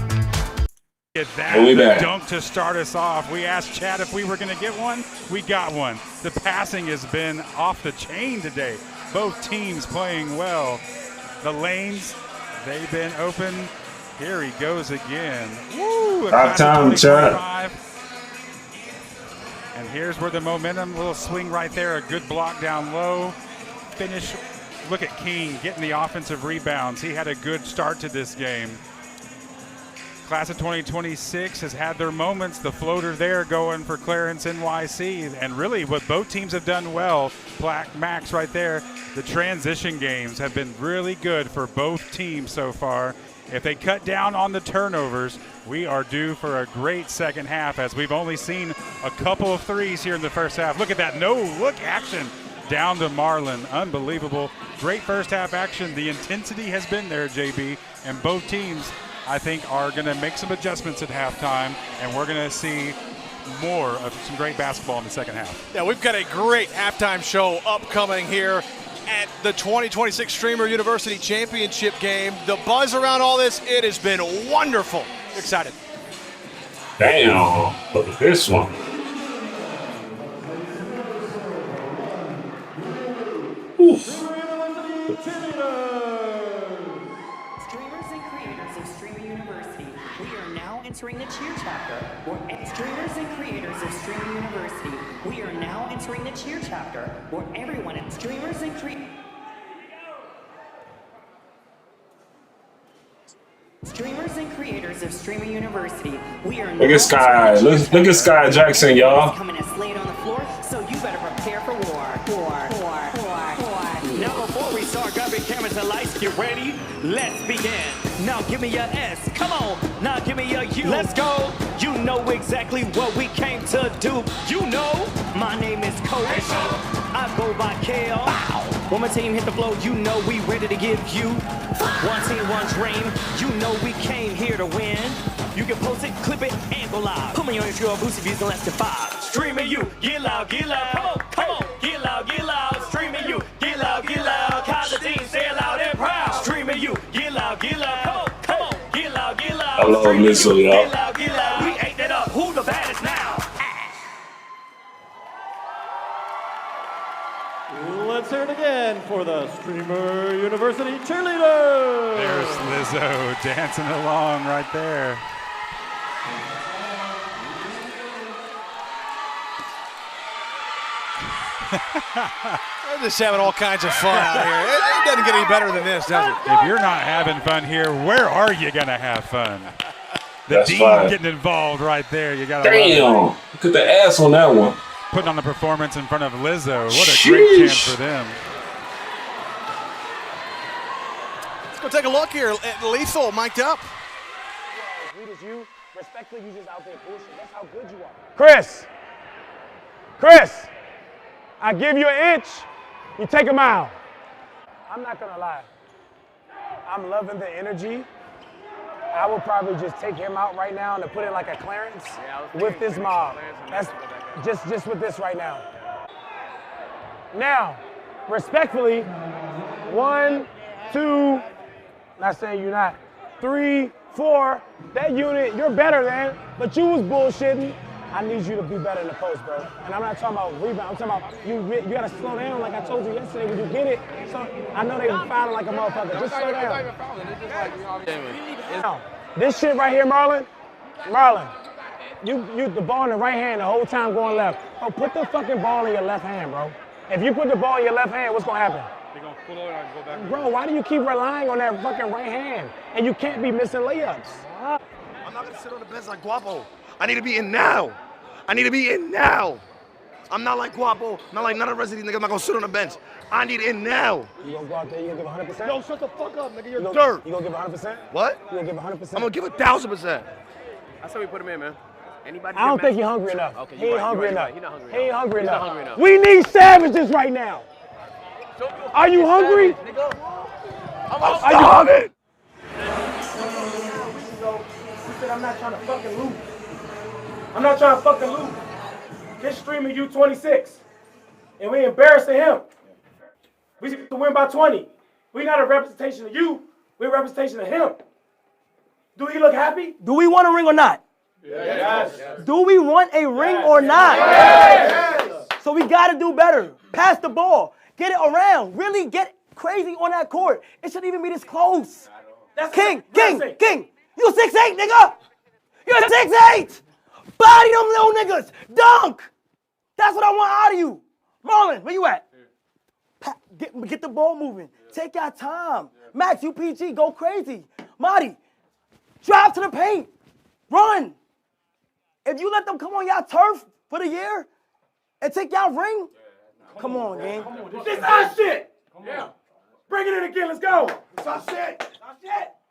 Get that dunk to start us off. We asked Chad if we were going to get one. We got one. The passing has been off the chain today. Both teams playing well. The lanes, they've been open. Here he goes again. Woo! Half time, Chad. And here's where the momentum, little swing right there. A good block down low. Finish. Look at King getting the offensive rebounds. He had a good start to this game. Class of 2026 has had their moments. The floater there going for Clarence NYC. And really what both teams have done well, Black Max right there, the transition games have been really good for both teams so far. If they cut down on the turnovers, we are due for a great second half as we've only seen a couple of threes here in the first half. Look at that no-look action down to Marlon. Unbelievable. Great first half action. The intensity has been there, JB, and both teams, I think, are going to make some adjustments at halftime, and we're going to see more of some great basketball in the second half. Yeah, we've got a great halftime show upcoming here at the 2026 Streamer University Championship game. The buzz around all this, it has been wonderful. Excited. Damn, look at this one. Oof. Streamers and creators of Streamer University, we are now entering the cheer chapter. Streamers and creators of Streamer University, we are now entering the cheer chapter, where everyone at streamers and creators. Streamers and creators of Streamer University, we are now. Look at Sky. Look at Sky Jackson, y'all. Coming as laid on the floor, so you better prepare for war. Now before we start, grab your cameras and lights, get ready. Let's begin. Now give me your S. Come on. Now give me your U. Let's go. You know exactly what we came to do. You know, my name is Coach. I go by Kale. When my team hit the floor, you know we ready to give you one team, one dream. You know we came here to win. You can post it, clip it, and go live. Put me on your boost if views in less than 5. Streaming you, get loud, get loud. Come on, get loud, get loud. Streaming you, get loud, get loud. Kaiser Dean, say it loud and proud. Streaming you, get loud, get loud. Come on, get loud, get loud. I love Lizzo, y'all. Get loud, get loud. We ate that up. Who the baddest now? Let's hear it again for the Streamer University cheerleaders. There's Lizzo dancing along right there. We're just having all kinds of fun out here. It doesn't get any better than this, does it? If you're not having fun here, where are you going to have fun? The That's dean fine. getting involved right there. You got to Damn. Look at the ass on that one. Putting on the performance in front of Lizzo. What a great chance for them. Let's go take a look here at Lethal mic'd up. as you. Respectfully, you just out there bullshit. That's how good you are. Chris, I give you an inch, you take a mile. I'm not gonna lie. I'm loving the energy. I would probably just take him out right now and put in like a clearance with this mob. That's just with this right now. Now, respectfully, 1, 2, not saying you're not, 3, 4, that unit, you're better than, but you was bullshitting. I need you to be better in the post, bro. And I'm not talking about rebound. I'm talking about you gotta slow down like I told you yesterday when you get it. So I know they were fouling like a motherfucker. Just slow down. Now, this shit right here, Marlon, you the ball in the right hand the whole time going left. Oh, put the fucking ball in your left hand, bro. If you put the ball in your left hand, what's gonna happen? They're gonna pull over and go back. Bro, why do you keep relying on that fucking right hand? And you can't be missing layups. I'm not gonna sit on the bench like Guapo. I need to be in now. I'm not like Guapo, not like none of the rest of these niggas. I'm not gonna sit on the bench. I need in now. You gonna go out there, you gonna give 100%? Yo, shut the fuck up, nigga. You're dirt. You gonna give 100%? What? You gonna give 100%? I'm gonna give 1,000%. I said we put him in, man. Anybody? I don't think he's hungry enough. Okay, he ain't hungry enough. He's not hungry He ain't hungry He's not enough. hungry enough. We need savages right now. Are you hungry? Are you hungry? He said, I'm not trying to fucking lose. I'm not trying to fucking lose. This streamer U26. And we embarrassing him. We should win by 20. We not a representation of you. We're a representation of him. Do he look happy? Do we want a ring or not? Yes. Do we want a ring or not? Yes. So we got to do better. Pass the ball. Get it around. Really get crazy on that court. It shouldn't even be this close. That's King. You 6'8", nigga. You're 6'8". Body them little niggas. Dunk. That's what I want out of you. Marlon, where you at? Get the ball moving. Take your time. Max, UPG, go crazy. Marty, drive to the paint. Run. If you let them come on y'all turf for the year and take y'all ring, come on, gang. This is our shit. Yeah. Bring it in again. Let's go. It's our shit.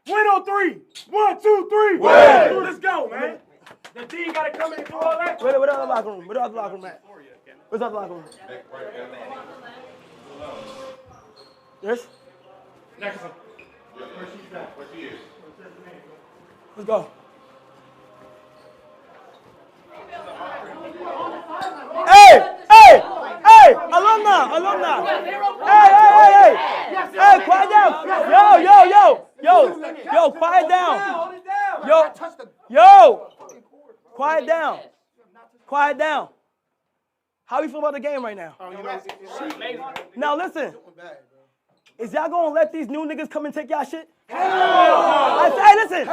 Win on 3. 1, 2, 3. Win. Let's go, man. The team got to come in and do all that. Where the other locker room? Where the other locker room at? Where's the other locker room? Yes? Next one. Let's go. Hey, alumni. Hey, quiet down. Yo, quiet down. Quiet down. How you feel about the game right now? Now listen, is y'all gonna let these new niggas come and take y'all shit? Hey, listen,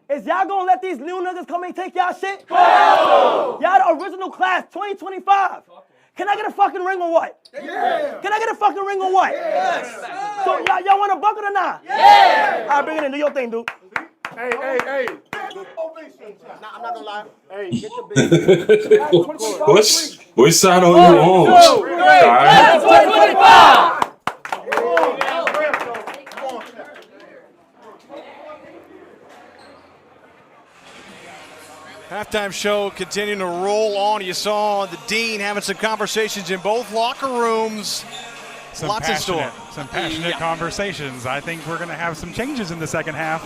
is y'all gonna let these new niggas come and take y'all shit? Y'all the original class, 2025. Can I get a fucking ring or what? Yeah. Can I get a fucking ring or what? Yes. So y'all want a bucket or not? Yeah. All right, bring it in. Do your thing, dude. Hey. Nah, I'm not gonna lie. Hey, get the big. Which side are you on? 1, 2, 3. That's 2025. Halftime show continuing to roll on. You saw the dean having some conversations in both locker rooms. Lots in store. Some passionate conversations. I think we're going to have some changes in the second half.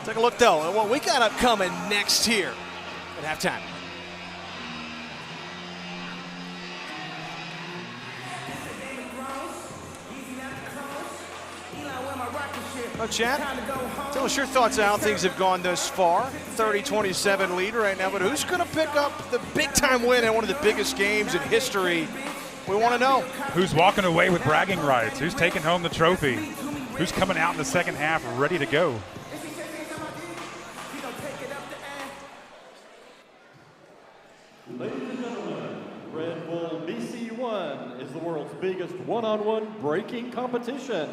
Take a look, though, at what we got upcoming next here at halftime. Well, Chad, tell us your thoughts on how things have gone thus far. 30-27 lead right now, but who's going to pick up the big-time win in one of the biggest games in history? We want to know. Who's walking away with bragging rights? Who's taking home the trophy? Who's coming out in the second half ready to go? Ladies and gentlemen, Red Bull BC1 is the world's biggest one-on-one breaking competition.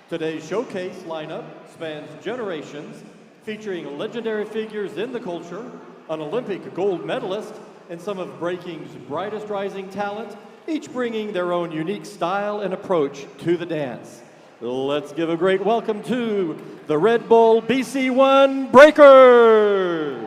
Today's showcase lineup spans generations, featuring legendary figures in the culture, an Olympic gold medalist, and some of breaking's brightest rising talent, each bringing their own unique style and approach to the dance. Let's give a great welcome to the Red Bull BC1 Breakers.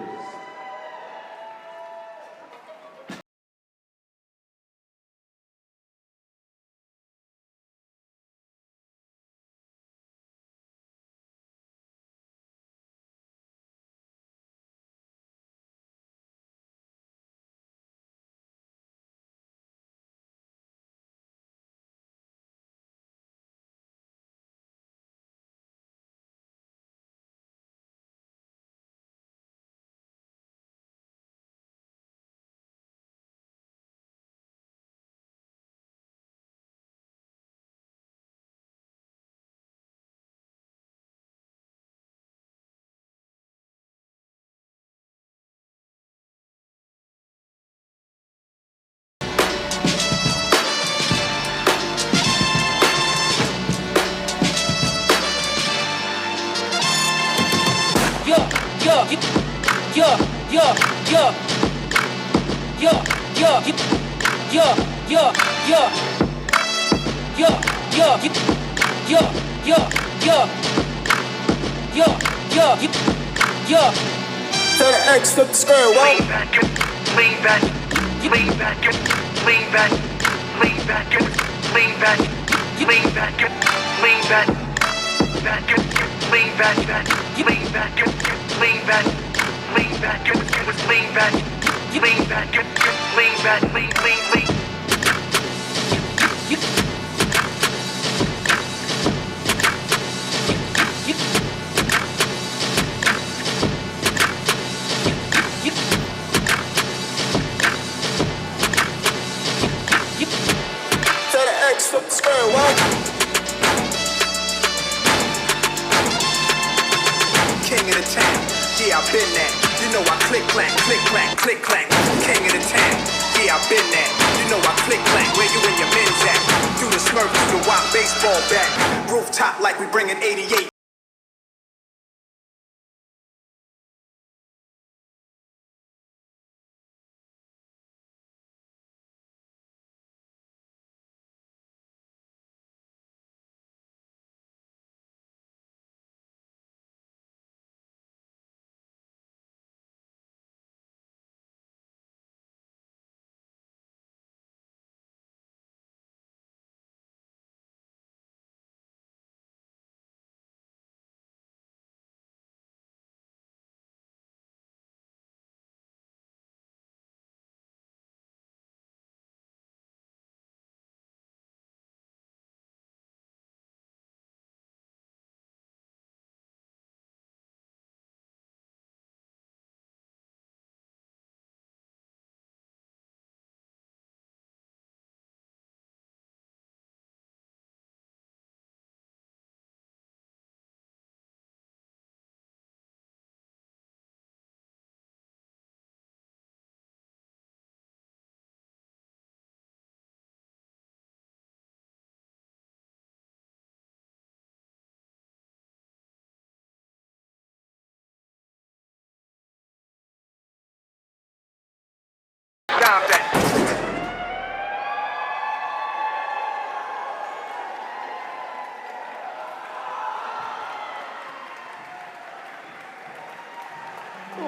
To the X, flip the square, lean back, lean back, lean back, lean back, lean back, lean back, lean back, lean back, back, lean back, back, lean back, lean back, lean back, lean back, lean back, lean back, lean, lean, lean. Flip the square, what? King of the town, yeah, I've been there. You know I click clack, click clack, click clack. King of the town, yeah, I've been there. You know I click clack, where you and your men's at? Through the Smurf, through the wild baseball bat. Rooftop like we bringing 88.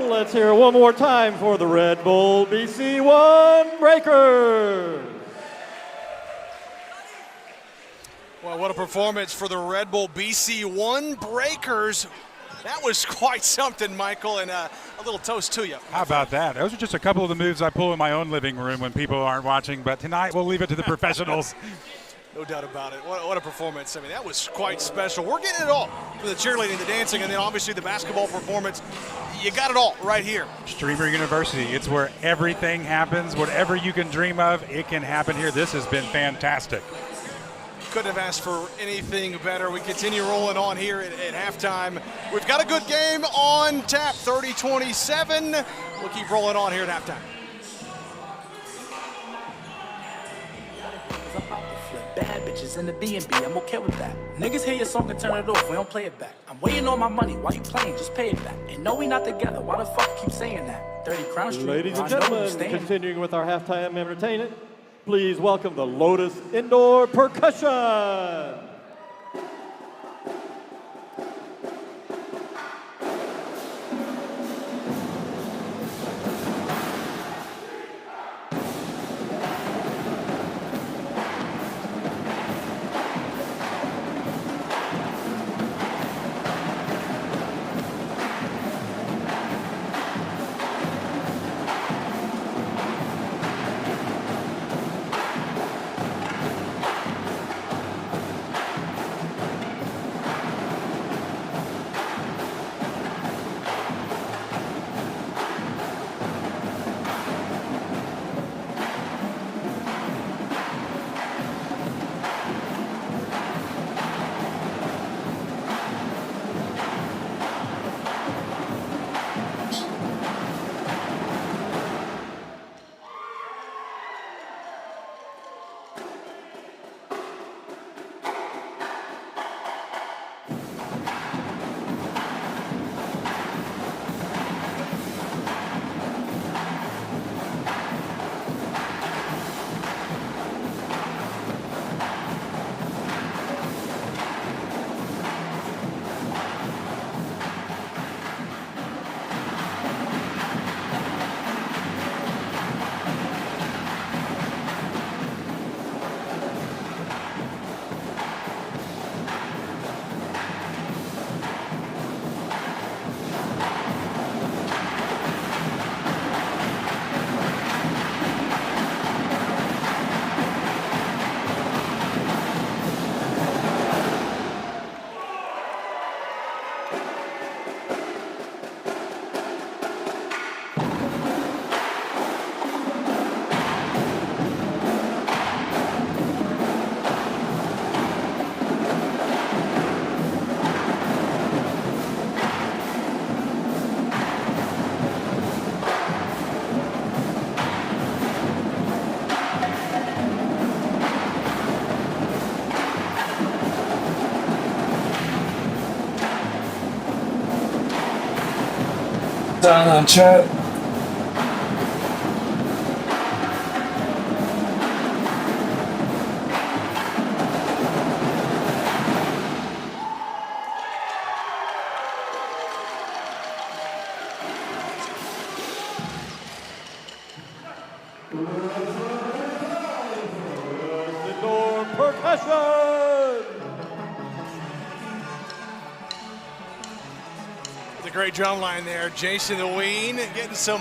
Let's hear it one more time for the Red Bull BC1 Breakers. Well, what a performance for the Red Bull BC1 Breakers. That was quite something, Michael, and a little toast to you. How about that? Those are just a couple of the moves I pull in my own living room when people aren't watching, but tonight we'll leave it to the professionals. No doubt about it. What a performance. I mean, that was quite special. We're getting it all for the cheerleading, the dancing, and then obviously the basketball performance. You got it all right here. Streamer University, it's where everything happens. Whatever you can dream of, it can happen here. This has been fantastic. Couldn't have asked for anything better. We continue rolling on here at halftime. We've got a good game on tap, 30-27. We'll keep rolling on here at halftime. Bad bitches in the B&B, I'm okay with that. Niggas hear your song and turn it off, we don't play it back. I'm waiting on my money, why you playing, just pay it back. And no, we not together, why the fuck keep saying that? 30 Crown Street, Ladies and I know gentlemen, you stand. continuing with our halftime entertainment, please welcome the Lotus Indoor Percussion. Chat. Indoor percussion. The great drum line there. Jason the Ween getting some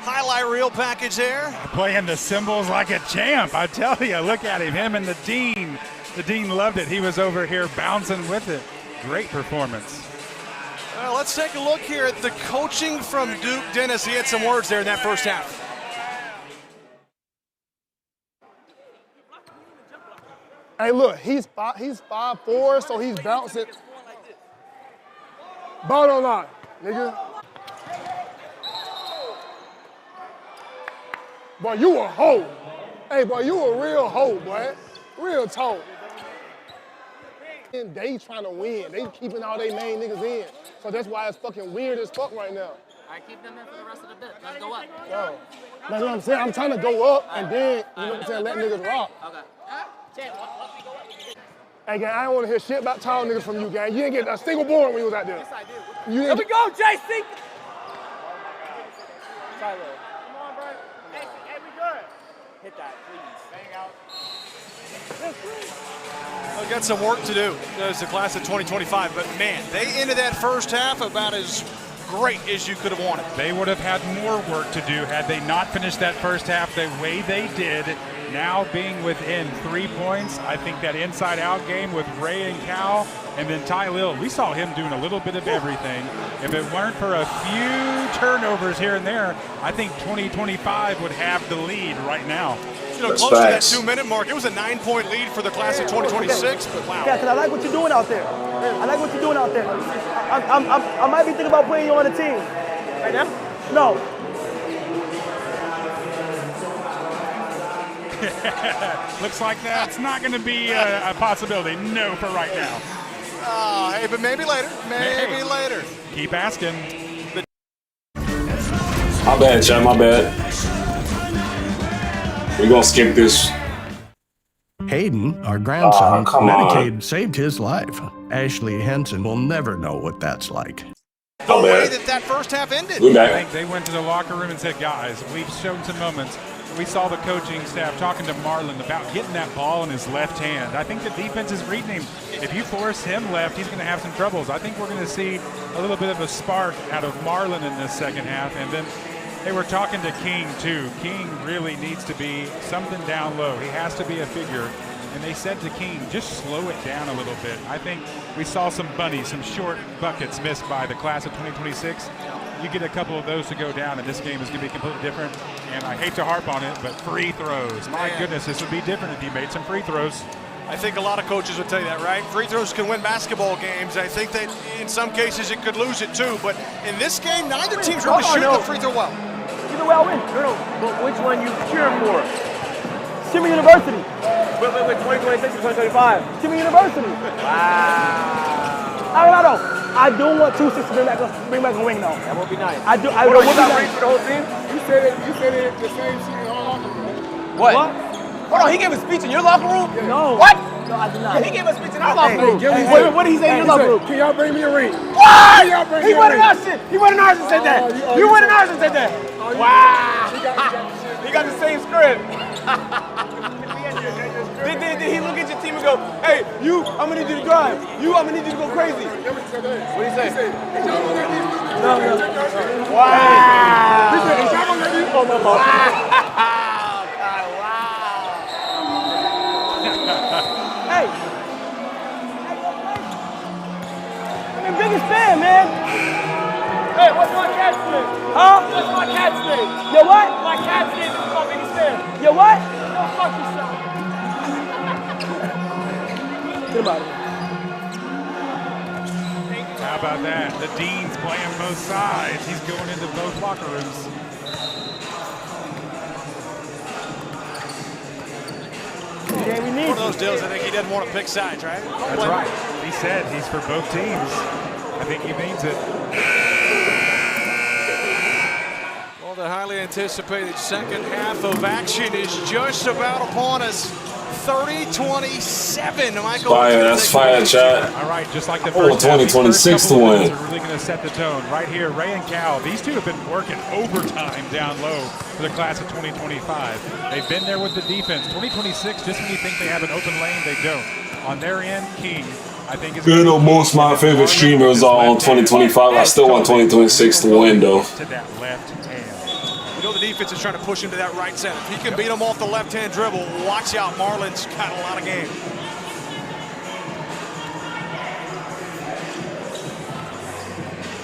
highlight reel package there. Playing the cymbals like a champ, I tell you. Look at him and the Dean. The Dean loved it. He was over here bouncing with it. Great performance. Well, let's take a look here at the coaching from Duke Dennis. He had some words there in that first half. Hey, look, he's 5'4", so he's bouncing. Ball line, nigga. Boy, you a hoe. Hey, boy, you a real hoe, boy. Real talk. And they trying to win. They keeping all their main niggas in. So that's why it's fucking weird as fuck right now. All right, keep them in for the rest of the bit. Let's go up. Yo, that's what I'm saying. I'm trying to go up and then, you know what I'm saying, let niggas rock. Okay. Hey, gang, I don't want to hear shit about tall niggas from you, gang. You didn't get a single board when you was out there. Yes, I did. You Here didn't we go, JC. Tyler. Come on, bro. Hey, we good. Hit that, please. We've got some work to do as the class of 2025, but man, they ended that first half about as great as you could have wanted. They would have had more work to do had they not finished that first half the way they did. Now being within 3 points, I think that inside-out game with Ray and Cal, and then Ty Lil, we saw him doing a little bit of everything. If it weren't for a few turnovers here and there, I think 2025 would have the lead right now. You know, close to that 2-minute mark. It was a 9-point lead for the class of 2026, but wow. Yeah, because I like what you're doing out there. I like what you're doing out there. I might be thinking about putting you on the team. Right now? No. Looks like that's not going to be a possibility. No, for right now. Hey, but maybe later. Maybe later. Keep asking. My bad, chat. My bad. We're gonna skip this. Hayden, our grandson, come Medicaid saved his life. Ashley Henson will never know what that's like. The way that first half ended. I think they went to the locker room and said, guys, we've shown some moments. We saw the coaching staff talking to Marlon about getting that ball in his left hand. I think the defense is reading him. If you force him left, he's going to have some troubles. I think we're going to see a little bit of a spark out of Marlon in this second half. And then they were talking to King, too. King really needs to be something down low. He has to be a figure. And they said to King, just slow it down a little bit. I think we saw some bunnies, some short buckets missed by the class of 2026. You get a couple of those to go down, and this game is going to be completely different. And I hate to harp on it, but free throws. My goodness, this would be different if you made some free throws. I think a lot of coaches would tell you that, right? Free throws can win basketball games. I think that in some cases it could lose it too. But in this game, neither team's really shooting the free throw well. Either way, I win. No, but which one you cheering for? Simi University. Wait, 2026 or 2025? Simi University. Wow. I do want 2-6 to bring back a ring though. That would be nice. I do. What about rings for the whole team? You said it the same shit in our locker room. What? Hold on, he gave a speech in your locker room? Yeah. No. What? No, I did not. Yeah, he gave a speech in our locker room. Wait, what did he say in your locker room? Can y'all bring me a ring? What? He went in our shit. He went in ours and said that. You went in ours and said that. Wow. He got the same script. Did he look at your team and go, hey, you, I'm going to need you to drive. You, I'm going to need you to go crazy. What did he say? No. Wow. He said, is y'all going to let me? Oh, my God. Hey. I'm your biggest fan, man. Hey, what's my cat's name? Huh? What's my cat's name? Yo, what? My cat's name is my biggest fan. Yo, what? Go fuck yourself. Get him out of here. How about that? The Dean's playing both sides. He's going into both locker rooms. One of those deals, I think he doesn't want to pick sides, right? That's right. He said he's for both teams. I think he means it. anticipated second half of action is just about upon us. 30-27. Michael. Fire, that's fire, chat. All right, just like the Oh, first half, these 2026 first to couple win. minutes are really going to set the tone. Right here, Ray and Cal, these two have been working overtime down low for the class of 2025. They've been there with the defense. 2026, just when you think they have an open lane, they don't. On their end, King, I think is. Even though most of my favorite streamers are on 2025, I still want 2026 to win, though. To that left hand. You know the defense is trying to push him to that right center. If he can beat him off the left-hand dribble, watch out. Marlon's got a lot of game.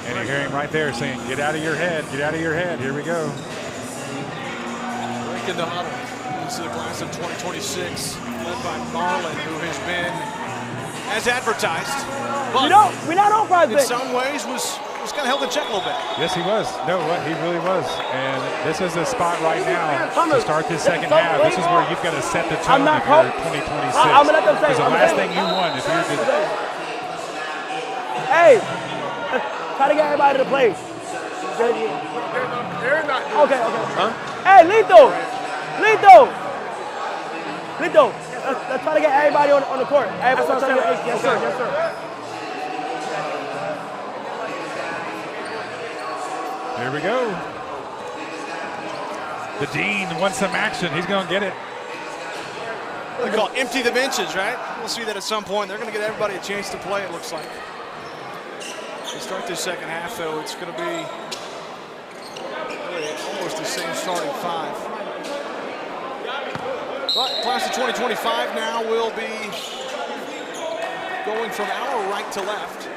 And you hear him right there saying, get out of your head, get out of your head. Here we go. Breaking the huddle. This is the class of 2026, led by Marlon, who has been as advertised. But we're not on in some ways was kind of held in check a little bit. Yes, he was. No, what he really was. And this is the spot right now to start this second half. This is where you've got to set the tone if you're 2026. I'm gonna let them say. Because the last thing you want if you're the... Hey, try to get everybody to play. Okay. Huh? Hey, Lethal. Let's try to get everybody on the court. Everybody try to get, yes, sir. Here we go. The Dean wants some action. He's going to get it. They call it empty the benches, right? We'll see that at some point. They're going to get everybody a chance to play, it looks like. To start this second half, though, it's going to be really almost the same starting five. But class of 2025 now will be going from our right to left.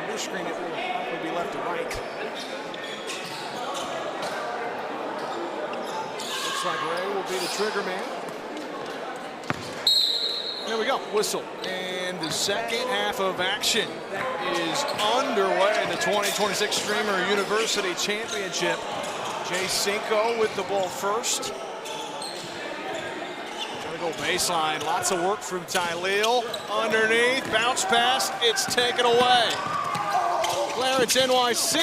Your screen, it will be left to right. Looks like Ray will be the trigger man. There we go, whistle. And the second half of action is underway. The 2026 Streamer University Championship. Jay Cinco with the ball first. Trying to go baseline. Lots of work from Tyleel. Underneath, bounce pass. It's taken away. Clarence NYC.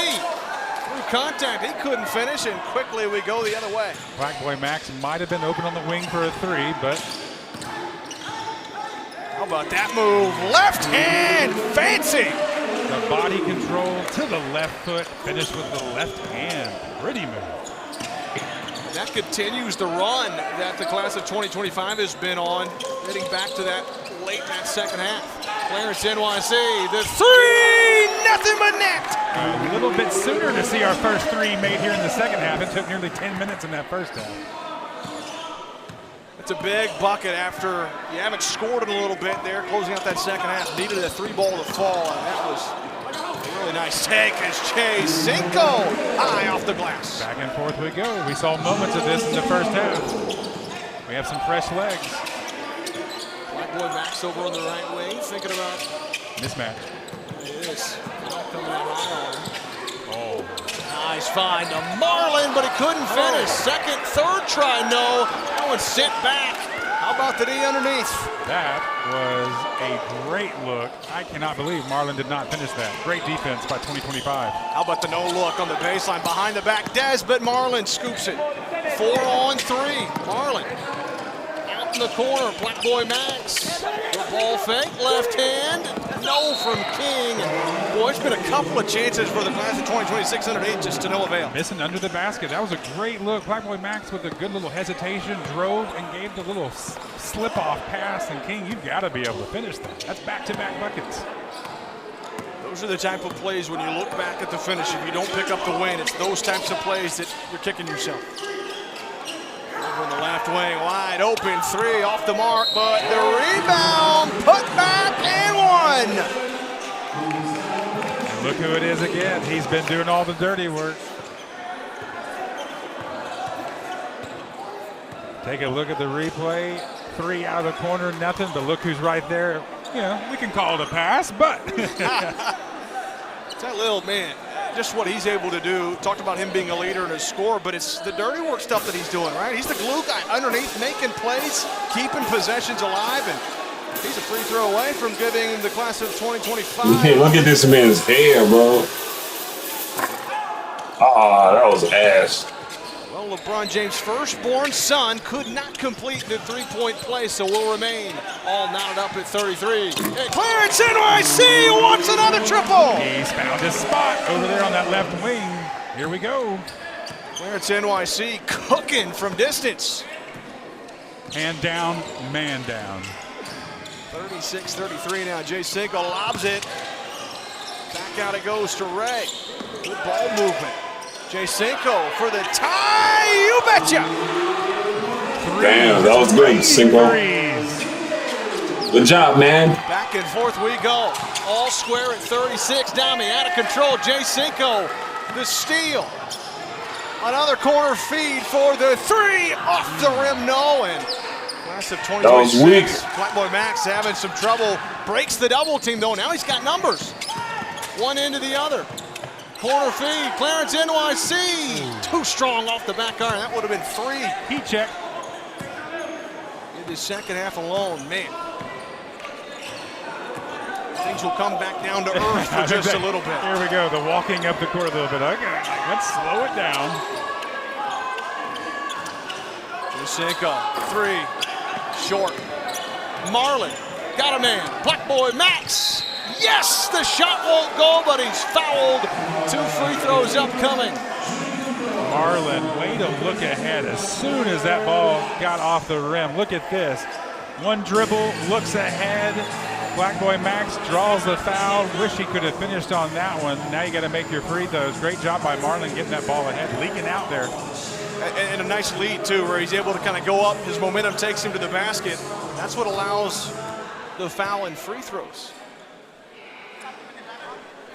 Through contact, he couldn't finish, and quickly we go the other way. Black Boy Max might have been open on the wing for a three, but how about that move? Left hand, fancy. The body control to the left foot, finished with the left hand. Pretty move. That continues the run that the class of 2025 has been on, getting back to that late in that second half. Clarence NYC, the three, nothing but net. A little bit sooner to see our first three made here in the second half. It took nearly 10 minutes in that first half. It's a big bucket after you haven't scored in a little bit there, closing out that second half. Needed a three ball to fall, and that was a really nice take as Jay Cinco high off the glass. Back and forth we go. We saw moments of this in the first half. We have some fresh legs. Black Boy Max over on the right wing, thinking about mismatch. It is. Coming out high on him. Oh. Nice find to Marlon, but he couldn't finish. Second, third try, no. That one sent back. How about the D underneath? That was a great look. I cannot believe Marlon did not finish that. Great defense by 2025. How about the no look on the baseline behind the back? Des, but Marlon scoops it. 4 on 3. Marlon out in the corner. Black Boy Max. The ball fake, left hand. No from King. Boy, it's been a couple of chances for the class of 2026 underneath, just to no avail. Missing under the basket. That was a great look. Black Boy Max with a good little hesitation, drove and gave the little slip-off pass. And King, you've got to be able to finish that. That's back-to-back buckets. Those are the type of plays when you look back at the finish. If you don't pick up the win, it's those types of plays that you're kicking yourself. Over in the left wing, wide open, three off the mark, but the rebound, put back and one. And look who it is again. He's been doing all the dirty work. Take a look at the replay. Three out of the corner, nothing, but look who's right there. You know, we can call it a pass, but. It's that little man, just what he's able to do. Talked about him being a leader and a scorer, but it's the dirty work stuff that he's doing, right? He's the glue guy underneath, making plays, keeping possessions alive, and he's a free throw away from giving the class of 2025. Hey, look at this man's hair, bro. Ah, that was ass. Well, LeBron James' firstborn son could not complete the three-point play, so will remain all knotted up at 33. Hey, Clarence NYC wants another triple. He's found his spot over there on that left wing. Here we go. Clarence NYC cooking from distance. Hand down, man down. 36-33 now. Jay Cinco lobs it. Back out it goes to Ray. Good ball movement. Jay Cinco for the tie. You betcha. Damn, that was good, Cinco. Good job, man. Back and forth we go. All square at 36. Dami out of control. Jay Cinco, the steal. Another corner feed for the three. Off the rim, no. And class of 2026. That was weak. Flatboy Max having some trouble. Breaks the double team, though. Now he's got numbers. One end to the other. Corner feed. Clarence NYC. Too strong off the back iron. That would have been three. Heat check. In the second half alone, man. Things will come back down to earth for just a little bit. Here we go, the walking up the court a little bit. Okay, let's slow it down. Cinco, three, short. Marlon, got a man. Black Boy Max. Yes, the shot won't go, but he's fouled. 2 free throws upcoming. Marlon, way to look ahead as soon as that ball got off the rim. Look at this. One dribble, looks ahead. Black Boy Max draws the foul. Wish he could have finished on that one. Now you got to make your free throws. Great job by Marlon getting that ball ahead, leaking out there. And a nice lead, too, where he's able to kind of go up. His momentum takes him to the basket. That's what allows the foul and free throws.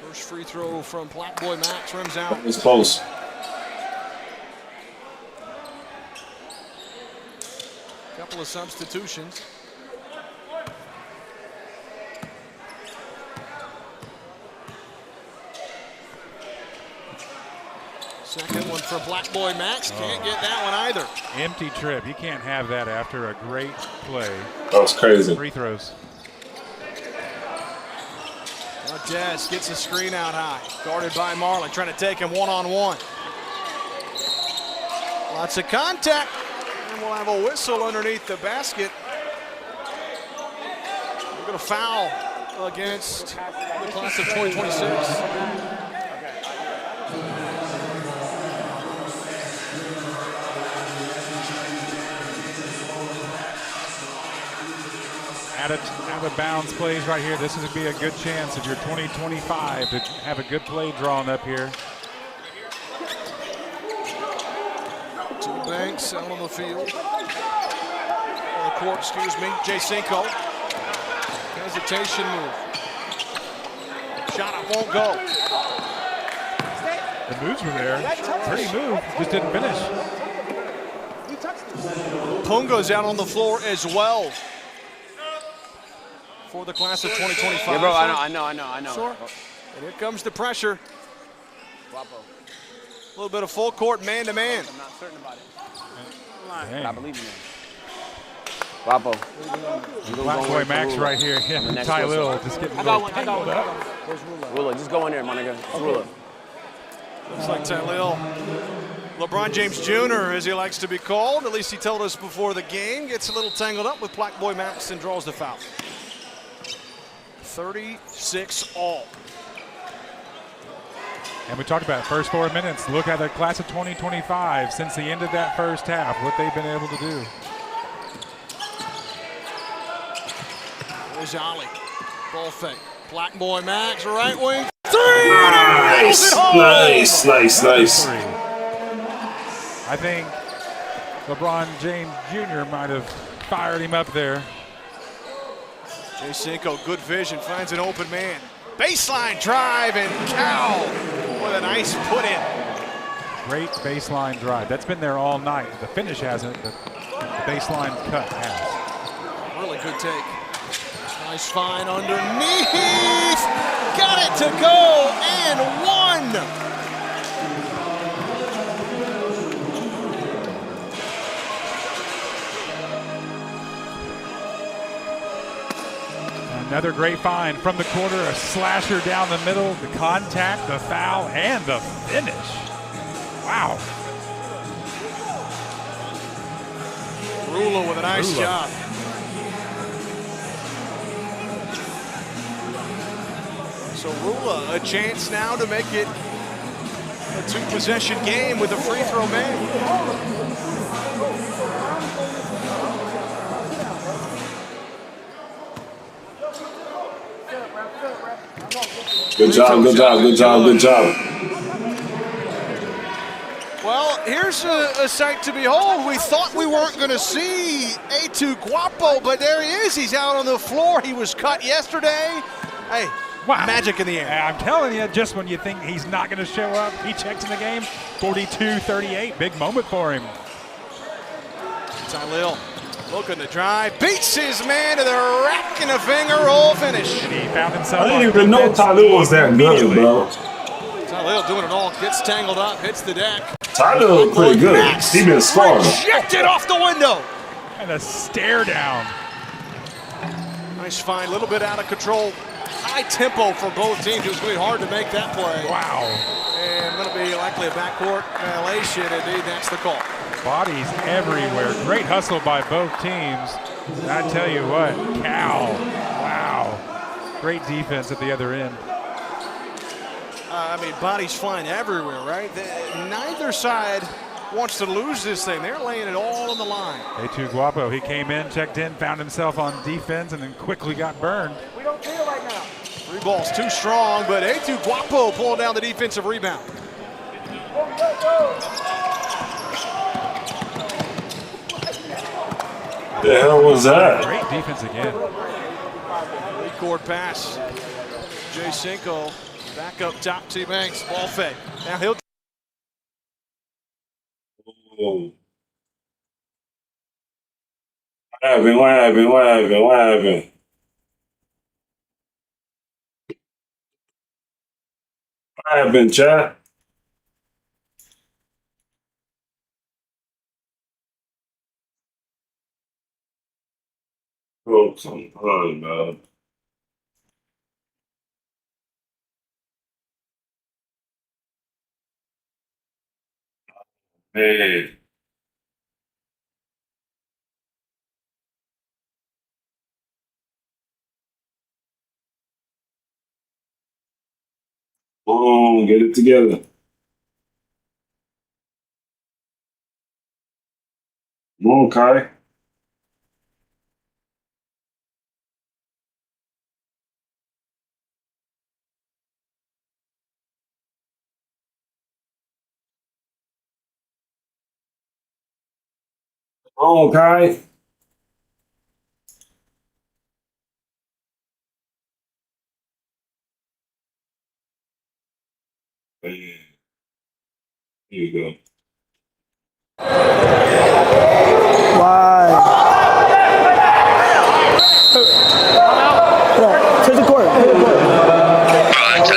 First free throw from Black Boy Max, rims out. It's close. Couple of substitutions. Second one for Black Boy Max. Can't get that one either. Empty trip. You can't have that after a great play. That was crazy. Free throws. Now Jazz gets a screen out high. Guarded by Marlon, trying to take him one-on-one. Lots of contact. And we'll have a whistle underneath the basket. We're going to foul against the class of 2026. Out of bounds plays right here. This is going to be a good chance of your 2025 to have a good play drawn up here. Two Banks out on the field. On the court, excuse me. Jay Cinco. Hesitation move. Shot up won't go. The moves were there. Pretty move. Just didn't finish. Punga's out on the floor as well. For the class of 2025. Yeah, bro, I know. Sure. And here comes the pressure. A little bit of full court man-to-man. I'm not certain about it. But I believe in him. Guapo. Black Boy Max right here. Him and Ty Lil just getting a little tangled up. Rula, just go in there, my nigga. Rula. Looks like Ty Lil. LeBron James Jr., as he likes to be called, at least he told us before the game, gets a little tangled up with Black Boy Max and draws the foul. 36 all. And we talked about first 4 minutes. Look at the class of 2025 since the end of that first half, what they've been able to do. There's Ali. Ball fake. Black Boy Max, right wing. Three! Nice. I think LeBron James Jr. might have fired him up there. Jay Cinco, good vision, finds an open man. Baseline drive and Cal with a nice put in. Great baseline drive. That's been there all night. The finish hasn't, but the baseline cut has. Really good take. Nice find underneath. Got it to go and one. Another great find from the corner, a slasher down the middle, the contact, the foul, and the finish. Wow. Rula with a nice job. So Rula, a chance now to make it a 2-possession game with a free throw made. Good job, good job, good job, good job. Well, here's a sight to behold. We thought we weren't going to see A2 Guapo, but there he is. He's out on the floor. He was cut yesterday. Hey, wow. Magic in the air. I'm telling you, just when you think he's not going to show up, he checks in the game. 42-38, big moment for him. Tylil looking to drive, beats his man to the rack and a finger roll finish. And he found himself. I didn't even know Tylil was that good, bro. Tylil doing it all, gets tangled up, hits the deck. Tylil looked pretty good. He been scoring. Rejected off the window. And a stare down. Nice find, a little bit out of control. High tempo for both teams. It was going to be hard to make that play. Wow. And going to be likely a backcourt violation. Indeed, that's the call. Bodies everywhere. Great hustle by both teams. I tell you what, Cal. Wow. Great defense at the other end. I mean, bodies flying everywhere, right? Neither side wants to lose this thing. They're laying it all on the line. A2 Guapo, he came in, checked in, found himself on defense, and then quickly got burned. We don't feel right now. 3 balls too strong, but A2 Guapo pulling down the defensive rebound. The hell was that? Great defense again. Court pass. Jay Cinco back up top. T Banks ball fake. Now he'll. What happened? What happened? What happened? What happened? What happened, chat? Oh, come on, man. Man. Oh, get it together. Come on, Kai. Come on, Kai. Here you go. Why? Take the court. I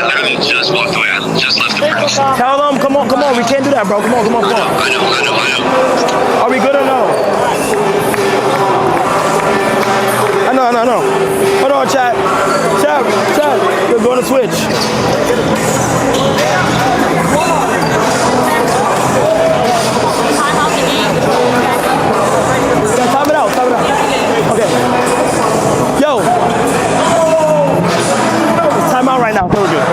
literally just walked away. I just left the practice. Tell them, come on, we can't do that, bro. Come on. I know. Are we good or no? I know. Hold on, chat. We're going to switch. Yeah, time it out. Okay. Yo. It's time out right now. We're good.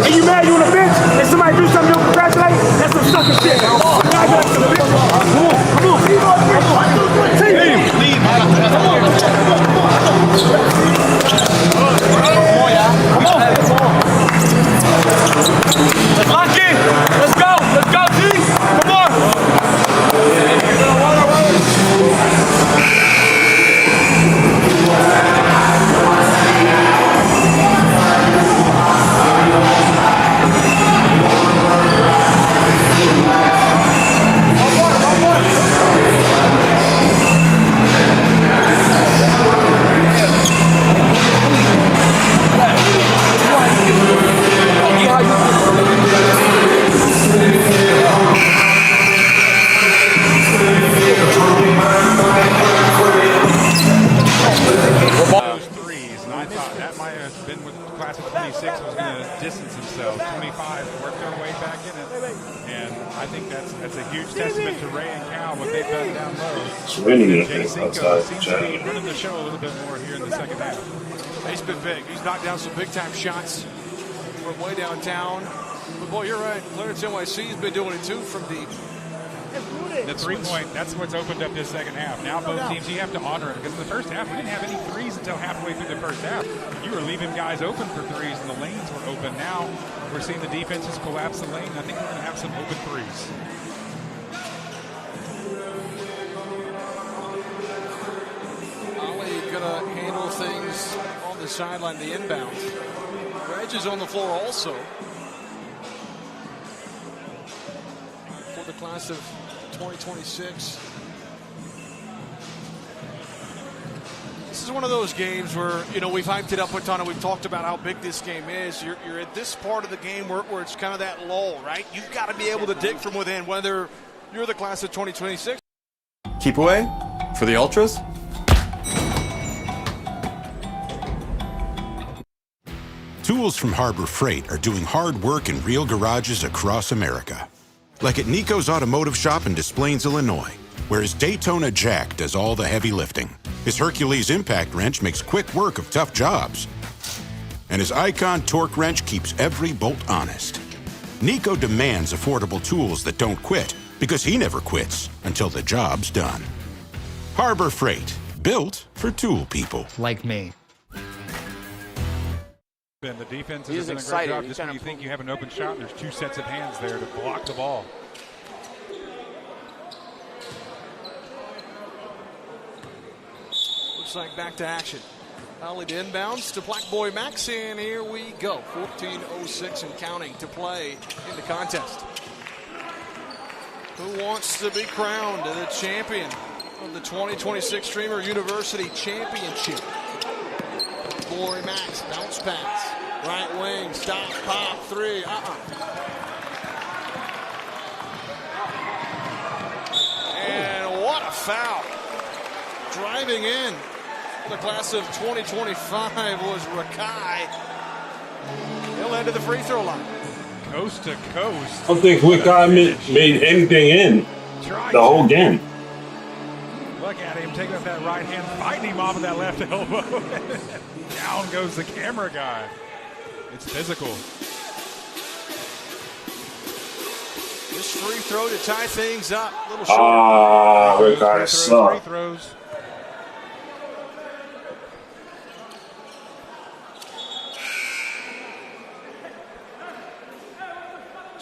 And you mad you on the bench and somebody do something you don't congratulate? That's some sucker shit. Come on. think that's a huge testament to Ray and Cal, what they've done down low. It's raining, I Jay think, Cinco outside. seems to be running the show a little bit more here in the second half. He's been big. He's knocked down some big-time shots from way downtown. But, boy, you're right. Clarence NYC's been doing it, too, from deep. The three-point, that's what's opened up this second half. Now both teams, you have to honor it, because in the first half, we didn't have any threes until halfway through the first half. You were leaving guys open for threes, and the lanes were open. Now we're seeing the defenses collapse the lane. I think we're going to have some open threes. Ali going to handle things on the sideline, the inbound. Reg is on the floor also. For the class of 2026. This is one of those games where, you know, we've hyped it up a ton and we've talked about how big this game is. You're at this part of the game where it's kind of that lull, right? You've got to be able to dig from within, whether you're the class of 2026. Keep away for the Ultras. Tools from Harbor Freight are doing hard work in real garages across America. Like at Nico's Automotive Shop in Des Plaines, Illinois, where his Daytona Jack does all the heavy lifting. His Hercules impact wrench makes quick work of tough jobs. And his Icon torque wrench keeps every bolt honest. Nico demands affordable tools that don't quit, because he never quits until the job's done. Harbor Freight, built for tool people. Like me. And the defense He's has done a great excited. job. He's Just when you think you have an open shot, there's two sets of hands there to block the ball. Looks like back to action. Ali to inbounds to Black Boy Max, and here we go. 14:06 and counting to play in the contest. Who wants to be crowned the champion of the 2026 Streamer University Championship? Boy Max, bounce pass. Right wing, stop, pop, three. And what a foul. Driving in. The class of 2025 was Rakai. He'll head to the free throw line. Coast to coast. I don't think Wikai made anything in the whole game. Look at him taking up that right hand, fighting him off of that left elbow. Down goes the camera guy. It's physical. This free throw to tie things up. A little short. Wikai sucked. Free throws.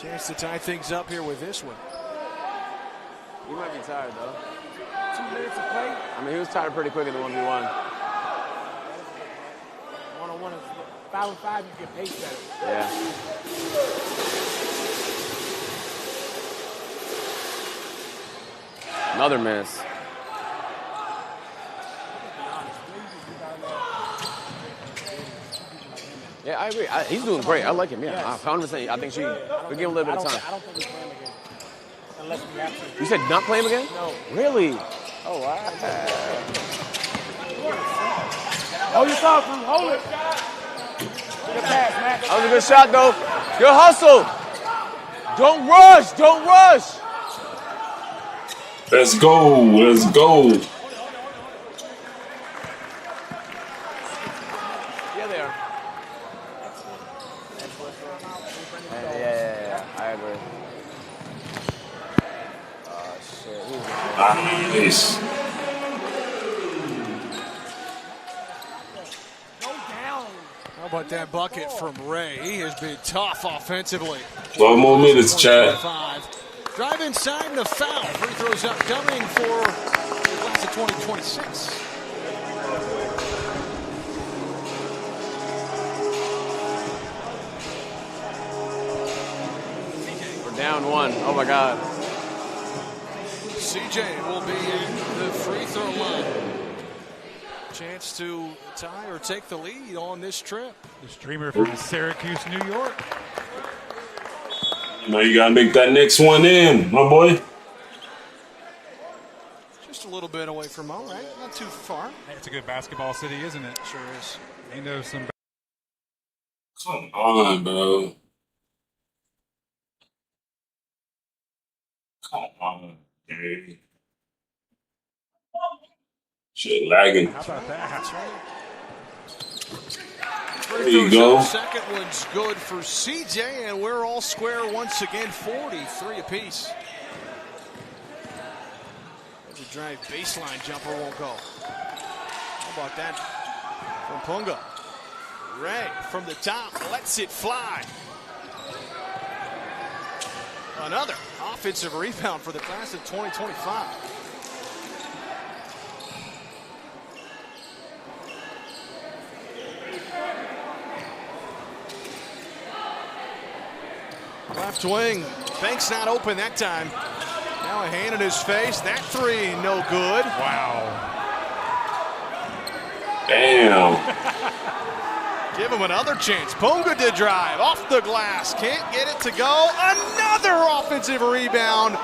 Chance to tie things up here with this one. He might be tired, though. 2 minutes of play. I mean, he was tired pretty quick in the 1v1. One-on-one, 5-on-5, you get pace better. Yeah. Another miss. Yeah, I agree. He's doing great. I like him. Yeah, 100%. I think we give him a little bit of time. I don't think we play him again. Unless we have to. You said not play him again? No. Really? Oh, wow. Hold your thought, Drew. Hold it. Good pass, Max. That was a good shot, though. Good hustle. Don't rush. Don't rush. Let's go. Let's go. Yeah, they are. Yeah. I agree. Oh, shit. Nice. How about that bucket from Ray? He has been tough offensively. 12 more minutes, chat. Drive inside and a foul. Free throws up coming for the class of 2026. We're down one. Oh, my God. CJ will be in the free throw line. Chance to tie or take the lead on this trip. The streamer from Syracuse, New York. Now you gotta make that next one in, my boy. Just a little bit away from home, right? Not too far. It's a good basketball city, isn't it? Sure is. They know some. Come on, bro. Come on, dude. Shit lagging. How about that? There you go. Second one's good for CJ, and we're all square once again, 43 apiece. The drive baseline jumper won't go. How about that from Punga? Ray from the top lets it fly. Another offensive rebound for the class of 2025. Left wing, Banks not open that time. Now a hand in his face. That three, no good. Wow. Damn. Give him another chance. Punga to drive off the glass. Can't get it to go. Another offensive rebound.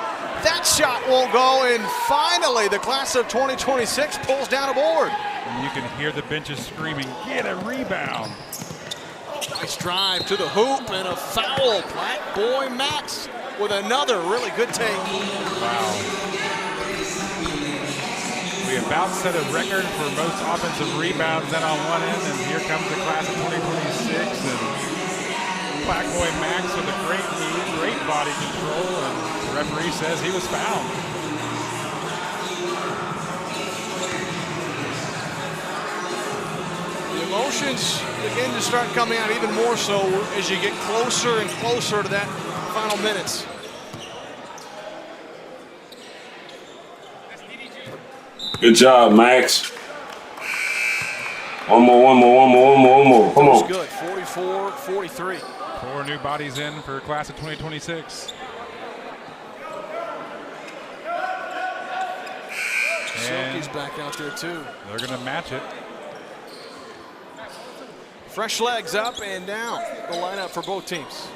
That shot won't go. And finally, the class of 2026 pulls down a board. And you can hear the benches screaming, get a rebound. Nice drive to the hoop and a foul. Black Boy Max with another really good take. Wow. We about set a record for most offensive rebounds then on one end, and here comes the class of 2026. And Black Boy Max with a great move, great body control, and the referee says he was fouled. The emotions begin to start coming out even more so as you get closer and closer to that final minutes. Good job, Max. One more. Come on. Good. 44-43. 4 new bodies in for class of 2026. Silky's back out there too. They're going to match it. Fresh legs up and down the lineup for both teams.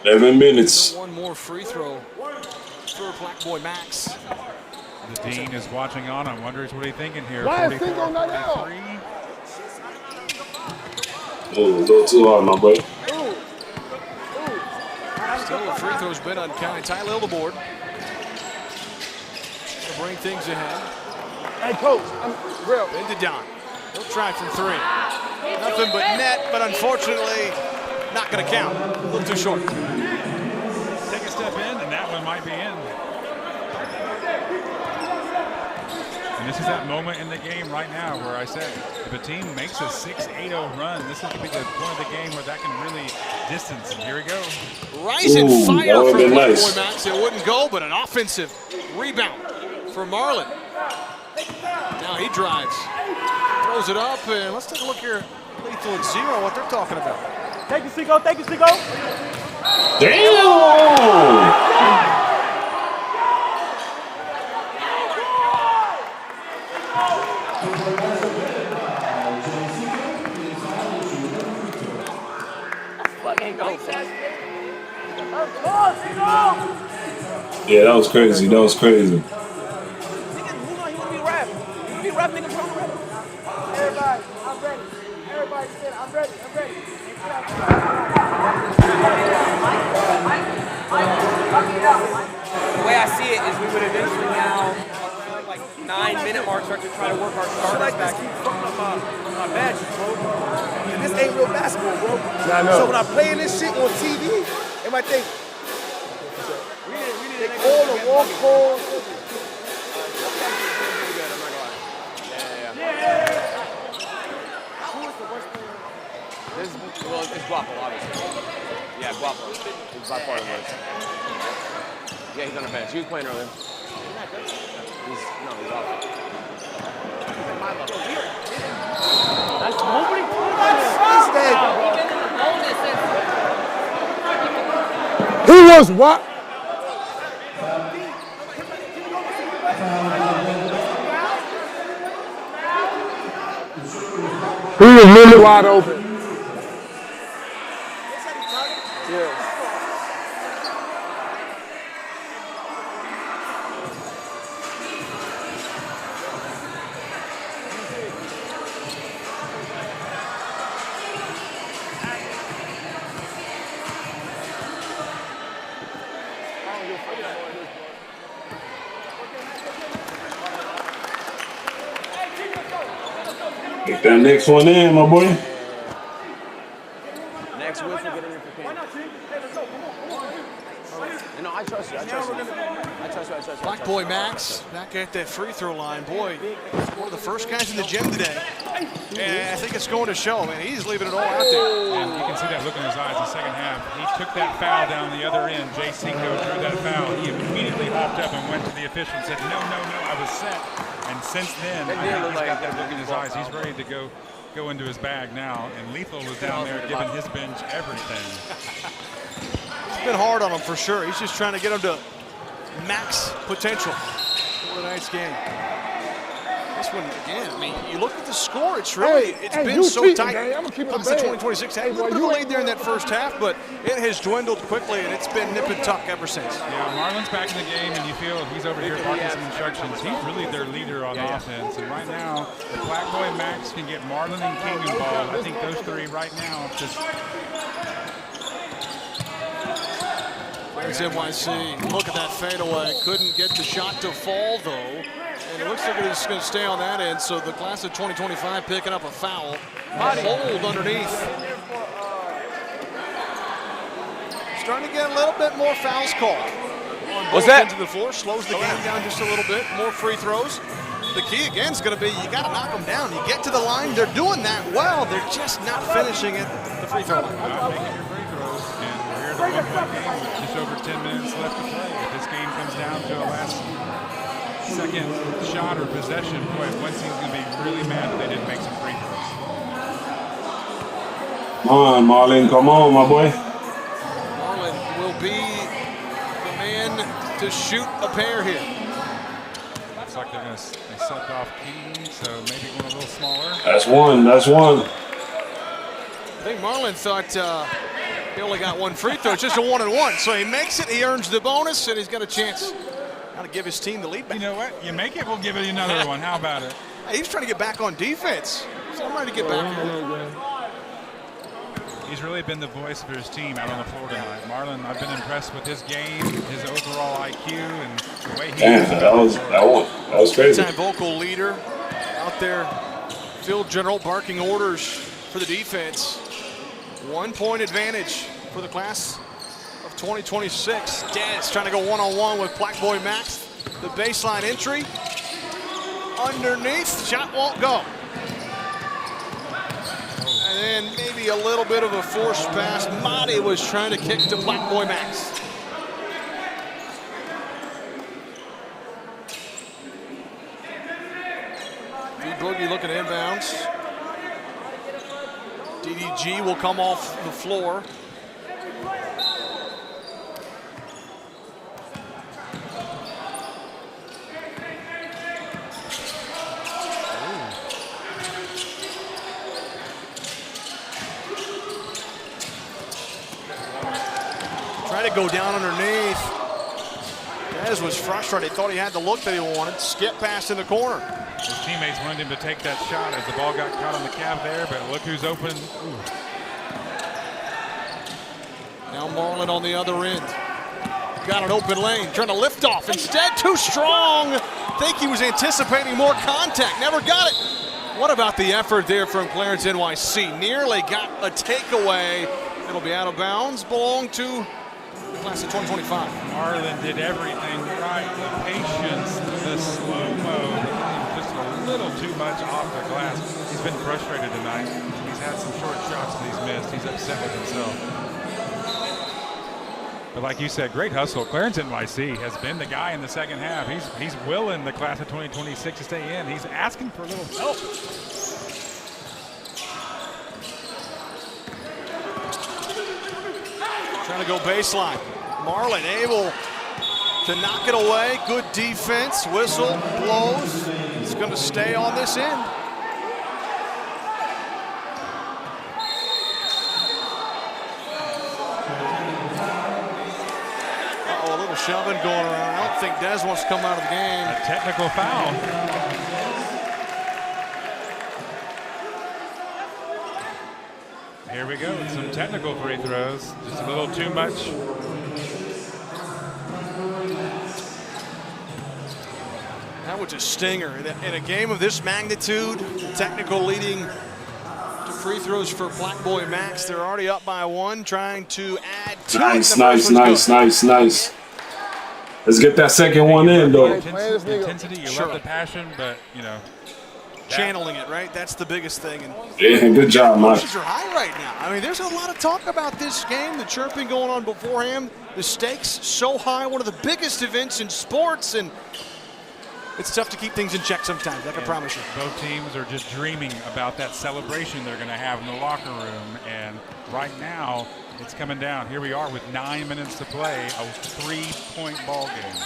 Minutes. One more free throw for Black Boy Max. The dean is watching on. I'm wondering what he's thinking here. Why is Cinco not out? 43. Oh, a little too hard, my boy. Still the free throw's been uncounted. Tyler on the board. To bring things ahead. Hey, coach, I'm real. Into Don. He'll try from three. Nothing but net, but unfortunately not going to count. A little too short. Take a step in, and that one might be in. And this is that moment in the game right now where I said, if a team makes a 6-8-0 run, this is going to be the point of the game where that can really distance. And here we go. Rising fire that from would've been Black nice. Boy Max. It wouldn't go, but an offensive rebound for Marlin. Now he drives. Throws it up, and let's take a look here. Lethal at 0, what they're talking about. Thank you, Cinco. Thank you, Cinco. Damn! Yeah, that was crazy. That was crazy. Everybody, I'm ready. Everybody said, I'm ready. I'm ready. The way I see it is we would eventually now, around like 9-minute mark, start to try to work our starters back. Keep fucking up my badges, bro. And this ain't real basketball, bro. I know. So when I'm playing this shit on TV, it might think, all the walk calls. Well, it's Guapo, obviously. Yeah, Guapo. He's by far the worst. Yeah, he's on the bench. He was playing earlier. He's off. That's nobody. He was what? He was really wide open. Get that next one in, my boy. Next whistle, get in there for Cam. No, I trust you. I trust you. I trust you. I trust you. Black Boy Max back at that free throw line. Boy, one of the first guys in the gym today. And I think it's going to show, man. He's leaving it all out there. And you can see that look in his eyes in the second half. He took that foul down the other end. Jay Cinco drew that foul. He immediately hopped up and went to the official and said, no, I was set. And since then, I think he's got that look in his eyes. He's ready to go into his bag now. And Lethal was down there giving his bench everything. It's been hard on him for sure. He's just trying to get him to max potential for tonight's game. This one, again, I mean, you look at the score, it's really, it's been so tight. Class of 2026 had a little bit of a lead there in that first half, but it has dwindled quickly, and it's been nip and tuck ever since. Yeah, Marlon's back in the game, and you feel he's over here barking some instructions. He's really their leader on offense, and right now, if Black Boy Max can get Marlon and King involved, I think those three right now just... There's NYC. Look at that fadeaway. Couldn't get the shot to fall, though. And it looks like it's going to stay on that end. So the class of 2025 picking up a foul. Hold underneath. Starting to get a little bit more fouls called. What's that? Into the floor, slows the game down just a little bit. More free throws. The key again is going to be you got to knock them down. You get to the line. They're doing that well. They're just not finishing it. The free throw line. Not making your free throws. And we're in a one-point game with just over 10 minutes left to play. If this game comes down to a last second shot or possession, boy, one team's going to be really mad if they didn't make some free throws. Come on, Marlon. Come on, my boy. Marlon will be the man to shoot a pair here. Looks like they subbed off King, so maybe one a little smaller. That's one. That's one. I think Marlon thought he only got one free throw. It's just a 1-and-1. So he makes it, he earns the bonus, and he's got a chance now to give his team the lead back. You know what? You make it, we'll give it another one. How about it? Hey, he's trying to get back on defense. So I'm ready to get back here. He's really been the voice for his team out on the floor tonight. Marlon, I've been impressed with his game, his overall IQ, and the way he that was crazy. Time vocal leader out there, field general barking orders for the defense. 1 point advantage for the class of 2026. Dez trying to go one-on-one with Black Boy Max. The baseline entry. Underneath, shot won't go. And then maybe a little bit of a forced pass. Madi was trying to kick to Black Boy Max. D-Boogie looking inbounds. DDG will come off the floor. Try to go down underneath. Dez was frustrated, thought he had the look that he wanted. Skip pass in the corner. His teammates wanted him to take that shot as the ball got caught on the calf there, but look who's open. Ooh. Now Marlon on the other end. Got an open lane, trying to lift off. Instead, too strong. Think he was anticipating more contact, never got it. What about the effort there from Clarence NYC? Nearly got a takeaway. It'll be out of bounds, belong to the class of 2025. Marlon did everything right. The patience, the slow-mo, just a little too much off the glass. He's been frustrated tonight. He's had some short shots that he's missed. He's upset with himself. But like you said, great hustle. Clarence NYC has been the guy in the second half. He's willing the class of 2026 to stay in. He's asking for a little help. Trying to go baseline. Marlon able to knock it away. Good defense. Whistle blows. It's going to stay on this end. Uh-oh, a little shoving going around. I don't think Dez wants to come out of the game. A technical foul. Here we go, some technical free throws. Just a little too much. That That was a stinger. In a game of this magnitude, technical leading to free throws for Black Boy Max. They're already up by 1, trying to add 2. Nice. Let's get that second one in, though. Intensity, you love the passion, but, you know. Channeling it, right? That's the biggest thing. And Yeah, good job, Mike. emotions are high right now. I mean, there's a lot of talk about this game, the chirping going on beforehand, the stakes so high, one of the biggest events in sports, and it's tough to keep things in check sometimes, I can promise you. Both teams are just dreaming about that celebration they're going to have in the locker room, and right now it's coming down. Here we are with 9 minutes to play, a 3-point ball game.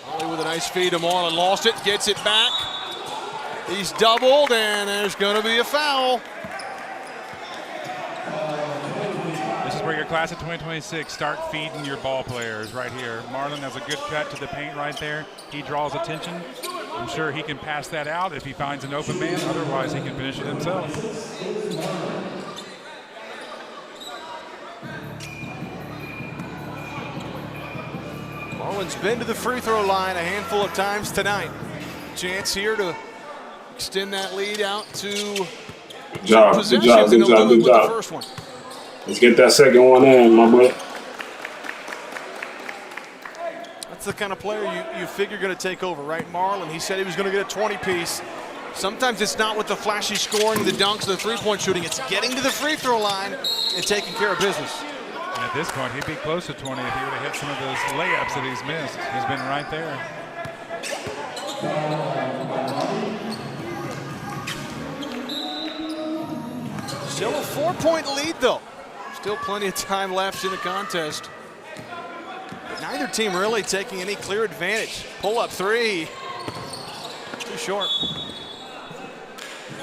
Ollie with a nice feed to Marlon, lost it, gets it back. He's doubled, and there's going to be a foul. This is where your class of 2026 start feeding your ball players right here. Marlon has a good cut to the paint right there. He draws attention. I'm sure he can pass that out if he finds an open man. Otherwise, he can finish it himself. Marlon's been to the free throw line a handful of times tonight. Chance here to extend that lead out to Good job. the first one. Let's get that second one in, my boy. That's the kind of player you figure going to take over, right, Marlon? He said he was going to get a 20-piece. Sometimes it's not with the flashy scoring, the dunks, the three-point shooting. It's getting to the free throw line and taking care of business. And at this point, he'd be close to 20 if he would have hit some of those layups that he's missed. He's been right there. Still a 4-point lead, though. Still plenty of time left in the contest. But neither team really taking any clear advantage. Pull-up 3. Too short.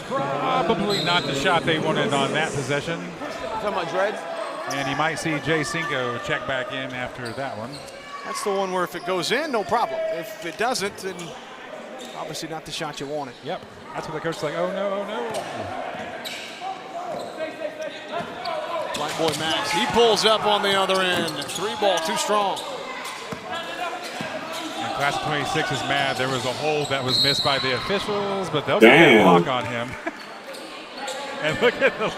Probably not the shot they wanted on that possession. Talking about dreads? And you might see Jay Cinco check back in after that one. That's the one where if it goes in, no problem. If it doesn't, then obviously not the shot you wanted. Yep. That's what the coach is like, oh no, oh no. Black Boy Max, he pulls up on the other end. 3 ball, too strong. And class of 26 is mad. There was a hold that was missed by the officials, but they'll get a block on him. And look at the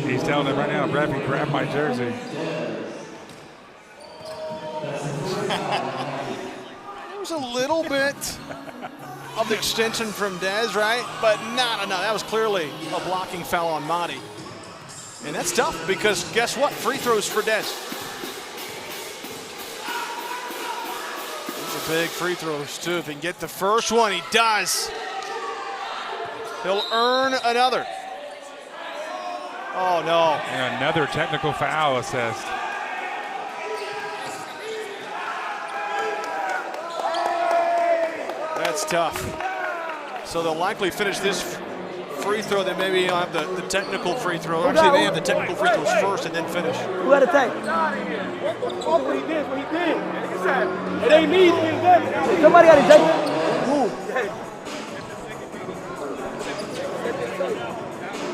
he's telling him right now, Bradley, grab my jersey. There was a little bit of the extension from Dez, right? But no, that was clearly a blocking foul on Monty. And that's tough because guess what? Free throws for Dez. These are big free throws too. If he can get the first one, he does. He'll earn another. Oh no. And another technical foul assessed. That's tough. So they'll likely finish this free throw, then maybe you'll have the technical free throw. Actually, they have the technical free throws first and then finish. Who had a take? What the fuck what he did? What he did? It ain't me. Somebody got a take. Move.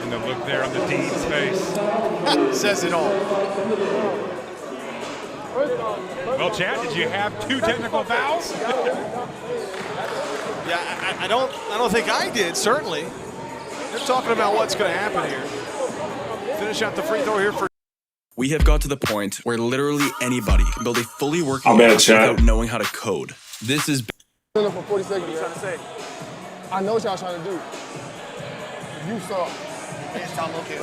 And the look there on the Dean's face. Says it all. Well, Chad, did you have 2 technical fouls? Yeah, I don't think I did, certainly. They're talking about what's going to happen here. Finish out the free throw here for. We have got to the point where literally anybody can build a fully working I'll bet, app Chad. without knowing how to code. This is. For 40 seconds, what are you trying to say? I know what y'all trying to do. You saw.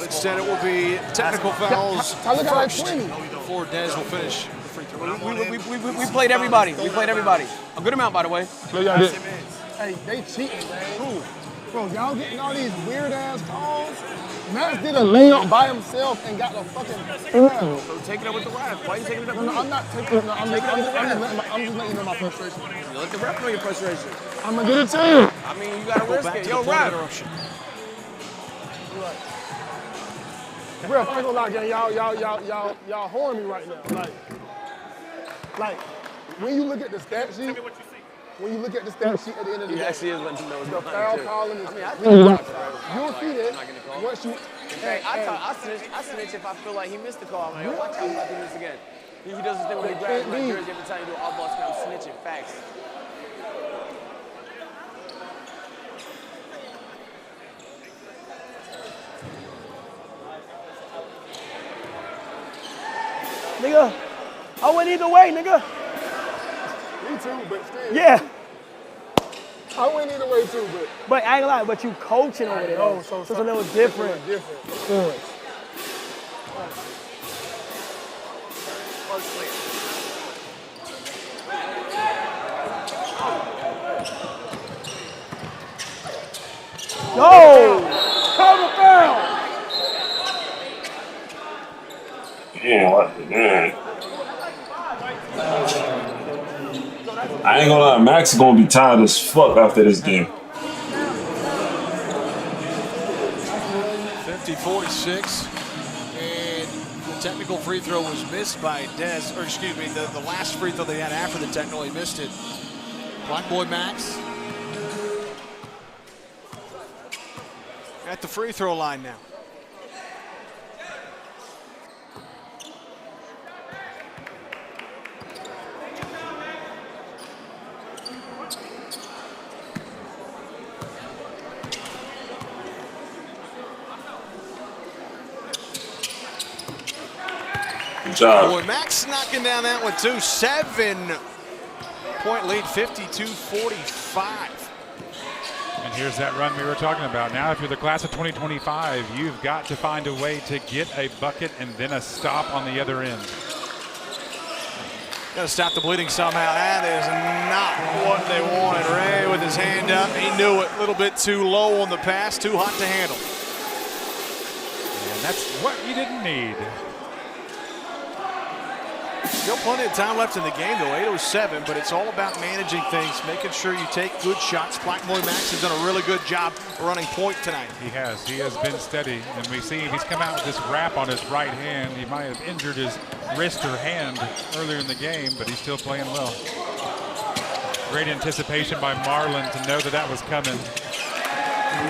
Instead, it will be technical fouls I look at like first 20. before Dez will finish the free throw. We played everybody. We played everybody. A good amount, by the way. Hey, they cheating, man. Who? Bro, y'all getting all these weird ass calls. Max did a layup by himself and got a fucking foul. So take it up with the ref. Why are you taking it up? No, I'm not taking it. No, I'm just letting you know my frustration. You let the ref know your frustration. I'm gonna get it to you. I mean, you gotta risk it. Yo, ref. Bro, I ain't gonna lie, gang. Y'all horn me right now. Like, when you look at the stat sheet, when you look at the stat sheet at the end of the day, actually is letting you know the foul calling is. You'll see that once you. Hey, I snitch if I feel like he missed the call. I'm like, yo, watch out, about to miss again. He does this thing when he grabs my jersey every time you do all ball screen. I'm snitching. Facts. Nigga, I went either way, nigga. Me too, but still. Yeah. I went either way too, but. But I ain't gonna lie, but you coaching over there. Oh, So it's a little different. Different. No! Cover foul! Yeah, what? Man. I ain't gonna lie, Max is gonna be tired as fuck after this game. 50-46, and the technical free throw was missed by Dez, or excuse me, the last free throw they had after the technical, he missed it. Black Boy Max at the free throw line now. Good job. Boy, Max knocking down that one too. 7-point lead, 52-45. And here's that run we were talking about. Now, if you're the class of 2025, you've got to find a way to get a bucket and then a stop on the other end. Got to stop the bleeding somehow. That is not what they wanted. Ray with his hand up. He knew it. A little bit too low on the pass. Too hot to handle. And that's what you didn't need. Still plenty of time left in the game, though. 8:07, but it's all about managing things, making sure you take good shots. Black Boy Max has done a really good job running point tonight. He has. He has been steady, and we see he's come out with this wrap on his right hand. He might have injured his wrist or hand earlier in the game, but he's still playing well. Great anticipation by Marlon to know that that was coming.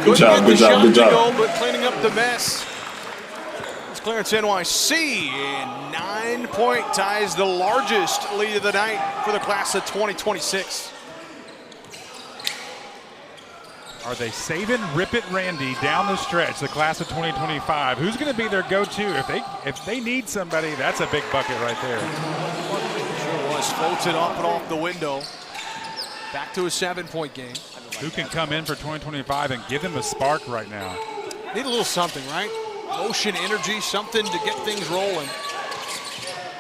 Good job, good job, good job. But cleaning up the mess. It's Clarence NYC, and 9-point ties the largest lead of the night for the class of 2026. Are they saving Rip It Randy down the stretch, the class of 2025? Who's going to be their go-to? If they need somebody, that's a big bucket right there. Sure was. Floats it up and off the window. Back to a 7-point game. Who can come in for 2025 and give them a spark right now? Need a little something, right? Motion, energy, something to get things rolling.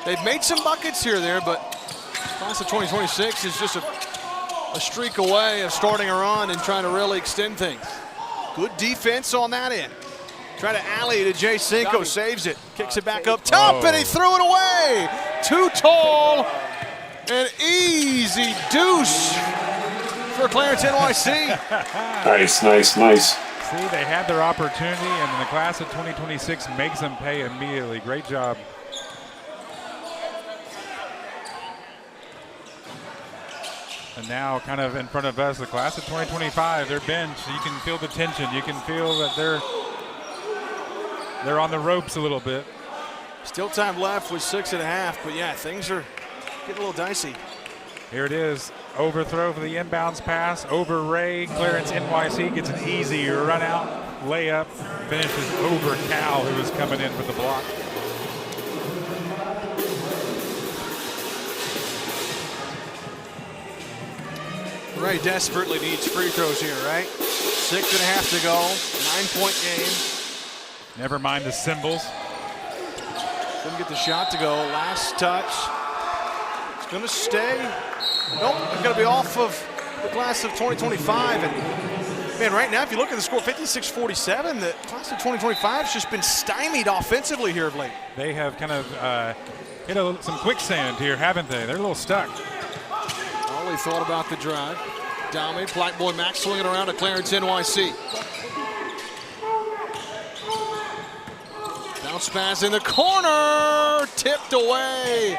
They've made some buckets here or there, but class of 2026 is just a streak away of starting a run and trying to really extend things. Good defense on that end. Try to alley to Jay Cinco, saves it, kicks it back up top, and he threw it away. Too tall, an easy deuce for Clarence NYC. Nice, nice, nice. See, they had their opportunity, and the class of 2026 makes them pay immediately. Great job. And now kind of in front of us, the class of 2025, their bench, you can feel the tension. You can feel that they're on the ropes a little bit. Still time left with 6.5, but yeah, things are getting a little dicey. Here it is, overthrow for the inbounds pass, over Ray. Clarence NYC gets an easy run out, layup, finishes over Cal, who was coming in for the block. Ray desperately needs free throws here, right? 6.5 to go, 9-point game. Never mind the symbols. Couldn't get the shot to go, last touch. It's gonna stay. Nope, it's gonna be off of the class of 2025. And man, right now, if you look at the score, 56-47, the class of 2025 has just been stymied offensively here of late. They have kind of hit some quicksand here, haven't they? They're a little stuck. Ollie thought about the drive. Dami, Black Boy Max swinging around to Clarence NYC. Bounce pass in the corner, tipped away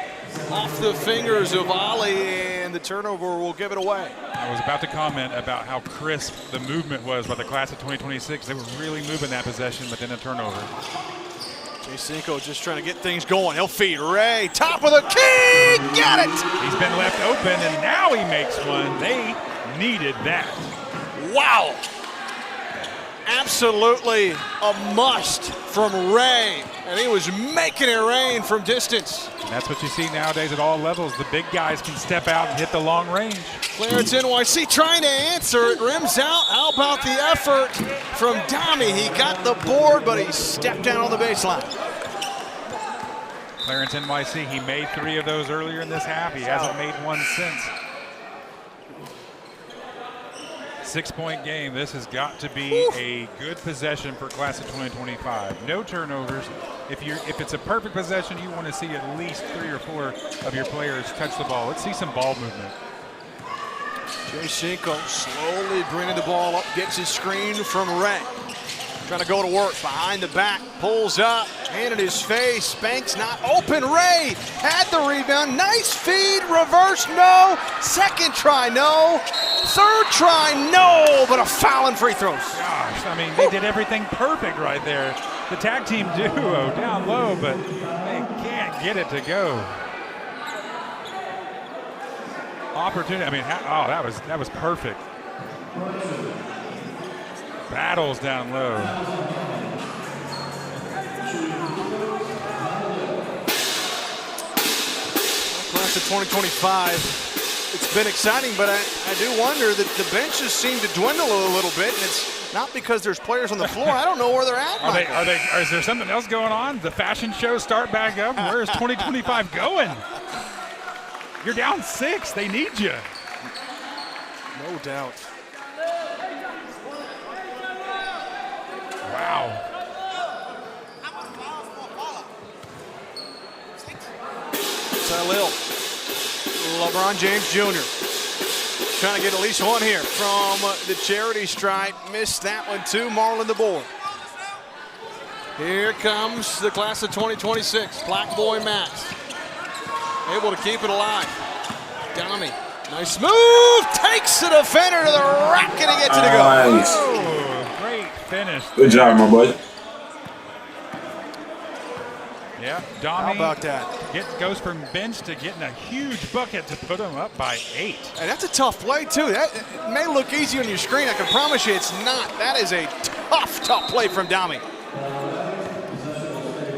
off the fingers of Ollie, and the turnover will give it away. I was about to comment about how crisp the movement was by the class of 2026. They were really moving that possession, but then a turnover. Cinco just trying to get things going. He'll feed Ray. Top of the key. Get it. He's been left open, and now he makes one. They needed that. Wow. Absolutely a must from Ray. And he was making it rain from distance. And that's what you see nowadays at all levels. The big guys can step out and hit the long range. Clarence NYC trying to answer. It rims out. How about the effort from Dami? He got the board, but he stepped down on the baseline. Clarence NYC, he made 3 of those earlier in this half. He hasn't made one since. 6-point game. This has got to be a good possession for class of 2025. No turnovers. If it's a perfect possession, you want to see at least 3 or 4 of your players touch the ball. Let's see some ball movement. Jay Cinco slowly bringing the ball up, gets his screen from Ray. Trying to go to work behind the back, pulls up, hand in his face. Banks not open. Ray had the rebound. Nice feed, reverse, no. Second try, no. Third try, no. But a foul and free throws. Gosh, I mean, they did everything perfect right there. The tag team duo down low, but they can't get it to go. Opportunity. I mean, that was perfect. Battles down low. Class of 2025. It's been exciting, but I do wonder that the benches seem to dwindle a little bit, and it's not because there's players on the floor. I don't know where they're at. Is there something else going on? The fashion shows start back up. Where is 2025 going? You're down 6. They need you. No doubt. Wow. Salil, LeBron James Jr. trying to get at least one here from the charity stripe. Missed that one too. Marlon the board. Here comes the class of 2026. Black Boy Max. Able to keep it alive. Dami. Nice move. Takes the defender to the rack and he gets it to go. Nice. Oh, great finish. Good job, my boy. Yeah, Dami. How about that? Goes from bench to getting a huge bucket to put him up by 8. And that's a tough play too. That it may look easy on your screen. I can promise you it's not. That is a tough play from Dami.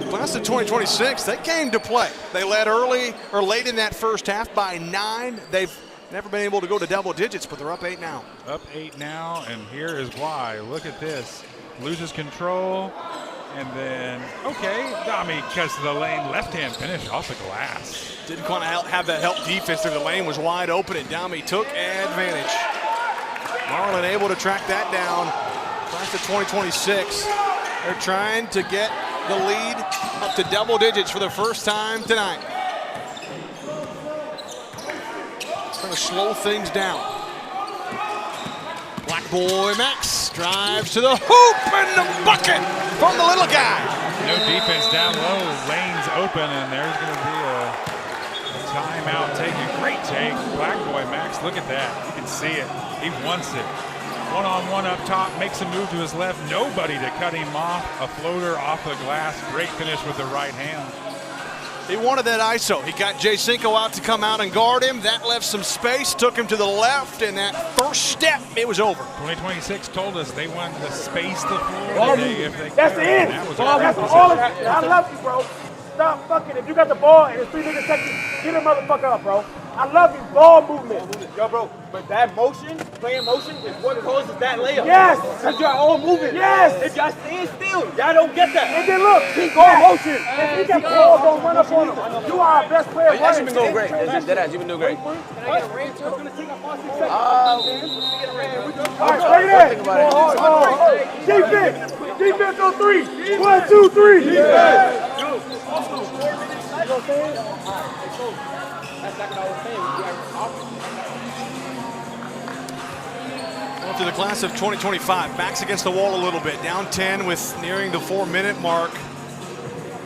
Class of 2026, they came to play. They led early or late in that first half by 9. They've never been able to go to double digits, but they're up 8 now. Up 8 now, and here is why. Look at this. Loses control, and then, okay, Dami cuts to the lane. Left-hand finish off the glass. Didn't quite have that help defense there. The lane was wide open, and Dami took advantage. Marlon able to track that down. Class of 2026. They're trying to get the lead up to double digits for the first time tonight. Trying to slow things down. Black Boy Max drives to the hoop and the bucket from the little guy. No defense down low. Lane's open, and there's going to be a timeout taken. Great take. Black Boy Max, look at that. You can see it. He wants it. One-on-one up top, makes a move to his left. Nobody to cut him off. A floater off the glass. Great finish with the right hand. He wanted that ISO. He got Jay Cinco out to come out and guard him. That left some space, took him to the left, and that first step, it was over. 2026 told us they wanted to space the floor. That's the end. That's all. I love you, bro. Stop fucking. If you got the ball and there's 3 niggas texting, get a motherfucker up, bro. I love you. Ball movement. Yo, bro, but that motion, playing motion, is what it causes that layup. Yes, because y'all all moving. Yes. If y'all stand still, y'all don't get that. And then look, keep going motion. If he got balls, don't run up on him. You are our best player. You've been doing great. You've been doing great. Can I get a range? It's going to take up 5, 6 seconds. All right, bring it in. Defense. Defense on 3. 1, 2, 3. Defense. You know what I'm saying? That's not what I was saying. Well, to the class of 2025, backs against the wall a little bit. Down 10 with nearing the 4-minute mark.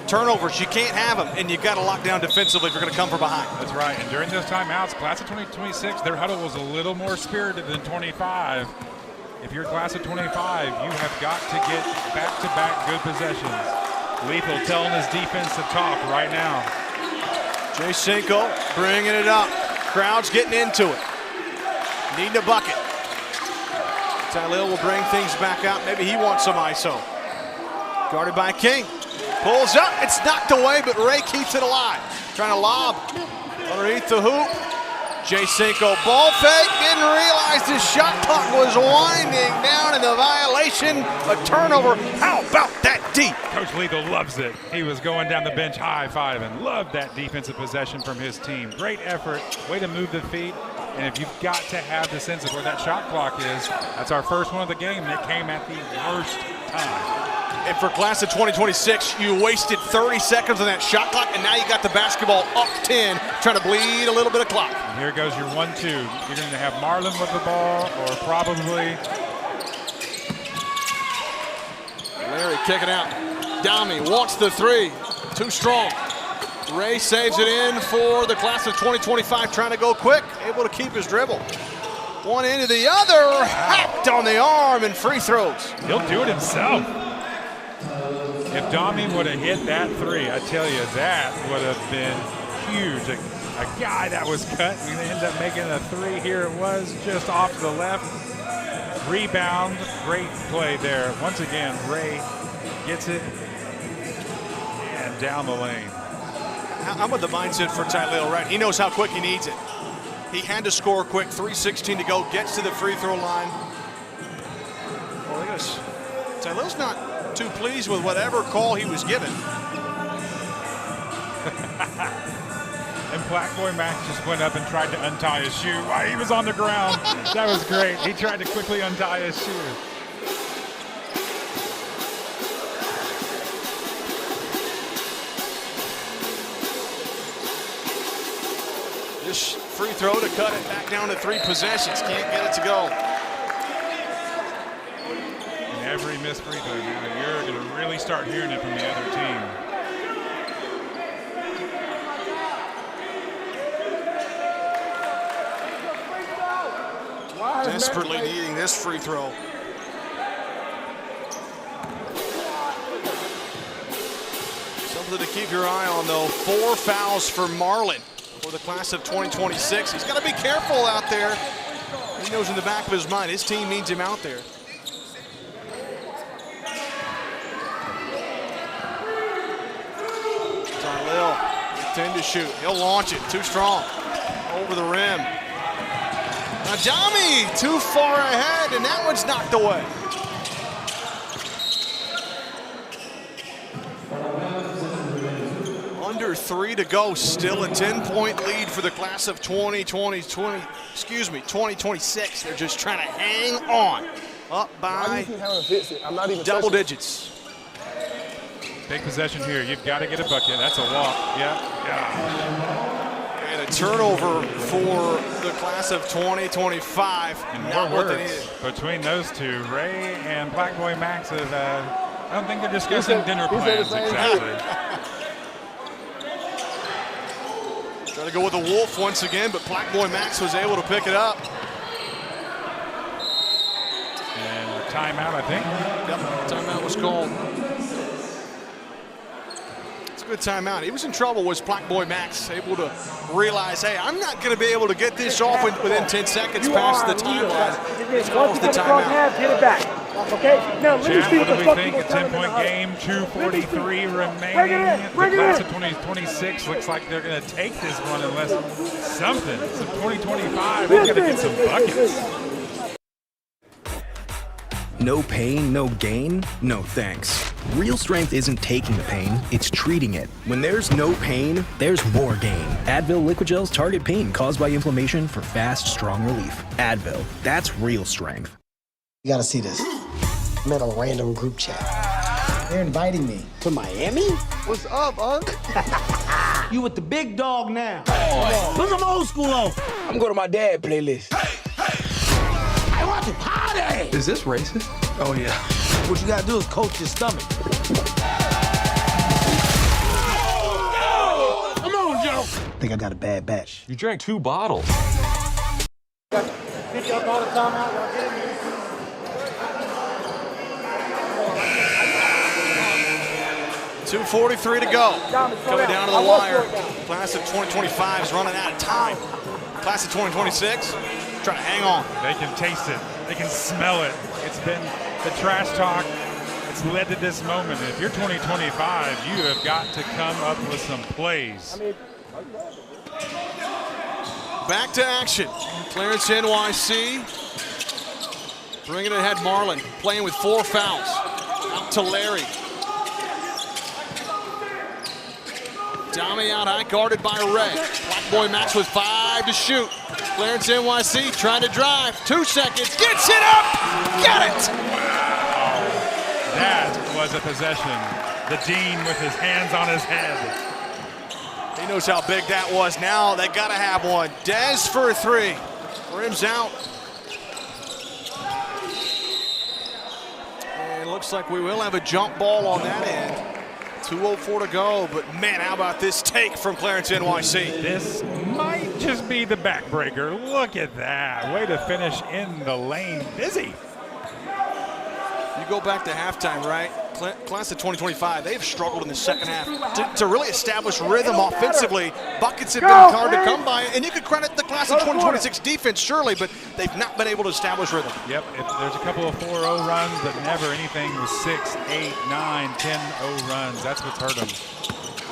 Turnovers, you can't have them, and you've got to lock down defensively if you're going to come from behind. That's right, and during those timeouts, class of 2026, their huddle was a little more spirited than 25. If you're class of 25, you have got to get back-to-back good possessions. Lethal telling his defense to talk right now. Jay Cinco bringing it up. Crowd's getting into it. Needing a bucket. Tylil will bring things back out. Maybe he wants some ISO. Guarded by King. Pulls up. It's knocked away, but Ray keeps it alive. Trying to lob underneath the hoop. Jay Cinco ball fake. Didn't realize his shot clock was winding down in the violation. A turnover. How about that D? Coach Lethal loves it. He was going down the bench high-fiving. Loved that defensive possession from his team. Great effort. Way to move the feet. And if you've got to have the sense of where that shot clock is, that's our first one of the game. It came at the worst time. And for class of 2026, you wasted 30 seconds on that shot clock, and now you got the basketball up 10, trying to bleed a little bit of clock. And here goes your 1-2. You're going to have Marlon with the ball, or probably Larry kicking out. Dami wants the three. Too strong. Ray saves it in for the class of 2025, trying to go quick, able to keep his dribble. One into the other, hacked on the arm, and free throws. He'll do it himself. If Dami would have hit that three, I tell you, that would have been huge. A guy that was cut, we ended up making a three. Here it was, just off to the left. Rebound, great play there. Once again, Ray gets it and down the lane. How about the mindset for Tylil, right? He knows how quick he needs it. He had to score quick, 3:16 to go, gets to the free throw line. Well, look at this. Tylil's not too pleased with whatever call he was given. And Black Boy Max just went up and tried to untie his shoe while he was on the ground. That was great. He tried to quickly untie his shoe. This free throw to cut it back down to 3 possessions. Can't get it to go. And every missed free throw, you're going to really start hearing it from the other team. Desperately needing this free throw. Something to keep your eye on, though. 4 fouls for Marlon for the class of 2026. He's got to be careful out there. He knows in the back of his mind his team needs him out there. Tylil, 10 to shoot. He'll launch it. Too strong. Over the rim. Adami too far ahead, and that one's knocked away. Under 3 to go, still a 10-point lead for the class of 2026. They're just trying to hang on. Up by double digits. Big possession here. You've got to get a bucket. That's a walk. Yeah. And a turnover for the class of 2025. And not more what they words needed. between those two. Ray and Black Boy Max have, I don't think they're discussing dinner plans exactly. Trying to go with the Wolf once again, but Black Boy Max was able to pick it up. And a timeout, I think. Yep, timeout was called. It's a good timeout. He was in trouble, was Black Boy Max, able to realize, hey, I'm not going to be able to get this off within 10 seconds past the timeline. It's calls the timeout. Get it back. Okay, now let me Chad, see what the do we fuck think? you A gonna tell me 10-point about. game, 2:43 remaining. Bring The it class in. of 2026 looks like they're going to take this one unless something. So 2025, they've got to get some buckets. No pain, no gain? No thanks. Real strength isn't taking the pain, it's treating it. When there's no pain, there's more gain. Advil Liquid Gels target pain caused by inflammation for fast, strong relief. Advil, that's real strength. You gotta see this. I'm in a random group chat. They're inviting me to Miami? What's up, Unc? You with the big dog now. Put some old school on. I'm going to my dad playlist. I want to party! Is this racist? Oh, yeah. What you gotta do is coach your stomach. Come on, Joe! I think I got a bad batch. You drank 2 bottles. Think y'all call the timeout? Y'all get it? 2:43 to go. Coming down to the wire. Class of 2025 is running out of time. Class of 2026 trying to hang on. They can taste it. They can smell it. It's been the trash talk. It's led to this moment. If you're 2025, you have got to come up with some plays. Back to action. Clarence NYC bringing it ahead. Marlin playing with 4 fouls. Out to Larry. Dami out high, guarded by Ray. Black Boy Max with 5 to shoot. Clarence NYC trying to drive. 2 seconds. Gets it up. Got it. Wow. That was a possession. The Dean with his hands on his head. He knows how big that was. Now they got to have one. Dez for a 3. Rims out. And looks like we will have a jump ball on that end. 2:04 to go, but man, how about this take from Clarence NYC? This might just be the backbreaker. Look at that. Way to finish in the lane. Busy. You go back to halftime, right? Class of 2025, they've struggled in the second half to really establish rhythm offensively. Buckets have been hard to come by, and you could credit the class of 2026 defense, surely, but they've not been able to establish rhythm. Yep, there's a couple of 4-0 runs, but never anything with 6, 8, 9, 10-0 runs. That's what's hurt them.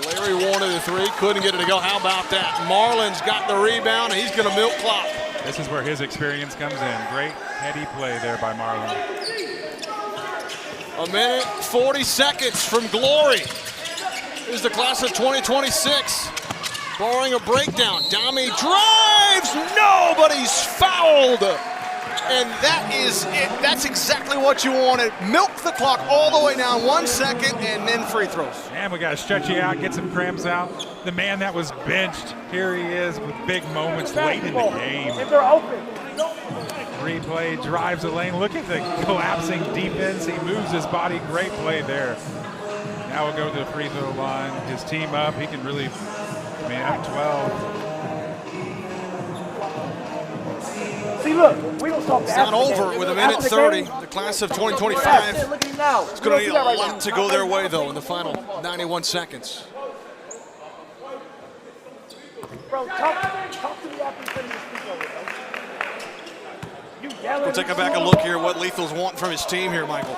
Larry wanted a 3, couldn't get it to go. How about that? Marlin's got the rebound, and he's going to milk clock. This is where his experience comes in. Great heady play there by Marlin. A minute, 40 seconds from Glory. Is the class of 2026. Barring a breakdown. Dami drives. Nobody's fouled. And that is it. That's exactly what you wanted. Milk the clock all the way down 1 second and then free throws. And we got to stretch you out, get some cramps out. The man that was benched, here he is with big moments late in the game. If they're open. Replay, drives the lane. Look at the collapsing defense. He moves his body. Great play there. Now we'll go to the free throw line. His team up. He can really, up 12. See, look, we don't talk. It's not over with a minute 30. The class of 2025. It's going to need a lot to go their way, though, in the final 91 seconds. Bro, talk to me after you finish this free throw. We'll take back a look here at what Lethal's wanting from his team here, Michael.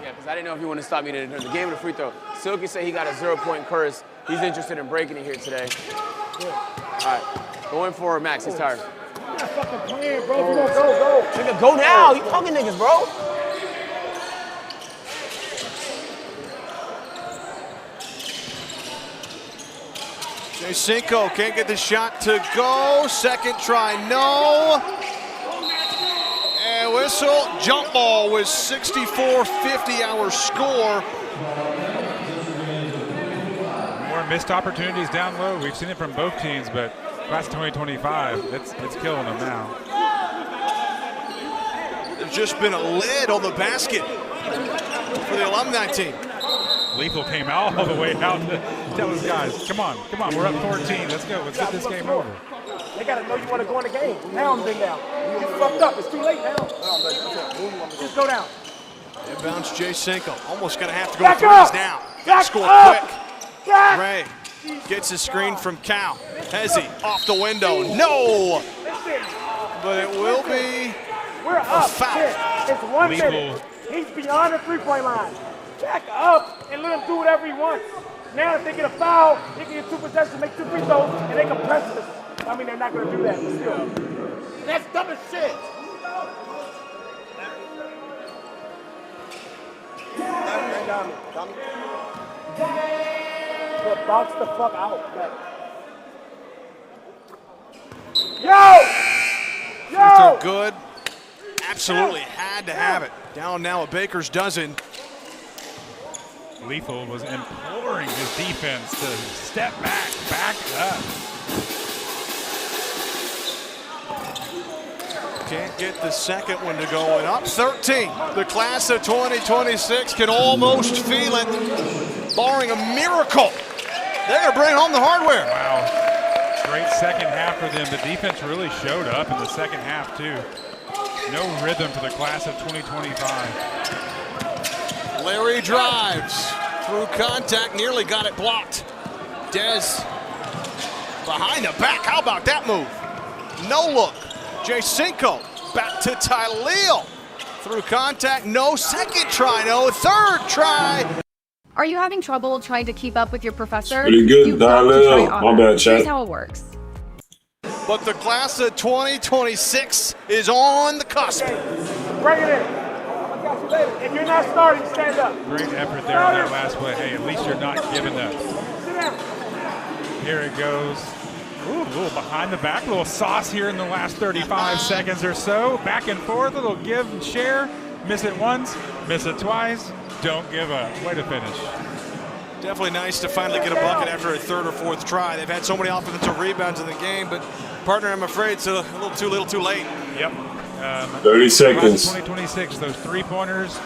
Yeah, because I didn't know if you want to stop me during the game of the free throw. Silky said he got a 0-point curse. He's interested in breaking it here today. All right, going for Max. He's tired. You're not fucking playing, bro. If you don't go. Nigga, go now. You fucking niggas, bro. Cinco can't get the shot to go. Second try, no. And whistle, jump ball with 64-50 our score. More missed opportunities down low. We've seen it from both teams, but class 2025, it's killing them now. There's just been a lid on the basket for the alumni team. Lethal came all the way out to tell his guys, come on, we're up 14. Let's go. Let's get this game over. They got to know you want to go in the game. Now I'm big down. You fucked up. It's too late now. Just go down. Inbounds Jay Cinco. Almost going to have to go Back threes up. now. Back Score up. quick. Ray gets a screen from Cal. Hezzy off the window. No. But it will be We're up. foul. It's 1 minute. He's beyond the three-point line. Back up and let him do whatever he wants. Now if they get a foul, they can get 2 possessions, make 2 free throws, and they can press us. I mean, they're not going to do that, but still. That's dumb as shit. But box the fuck out. Yo! Good. Absolutely had to have it. Down now a Baker's dozen. Lethal was imploring his defense to step back up. Can't get the second one to go, and up 13. The class of 2026 can almost feel it, barring a miracle. They're going to bring home the hardware. Wow. Great second half for them. The defense really showed up in the second half, too. No rhythm for the class of 2025. Larry drives through contact, nearly got it blocked. Dez behind the back. How about that move? No look. Jacinco back to Tyleel. Through contact, no second try, no third try. Are you having trouble trying to keep up with your professor? Pretty good, You've got to try Tyleel. Otter. My bad, chat. Here's how it works. But the class of 2026 is on the cusp. Bring it in. I'll catch you later. If you're not starting, stand up. Great effort there on that last play. Hey, at least you're not giving up. Here it goes. Ooh, a little behind the back, a little sauce here in the last 35 seconds or so. Back and forth, a little give and share. Miss it once, miss it twice. Don't give up. Way to finish. Definitely nice to finally get a bucket after a third or fourth try. They've had so many offensive rebounds in the game, but partner, I'm afraid it's a little too late. Yep. 30 seconds. 2026, those three-pointers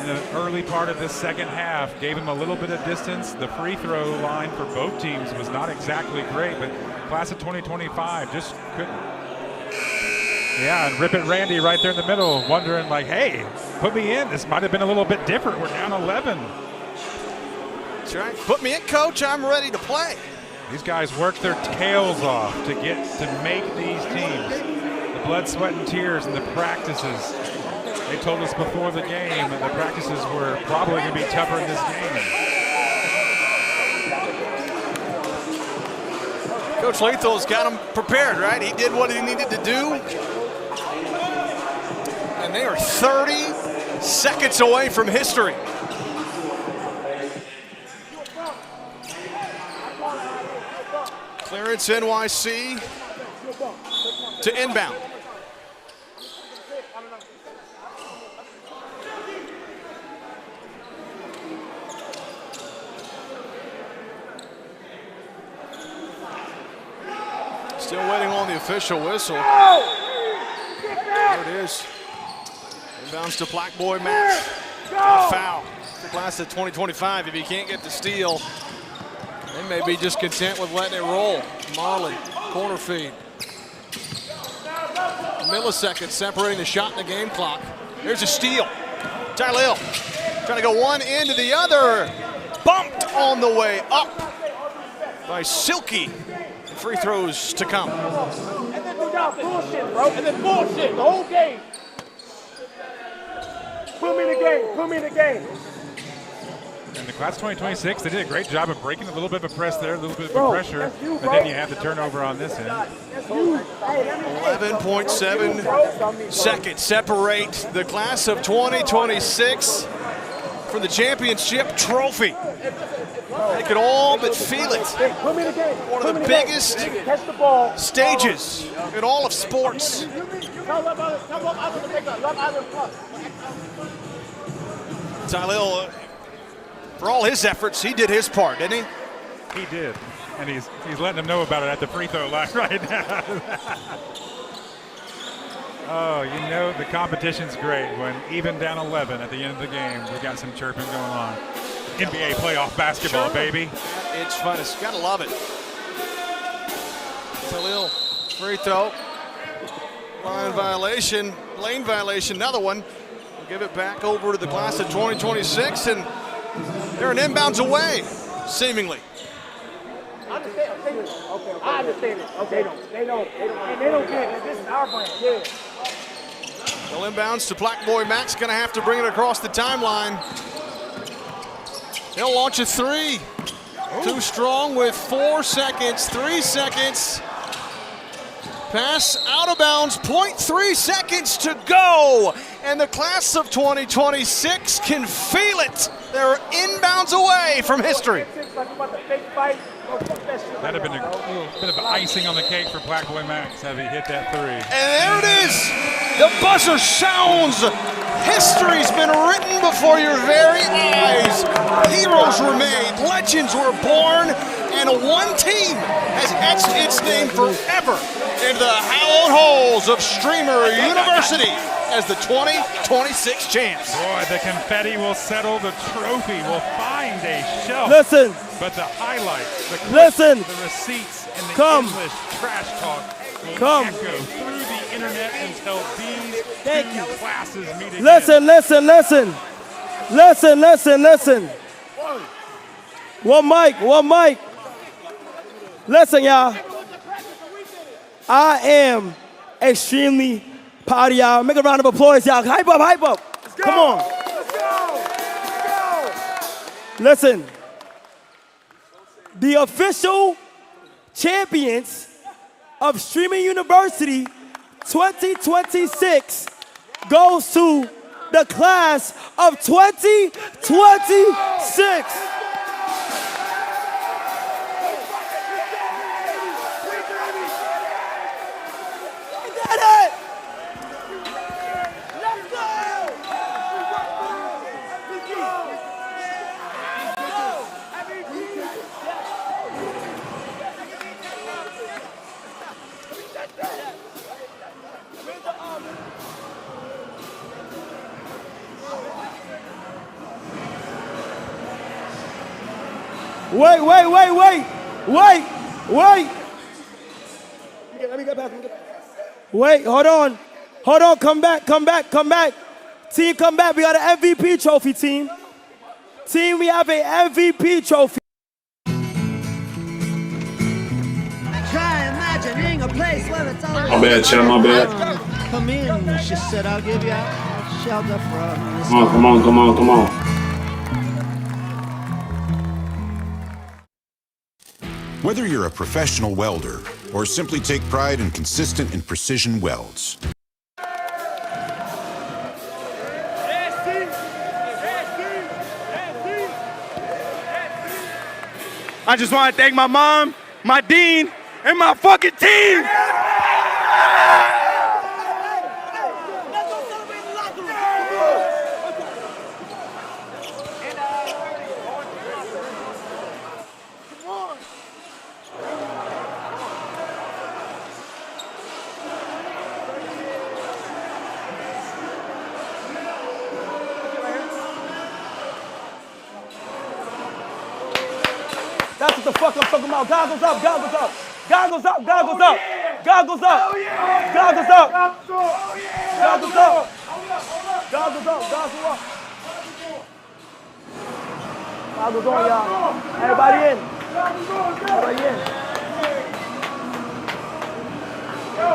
in the early part of this second half gave him a little bit of distance. The free throw line for both teams was not exactly great, but class of 2025 just couldn't. Yeah, and Rip It Randy right there in the middle, wondering like, hey, put me in. This might have been a little bit different. We're down 11. That's right. Put me in, coach. I'm ready to play. These guys work their tails off to make these teams. The blood, sweat, and tears and the practices. They told us before the game that the practices were probably going to be tougher in this game. Coach Lethal's got them prepared, right? He did what he needed to do. And they are 30 seconds away from history. Clearance NYC to inbound. Still waiting on the official whistle. There it is. Inbounds to Black Boy Max. A foul. The class of 2025, if you can't get the steal, they may be just content with letting it roll. Marley, corner feed. Milliseconds separating the shot and the game clock. There's a steal. Tyleel trying to go one end to the other. Bumped on the way up by Silky. Free throws to come. And then do that bullshit, bro. And then bullshit the whole game. Put me in the game. Put me in the game. And the class 2026, they did a great job of breaking a little bit of a press there, a little bit of a pressure, but then you have the turnover on this end. 11.7 seconds separate the class of 2026 for the championship trophy. They could all but feel it. One of the biggest stages in all of sports. Tyleel, for all his efforts, he did his part, didn't he? He did, and he's letting them know about it at the free throw line right now. Oh, you know the competition's great when even down 11 at the end of the game, we got some chirping going on. NBA playoff basketball, baby. It's fun. It's gotta love it. Tyleel, free throw. Line violation, lane violation, another one. We'll give it back over to the class of 2026, and they're an inbounds away, seemingly. I understand it. Okay, they don't get it. This is our brand. Yeah. Well, inbounds to Black Boy Max, gonna have to bring it across the timeline. He'll launch a three. Too strong with 4 seconds, 3 seconds. Pass out of bounds, 0.3 seconds to go. And the class of 2026 can feel it. They're inbounds away from history. That'd have been a little bit of icing on the cake for Black Boy Max had he hit that three. And there it is. The buzzer sounds. History's been written before your very eyes. Heroes were made, legends were born, and one team has etched its name forever into the hallowed halls of Streamer University as the 2026 champs. Boy, the confetti will settle, the trophy will find a shelf. Listen. But the highlights, the clips, the receipts, and the endless trash talk will echo through the internet until these Thank two you. classes meet again. Listen. One mic. Listen, y'all. I am extremely proud of y'all. Make a round of applause, y'all. Hype up. Come on. Listen. The official champions of Streaming University 2026 goes to the class of 2026. Wait. Let me get back. Wait, hold on. Come back. Team, come back. We got an MVP trophy, team. Team, we have an MVP trophy. Try imagining a place where it's all My bad, Chad, my bad. Come in, she said, I'll give you shelter from this. Come on. Whether you're a professional welder or simply take pride in consistent and precision welds, I just want to thank my mom, my dean, and my fucking team. That's what the fuck I'm talking about. Goggles up. Goggles up. Goggles up. Goggles up. Goggles up. Goggles up. Goggles up. Goggles up. Goggles up. Goggles on, y'all. Everybody in. Everybody in. Yo.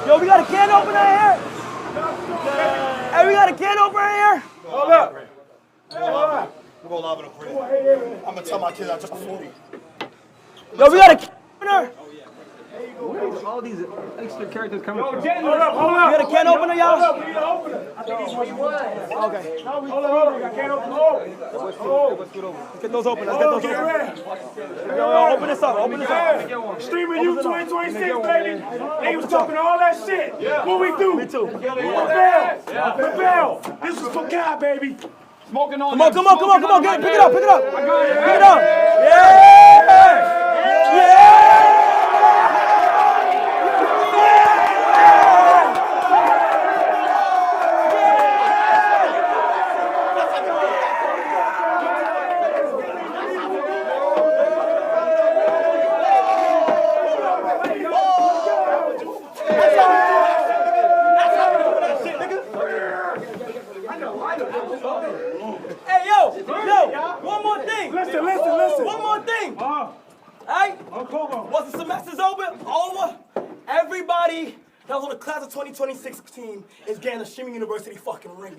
Yo, we got a can opener here. Hey, we got a can opener here. Hold up. I'm going live in a free. I'm going to tell my kids I took a 40. Yo, we got a can opener. All these extra characters coming. Hold up. We got a can opener, y'all? Hold up, we need an opener. I think he's where you was. Okay. Hold up. We got can opener. Let's get those open. Yo, open this up. Streaming you 2026, baby. They was talking all that shit. What we do? Me too. Rebel. This is for God, baby. Smoking on. Come on. Pick it up. Hey, yo, one more thing. Listen. One more thing. Hey, once the semester's over, everybody that was on the class of 2026 team is getting a Streaming University fucking ring.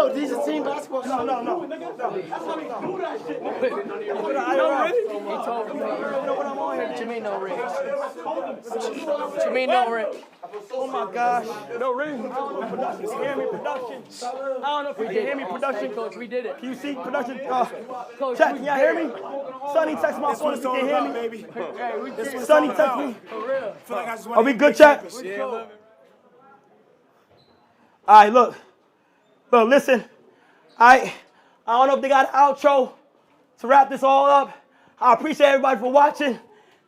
No, these are team basketball. No. That's how we do that shit. No, really? He told me. What you mean no ring? What you mean no ring? Oh my gosh. No ring. Production. Can you hear me? Production. I don't know if you can hear me. Production. Coach, we did it. Can you see production? Chat, can y'all hear me? Sonny, text my phone if you can hear me. Sonny, text me. Are we good, chat? All right, look, listen. I don't know if they got an outro to wrap this all up. I appreciate everybody for watching.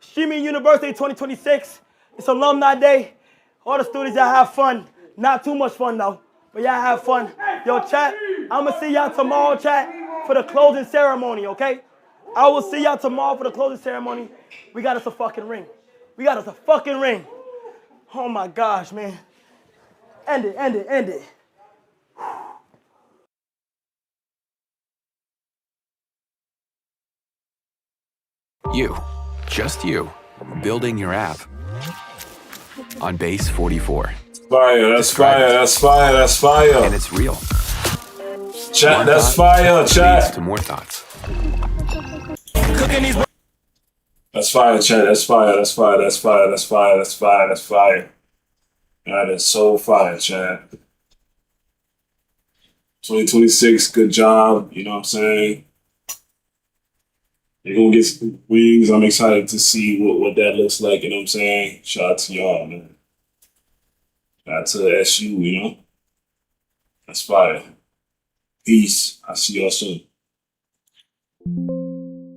Streaming University 2026. It's Alumni Day. All the students, y'all have fun. Not too much fun, though, but y'all have fun. Yo, chat, I'm going to see y'all tomorrow, chat, for the closing ceremony, okay? I will see y'all tomorrow for the closing ceremony. We got us a fucking ring. Oh, my gosh, man. End it. You, just you, building your app on Base 44. That's fire. And it's real. Chat, One that's thought fire, chat. leads to more thoughts. That's fire, chat. That's fire. That is so fire, chat. 2026, good job. You know what I'm saying? You're going to get some wings. I'm excited to see what that looks like. You know what I'm saying? Shout out to y'all, man. Shout out to SU, you know? That's fire. Peace. I'll see y'all soon.